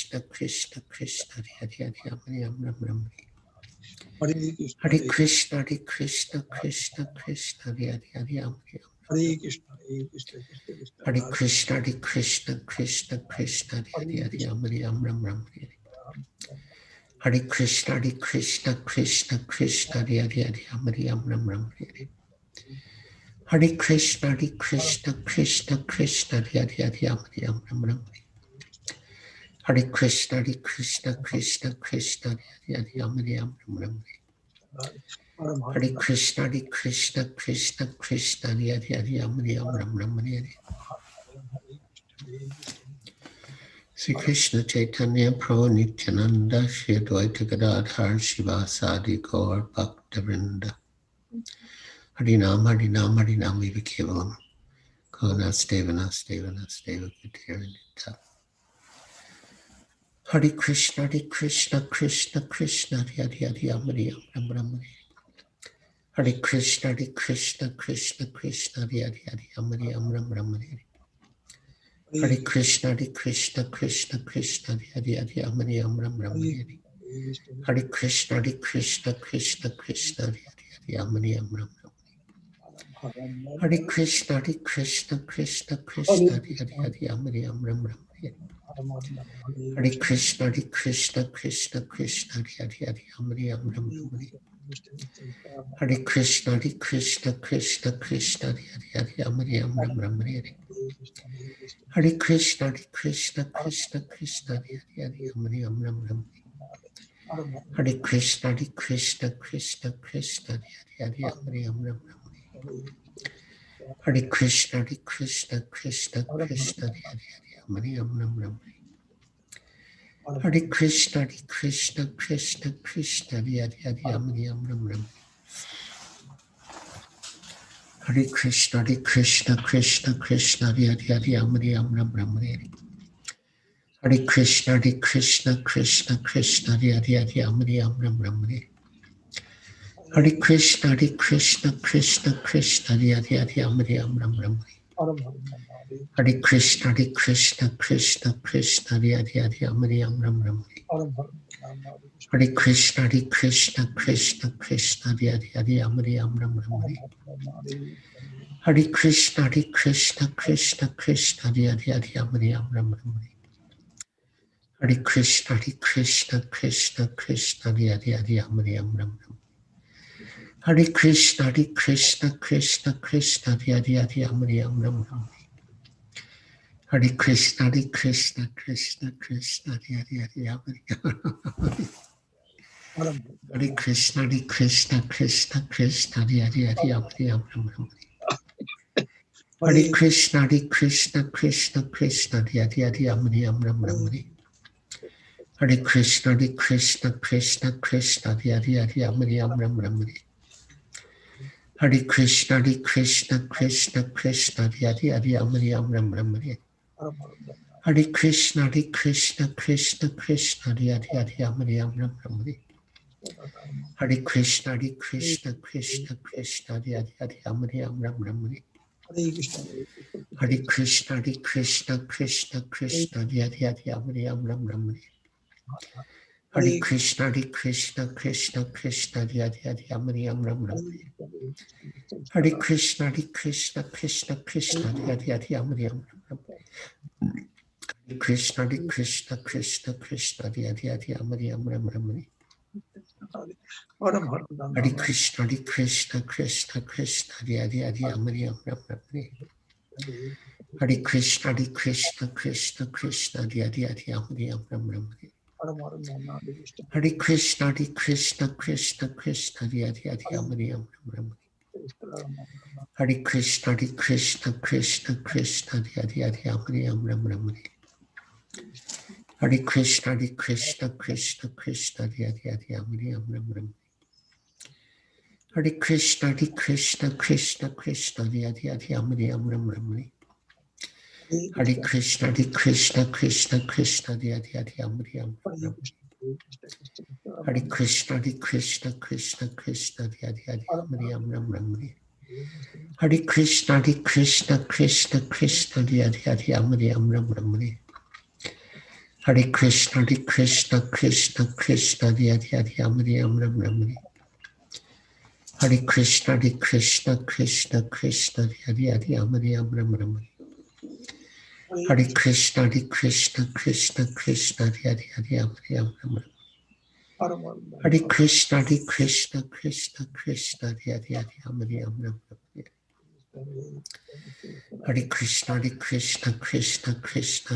Krishna, Krishna, Hare Hare, Hare Ram. Hare Krishna, Krishna, Krishna, Krishna, Hare Hare, Hare Ram. Hare Krishna, Krishna, Krishna, Krishna, Hare Hare, Hare Ram. Hare Krishna, Krishna, Krishna, Krishna, Hare Hare, Ram. Hare Krishna, Krishna, Krishna, Krishna, Hare Hare, Ram. Sri Krishna Chaitanya Prabhu Nityananda Shri Advaita Gadadhar Shivasadi Gaur Bhaktivinoda Harinam Harinam Harinam Eva Kevalam Konasteva Nasteva Nasteva Kutirindita. Hare Krishna, Krishna, Krishna, Krishna, Hare Hare, Hare Ram. Hare Krishna, Krishna, Krishna, Krishna, Hare Hare, Hare Ram. Hare Krishna, Krishna, Krishna, Krishna, Hare Hare, Ram. Hare Krishna, Krishna, Krishna, Krishna, Hare Hare, Ram. Hare Krishna, Krishna, Krishna, Krishna, Hare Hare, Ram. Hare Krishna, Krishna, Krishna, Krishna, Hare Hare, Ram. Hare Krishna, Krishna, Krishna, Krishna, Hare Hare, Ram. Hare Krishna, Krishna, Krishna, Krishna, Hare Hare, Ram. Hare Krishna, Krishna, Krishna, Krishna, Hare Hare, Ram. Hare Krishna, Krishna, Krishna, Krishna, Hare Hare, Ram. Hare Krishna, Krishna, Krishna, Krishna, Hare Hare, Ram. Hare Krishna, Krishna, Krishna, Krishna, Hare Hare, Ram. Hare Krishna, Krishna, Krishna, Krishna, Hare Hare, Ram. Hare Krishna, Krishna, Krishna, Krishna, Hare Ram. Hare Krishna, Krishna, Krishna, Krishna, Hare Ram. Hare Krishna, Krishna, Krishna, Krishna, Hare Ram. Hare Krishna, Krishna, Krishna, Krishna, Hare Ram. Hare Krishna, Krishna, Krishna, Krishna, Hare Ram. Hare Krishna, Krishna, Krishna, Krishna, Hare Ram. Hare Krishna, Krishna, Krishna, Krishna, Hare Ram. Hare Krishna, Krishna, Krishna, Krishna, Hare Ram. Hare Krishna, Krishna Krishna, Hare Hare, Ram Ram Ram Hare. Hare Krishna, Krishna Krishna, Hare Hare, Ram Ram Ram Hare. Hare Krishna, Krishna Krishna, Hare Hare, Ram Ram Ram Hare. Hare Krishna, Krishna Krishna, Hare Hare, Ram Ram Ram Hare. Hare Krishna, Krishna Krishna, Hare Hare, Ram Ram Ram Hare. Hare Krishna, Krishna Krishna, Hare Hare, Ram Ram Ram Hare. Hare Krishna, Krishna Krishna, Hare Hare, Ram Ram Ram Hare. Hare Krishna, Krishna Krishna, Hare Hare, Ram Ram Ram Hare. Hare Krishna, Krishna Krishna, Hare Hare, Ram Ram Ram Hare. Hare Krishna, Krishna Krishna, Hare Hare, Ram Ram Ram Hare. Hare Krishna, Krishna Krishna, Hare Hare, Ram Ram Ram Hare. Hare Krishna, Krishna Krishna, Hare Hare, Ram Ram Ram Hare. Hare Krishna, Krishna Krishna, Hare Hare, Ram Ram Ram Hare. Hare Krishna, Krishna Krishna, Hare Hare, Ram Ram Ram Hare. Hare Krishna, Krishna Krishna, Hare Hare, Ram Ram Hare. Hare Krishna, Krishna Krishna, Hare Hare, Ram Ram Hare. Hare Krishna, Krishna Krishna, Hare Hare, Ram Ram Hare. Hare Krishna, Krishna Krishna, Hare Hare, Ram Ram Hare. Hare Krishna, Krishna Krishna, Hare Hare, Ram Ram Hare. Hare Krishna, Krishna Krishna, Hare Hare, Ram Ram Hare. Hare Krishna, Krishna Krishna, Hare Hare, Ram Ram Hare. Hare Krishna, Krishna Krishna, Hare Hare, Ram Ram Hare. Hare Krishna, Krishna Krishna,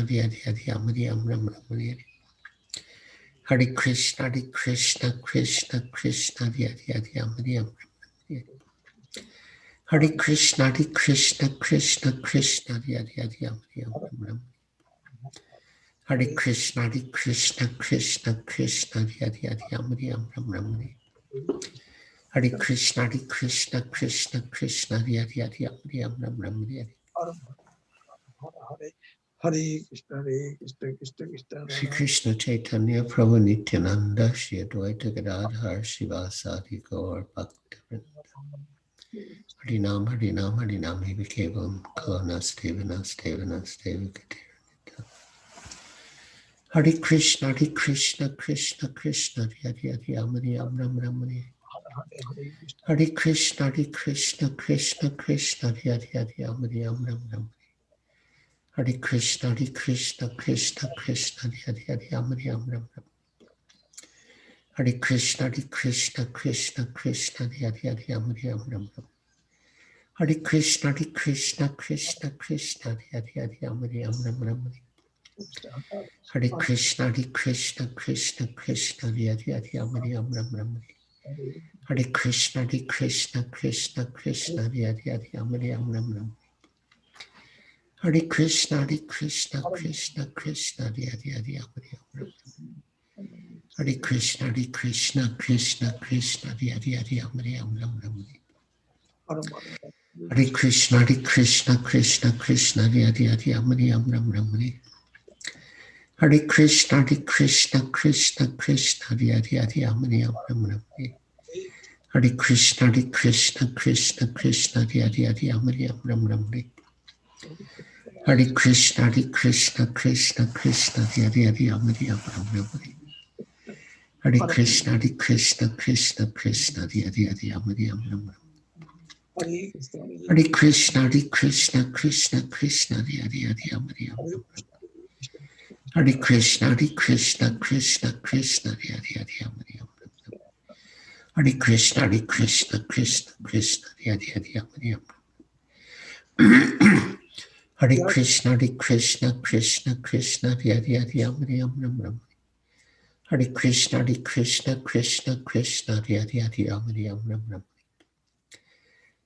Hare Hare, Ram Ram Hare. Hare Krishna, Krishna Krishna, Hare Hare, Ram Ram Hare. Hare Krishna, Krishna Krishna, Hare Hare, Ram Ram. Hare Krishna, Krishna Krishna, Hare Hare, Ram Ram. Hare Krishna, Krishna Krishna, Hare Hare, Ram Ram. Shri Krishna Chaitanya Prabhu Nityananda, Shri Advaita Gadadhar Srivasadi Gaur Bhaktivinoda. Harinam, Harinam, Harinam, Heva Kevalam, Kalana Steva Katirnita. Hare Krishna, Krishna Krishna, Hare Hare, Ram Ram Hare. Hare Krishna, Krishna Krishna, Hare Hare, Ram Ram. Hare Krishna, Krishna Krishna, Hare Hare, Ram Ram. Hare Krishna, Krishna Krishna, Hare Hare, Ram Ram. Hare Krishna, Krishna Krishna, Hare Hare, Ram Ram. Hare Krishna, Krishna Krishna, Hare Hare, Ram Ram. Hare Krishna, Krishna Krishna, Hare Hare, Ram Ram. Hare Krishna, Krishna Krishna, Hare Hare, Ram. Hare Krishna, Krishna Krishna, Hare Hare, Ram Ram. Hare Krishna, Krishna Krishna, Hare Hare, Ram Ram. Hare Krishna, Krishna Krishna, Hare Hare, Ram Ram. Hare Krishna, Krishna Krishna, Hare Hare, Ram Ram. Hare Krishna, Krishna Krishna, Hare Hare, Ram Ram. Hare Krishna, Krishna Krishna, Hare Hare, Ram Ram. Hare Krishna, Krishna Krishna, Hare Hare, Ram. Hare Krishna, Krishna Krishna, Hare Hare, Ram. Hare Krishna, Krishna Krishna, Hare Hare, Ram. Hare Krishna, Krishna Krishna, Hare Hare, Ram. Hare Krishna, Krishna Krishna, Hare Hare, Ram.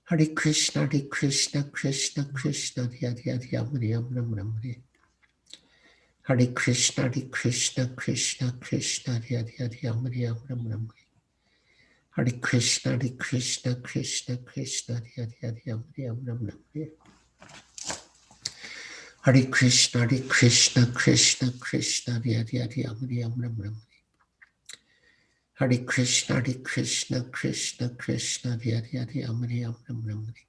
Hare Krishna, Krishna Krishna, Hare Hare, Hare Ram Ram Hare. Hare Krishna, Krishna Krishna, Hare Hare, Hare Ram Ram Hare. Hare Krishna, Krishna Krishna, Hare Hare, Hare Ram Ram Hare. Hare Krishna, Krishna Krishna, Hare Hare, Hare Ram Ram Hare. Hare Krishna, Krishna Krishna, Hare Hare, Hare Ram Ram Hare.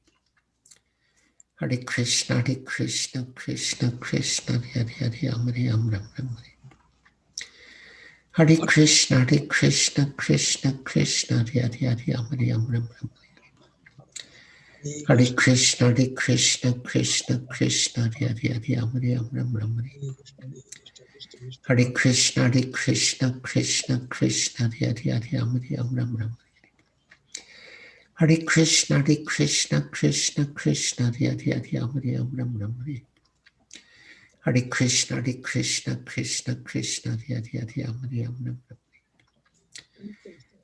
Hare Krishna, Krishna Krishna, Hare Hare, Hare Ram Ram Hare. Hare Krishna, Krishna Krishna, Hare Hare, Hare Ram Ram Hare. Hare Krishna, Krishna Krishna, Hare Hare, Hare Ram Ram Hare. Hare Krishna, Krishna Krishna, Hare Hare, Hare Ram Ram. Hare Krishna, Krishna Krishna, Hare Hare, Hare Ram Ram. Hare Krishna, Krishna Krishna, Hare Hare, Hare Ram.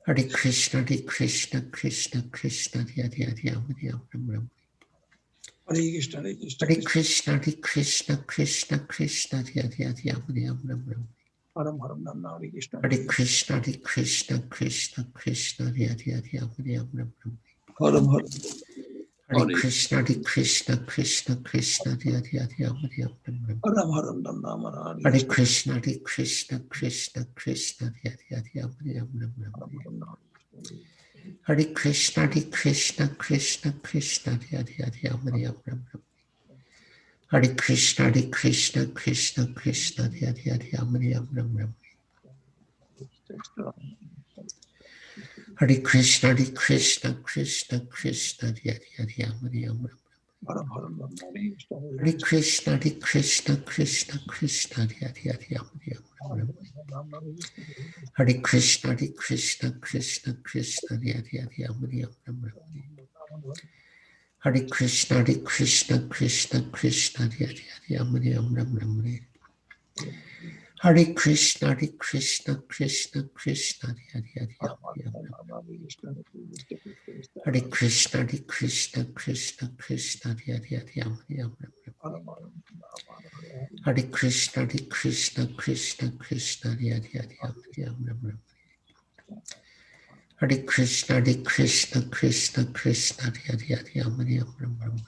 Hare Krishna, Krishna Krishna, Hare Hare, Hare Ram. Hare Krishna, Krishna Krishna, Hare Hare, Hare Ram. Haram Haram Nam Nam Hare Krishna. Hare Krishna, Krishna Krishna, Hare Hare, Hare Ram. Haram Haram. Hare Krishna, Krishna Krishna, Hare Hare, Hare Ram. Haram Haram Nam Nam Hare Krishna, Krishna Krishna, Hare Hare, Hare Ram. Hare Krishna, Krishna Krishna, Hare Hare, Hare Ram. Hare Krishna, Krishna Krishna, Hare Hare, Hare Ram. Hare Krishna, Krishna Krishna, Hare Hare, Hare Ram. Haram Haram Nam Nam Hare Krishna. Hare Krishna, Krishna Krishna, Hare Hare, Hare Ram. Hare Krishna, Krishna Krishna, Hare Hare, Hare Ram. Hare Krishna, Krishna Krishna, Hare Hare, Hare Ram. Hare Krishna, Krishna Krishna, Hare Hare, Hare Ram. Hare Krishna, Krishna Krishna, Hare Hare, Hare Ram. Hare Krishna, Krishna Krishna, Hare Hare, Hare Ram. Hare Krishna, Krishna Krishna, Hare Hare, Hare Ram.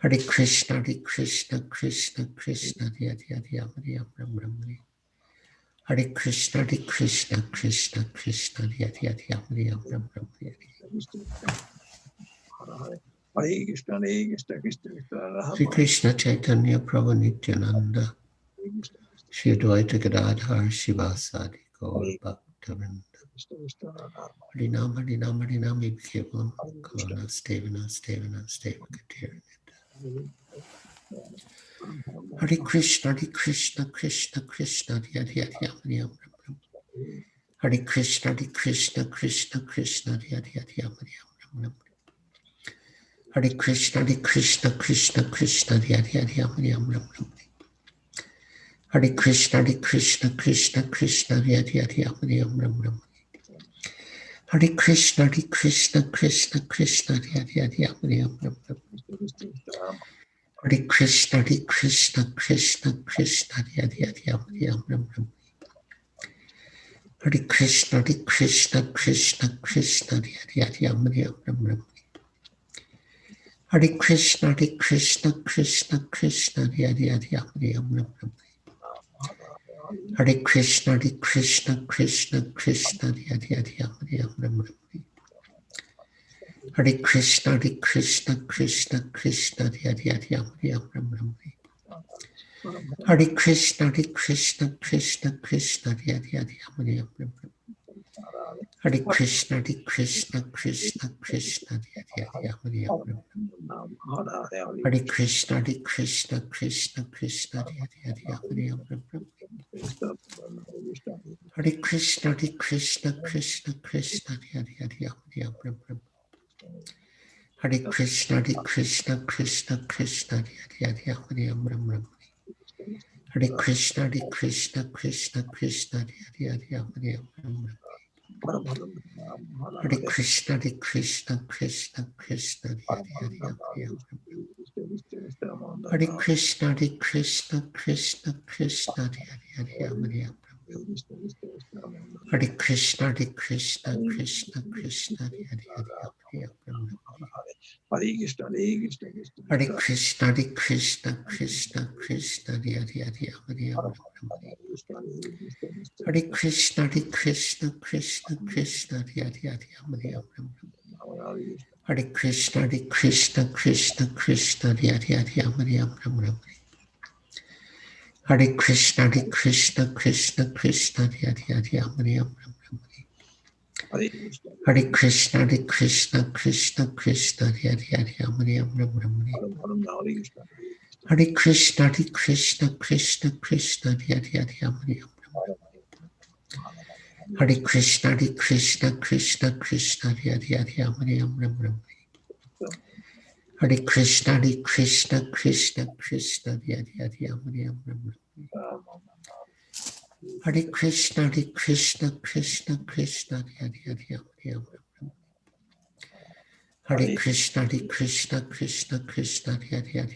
Hare Krishna, Krishna Krishna, Hare Hare, Hare Ram. Hare Krishna, Krishna Krishna, Hare Hare, Hare Ram. Hare Krishna, Krishna Krishna, Sri Krishna Chaitanya Prabhu Nityananda, Shri Advaita Gadadhar Shivasadi Gaur Bhaktavinda. Harinam, Harinam, Harinam, Ibkevalam, Kalana, Stevana, Stevana, Stevakatir. Hare Krishna, Krishna Krishna, Hare Hare, Hare Ram. Hare Krishna, Krishna Krishna, Hare Hare, Hare Ram. Hare Krishna, Krishna Krishna, Hare Hare, Hare Ram. Hare Krishna, Krishna Krishna, Hare Hare, Hare Ram. Hare Krishna, Krishna Krishna, Hare Hare, Hare Ram. Hare Krishna, Krishna Krishna, Hare Hare, Hare Ram. Hare Krishna, Krishna Krishna, Hare Hare, Hare Ram. Hare Krishna, Krishna Krishna, Hare Hare, Hare Ram. Hare Krishna, Krishna Krishna, Hare Hare, Hare Ram. Hare Krishna, Krishna Krishna, Hare Hare, Hare Ram. Hare Krishna, Krishna Krishna, Hare Hare, Hare Ram. Hare Krishna, Krishna Krishna, Hare Hare, Hare Ram. Hare Krishna, Krishna Krishna, Hare Hare, Hare Ram. Hare Krishna, Krishna Krishna, Hare Hare, Hare Ram. Hare Krishna, Krishna Krishna, Hare Hare, Hare Ram. Hare Krishna, Krishna Krishna, Hare Hare, Hare Ram. Hare Krishna, Hare Krishna, Krishna Krishna, Hare Hare, Hare Krishna, Hare Krishna, Krishna Krishna, Hare Hare, Hare Hare Krishna, Hare Krishna, Krishna Krishna, Hare Hare, Hare Krishna, Hare Krishna, Krishna Krishna, Hare Hare, Hare Krishna, Hare Krishna, Krishna Krishna, Hare Hare, Hare Krishna, Hare Krishna, Krishna Krishna, Hare Hare, Hare Krishna, Hare Krishna, Krishna Krishna, Hare Hare, Hare Krishna, Hare Krishna, Krishna Krishna, Hare Hare, Hare Krishna, Hare Krishna, Krishna Krishna, Hare Hare, Hare Krishna, Hare Krishna, Krishna Krishna, Hare Hare, Hare Krishna, Hare Krishna, Krishna Krishna, Hare Hare, Hare Krishna, Hare Krishna, Krishna Krishna, Hare Hare, Hare Krishna, Hare Krishna, Krishna Krishna, Hare Hare, Hare Krishna, Hare Krishna, Krishna Krishna, Hare Hare, Hare Krishna, Hare Krishna, Krishna Krishna, Hare Hare, Hare Krishna, Hare Krishna, Krishna Krishna, Hare Hare,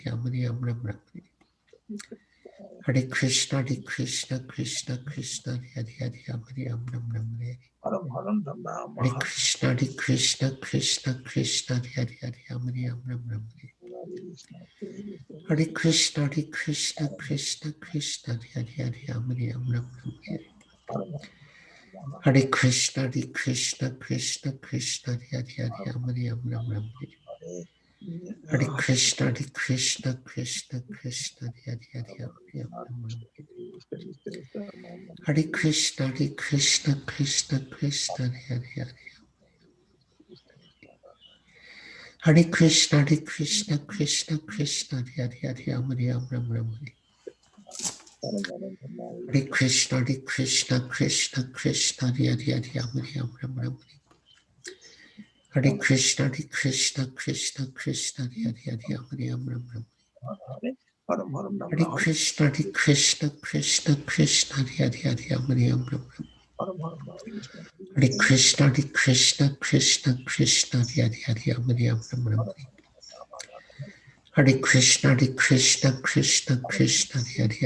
Hare Krishna, Hare Krishna, Krishna Krishna, Hare Hare, Hare Krishna, Hare Krishna, Krishna Krishna, Hare Hare, Hare Krishna, Hare Krishna, Krishna Krishna, Hare Hare, Hare Krishna, Hare Krishna, Krishna Krishna, Hare Hare, Hare Krishna, Hare Krishna, Krishna Krishna, Hare Hare, Hare Krishna, Hare Krishna, Krishna Krishna, Hare Hare, Hare Krishna, Hare Krishna, Krishna Krishna, Hare Hare, Hare Krishna, Hare Krishna, Krishna Krishna, Hare Hare, Hare Krishna, Hare Krishna, Krishna Krishna, Hare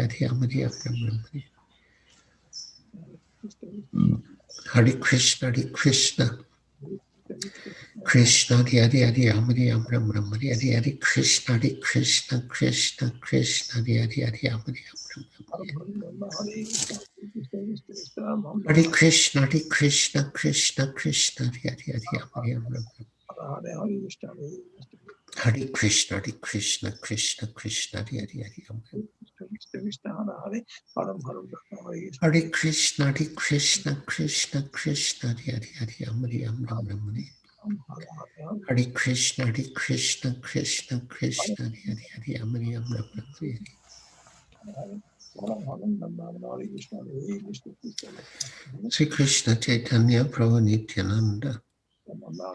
Hare, Hare Krishna, Hare Krishna, Krishna Hare Hare, Hare Hare Krishna, Hare Krishna, Krishna Krishna, Hare Hare, Hare Krishna, Hare Krishna, Krishna Krishna, Hare Hare, Hare Krishna, Hare Krishna, Krishna Krishna, Hare Hare, Hare Krishna, Hare Krishna, Krishna Krishna, Hare Hare, Hare Krishna, Hare Krishna, Krishna Krishna, Hare Hare, Sri Krishna Chaitanya Prabhu Nityananda,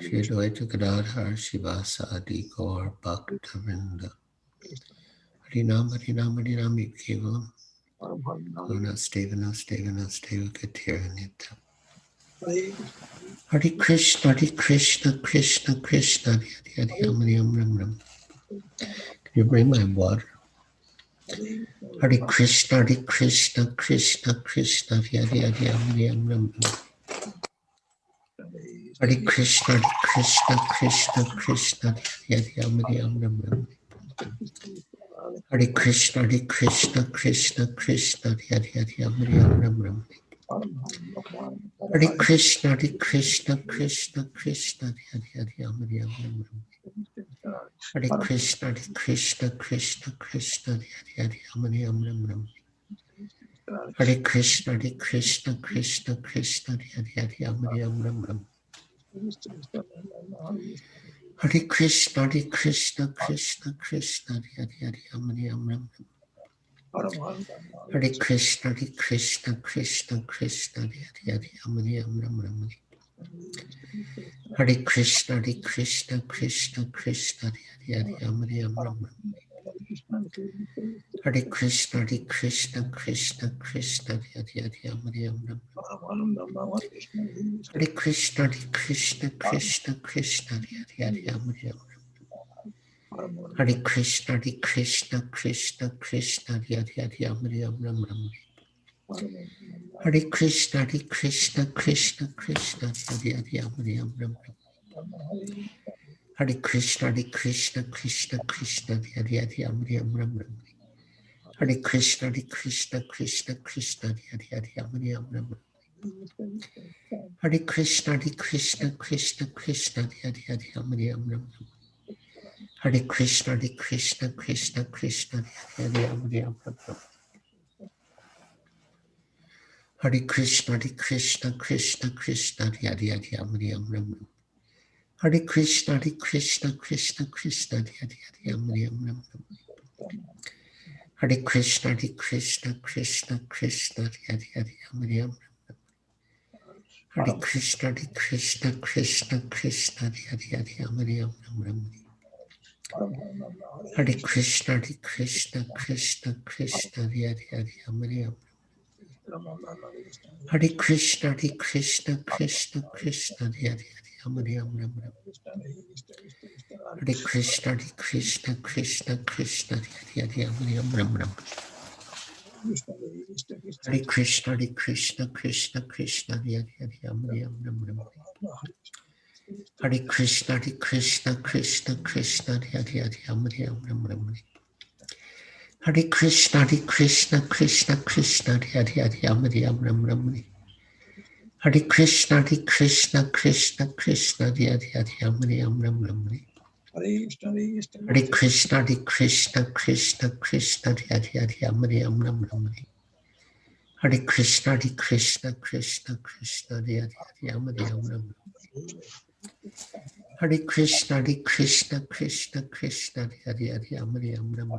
Shri Advaita Gadadhar Sivasadi Gaur Bhaktavinda, Harinam Harinam Harinam Kevalam, Nasteva Nasteva Nasteva Katira Nitya. Hare Krishna, Hare Krishna, Krishna Krishna, Hare Hare, Ram. Can you bring my water? Hare Krishna, Hare Krishna, Krishna Krishna, Hare Hare, Ram. Hare Krishna, Hare Krishna, Krishna Krishna, Hare Hare, Ram. Hare Krishna, Hare Krishna, Krishna Krishna, Hare Hare, Ram. Hare Krishna, Hare Krishna, Krishna Krishna, Hare Hare, Ram. Hare Krishna, Hare Krishna, Krishna Krishna, Hare Hare, Ram. Hare Krishna, Hare Krishna, Krishna Krishna, Hare Hare, Ram. Hare Krishna, Hare Krishna, Krishna Krishna, Hare Hare, Ram. Hare Krishna, Hare Krishna, Krishna Krishna, Hare Hare, Ram. Hare Krishna, Hare Krishna, Krishna Krishna, Hare Hare, Ram. Hare Krishna, Hare Krishna, Krishna Krishna, Hare Hare, Hare Ram. Hare Krishna, Hare Krishna, Krishna Krishna, Hare Hare, Hare Ram. Hare Krishna, Hare Krishna, Krishna Krishna, Hare Hare, Hare Ram. Hare Krishna, Hare Krishna, Krishna Krishna, Hare Hare, Hare Ram. Hare Krishna, Hare Krishna, Krishna Krishna, Hare Hare, Hare Ram. Hare Krishna, Hare Krishna, Krishna Krishna, Hare Hare, Hare Ram. Hare Krishna, Hare Krishna, Krishna Krishna, Hare Hare, Hare Ram. Hare Krishna, Hare Krishna, Krishna Krishna, Hare Hare, Hare Ram. Hare Krishna, Hare Krishna, Krishna Krishna, Hare Hare, Hare Ram. Hare Krishna, Hare Krishna, Krishna Krishna, Hare Hare, Hare Ram. Hare Krishna, Hare Krishna, Krishna Krishna, Hare Hare, Hare Ram. Hare Krishna, Hare Krishna, Krishna Krishna, Hare Hare, Hare Ram. Hare Krishna, Hare Krishna, Krishna Krishna, Hare Hare, Hare Ram. Hare Krishna, Hare Krishna, Krishna Krishna, Hare Hare, Hare Ram. Hare Krishna, Hare Krishna, Krishna Krishna, Hare Hare, Hare Ram. Hare Krishna, Hare Krishna, Krishna Krishna, Hare Hare, Hare Ram. Hare Krishna, Hare Krishna, Krishna Krishna, Hare Hare, Hare Ram. Hare Krishna, Hare Krishna, Krishna Krishna, Hare Hare, Hare Ram. Hare Krishna, Hare Krishna, Krishna Krishna, Hare Hare, Hare Ram. Hare Krishna, Hare Krishna, Krishna Krishna, Hare Hare, Hare Ram. Hare Krishna, Hare Krishna, Krishna Krishna, Hare Hare, Hare Ram. Hare Krishna, Hare Krishna, Krishna Krishna, Hare Hare, Hare Ram.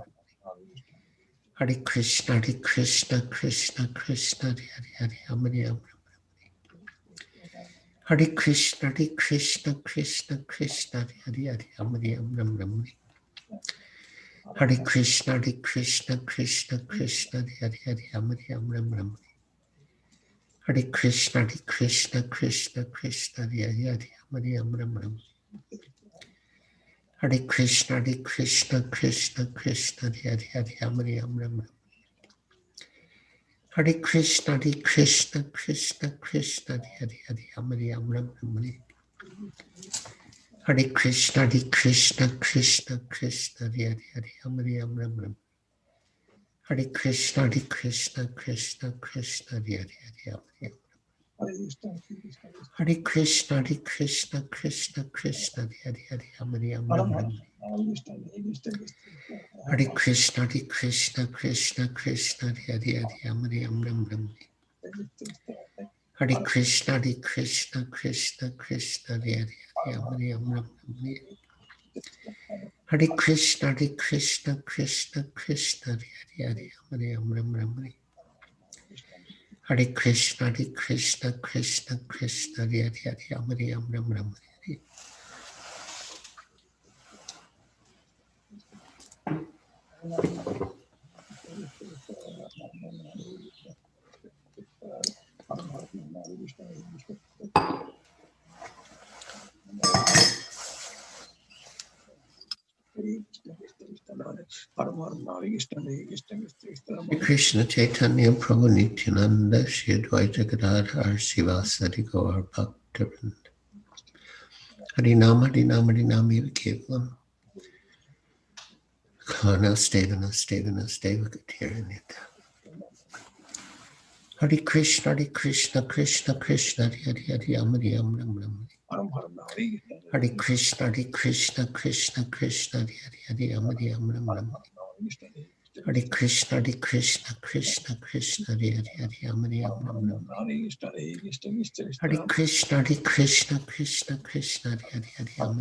Hare Krishna, Hare Krishna, Krishna Krishna, Hare Hare, Ram. Hare Krishna, Hare Krishna, Krishna Krishna, Hare Ram. Hare Krishna, Hare Krishna, Krishna Krishna, Hare Ram. Hare Krishna, Hare Krishna, Krishna Krishna, Hare Ram. Hare Krishna, Hare Krishna, Krishna Krishna, Hare Ram. Hare Krishna, Hare Krishna, Krishna Krishna, Hare Ram. Hare Krishna, Hare Krishna, Krishna Krishna, Hare Ram. Hare Krishna, Hare Krishna, Krishna Krishna, Hare Ram. Hare Krishna, Hare Krishna, Krishna Krishna, Hare Ram. Hare Krishna, Hare Krishna, Krishna Krishna, Hare Ram. Hare Krishna, Hare Krishna, Krishna Krishna, Hare Ram. Hare Krishna, Hare Krishna, Krishna Krishna, Hare Ram. Hare Krishna, Hare Krishna, Krishna Krishna, Hare Ram. Krishna Chaitanya Prabhu Nityananda Shri Advaita Gadadhar Srivasadi Gaur Bhaktivinoda Harinam Harinam Harinam Kevalam Karna Stevana Stevana Steva Gatiranita Hare Krishna, Hare Krishna, Krishna Krishna, Hare Hare, Hare Ram. Hare Krishna, Hare Krishna, Krishna Krishna, Hare Hare, Hare Ram. Hare Krishna, Hare Krishna, Krishna Krishna, Hare Hare, Hare Ram. Hare Krishna, Hare Krishna, Krishna Krishna, Hare Hare, Hare Ram.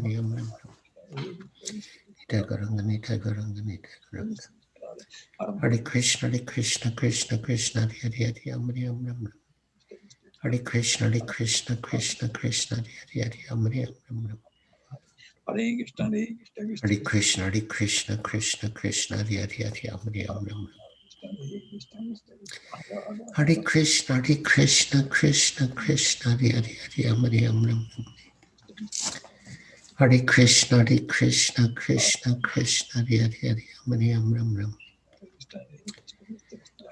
Nita Garanga, Nita Garanga, Nita Garanga. Hare Krishna, Hare Krishna, Krishna Krishna, Hare Hare, Hare Ram. Hare Krishna, Krishna Krishna, Hare Hare, Hare Ram. Hare Krishna, Hare Krishna, Krishna Krishna, Hare Hare, Hare Ram, Hare Ram, Ram. Hare Krishna, Hare Krishna, Krishna Krishna, Hare Hare, Hare Ram, Hare Ram, Ram. Hare Krishna, Hare Krishna, Krishna Krishna, Hare Hare, Hare Ram, Hare Ram, Ram.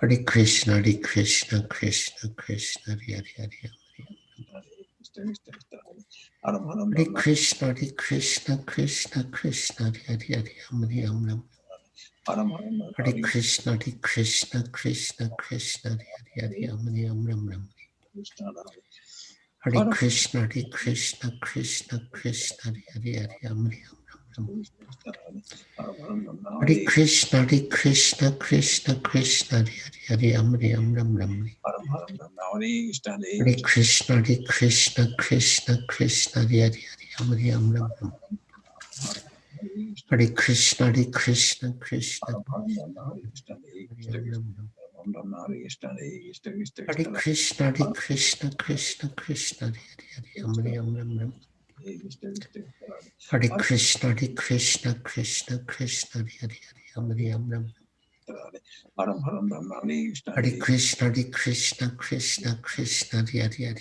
Hare Krishna, Hare Krishna, Krishna Krishna, Hare Hare, Hare Ram. Hare Krishna, Hare Krishna, Krishna Krishna, Hare Hare, Hare Ram, Ram. Hare Krishna, Hare Krishna, Krishna Krishna, Hare Hare, Hare Ram, Ram. Hare Krishna, Hare Krishna, Krishna Krishna, Hare Hare, Hare Ram, Ram. Hare Krishna, Hare Krishna, Krishna Krishna, Hare Hare, Hare Ram, Hare Krishna, Hare Krishna, Krishna Krishna, Hare Hare, Hare Ram. Hare Krishna, Hare Krishna, Krishna Hare Krishna, Hare Krishna, Krishna Krishna, Hare Ram. Hare Krishna, Hare Krishna, Krishna Krishna, Hare Ram. Hare Krishna, Hare Krishna, Krishna Krishna, Hare Ram. Hare Krishna, Hare Krishna, Krishna Krishna, Hare Ram.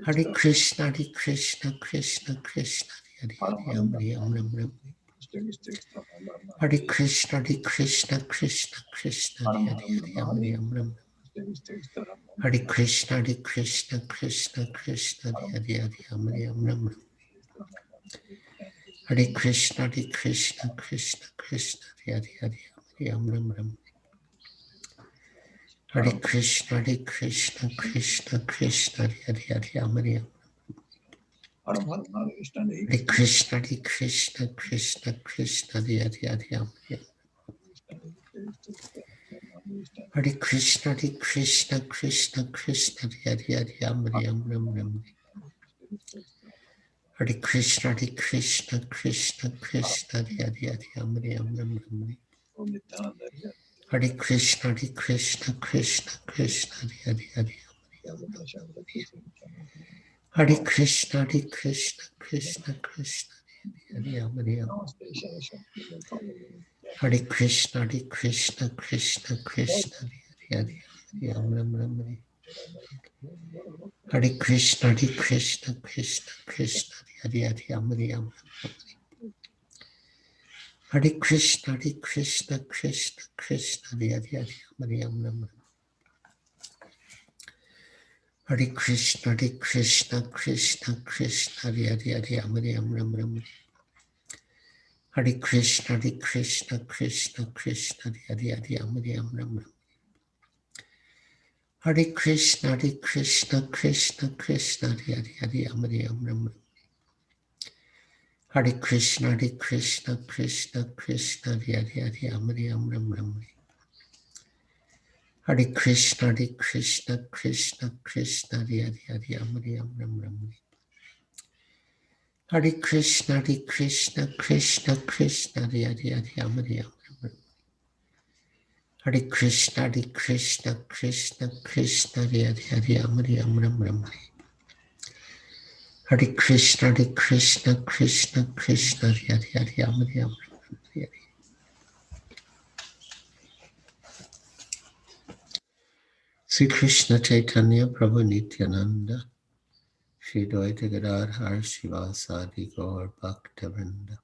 Hare Krishna, Hare Krishna, Krishna Krishna, Hare Ram. Hare Krishna, Hare Krishna, Krishna Krishna, Hare Ram. Hare Krishna, Hare Krishna, Krishna Krishna, Hare Ram. Hare Krishna, Hare Krishna, Krishna Krishna, Hare Ram. Hare Krishna, Hare Krishna, Krishna Krishna, Hare Ram. Hare Krishna, Hare Krishna, Krishna Krishna, Hare Ram. Hare Krishna, Hare Krishna, Krishna Krishna, Hare Ram. Hare Krishna, Hare Krishna, Krishna Krishna, Hare Ram. Hare Krishna, Hare Krishna, Krishna Krishna, Hare Ram. Hare Krishna, Hare Krishna, Krishna Krishna, Hare Ram. Hare Krishna, Hare Krishna, Krishna Krishna, Hare Ram. Hare Krishna, Hare Krishna, Krishna Krishna, Hare Ram. Hare Krishna, Hare Krishna, Krishna Krishna, Hare Ram. Hare Krishna, Hare Krishna, Krishna Krishna, Hare Ram. Hare Krishna, Hare Krishna, Krishna Krishna, Hare Ram. Hare Krishna, Hare Krishna, Krishna Krishna, Hare Ram. Hare Krishna, Hare Krishna, Krishna Krishna, Hare Ram. Hare Krishna, Hare Krishna, Krishna Krishna, Hare Ram. Hare Krishna, Hare Krishna, Krishna Krishna, Hare Ram. Hare Krishna, Hare Krishna, Krishna Krishna, Hare Ram. Sri Krishna Chaitanya Prabhu Nityananda, Shri Dvaita Gadadhar Shivasadi Gaur Bhakta Vrinda.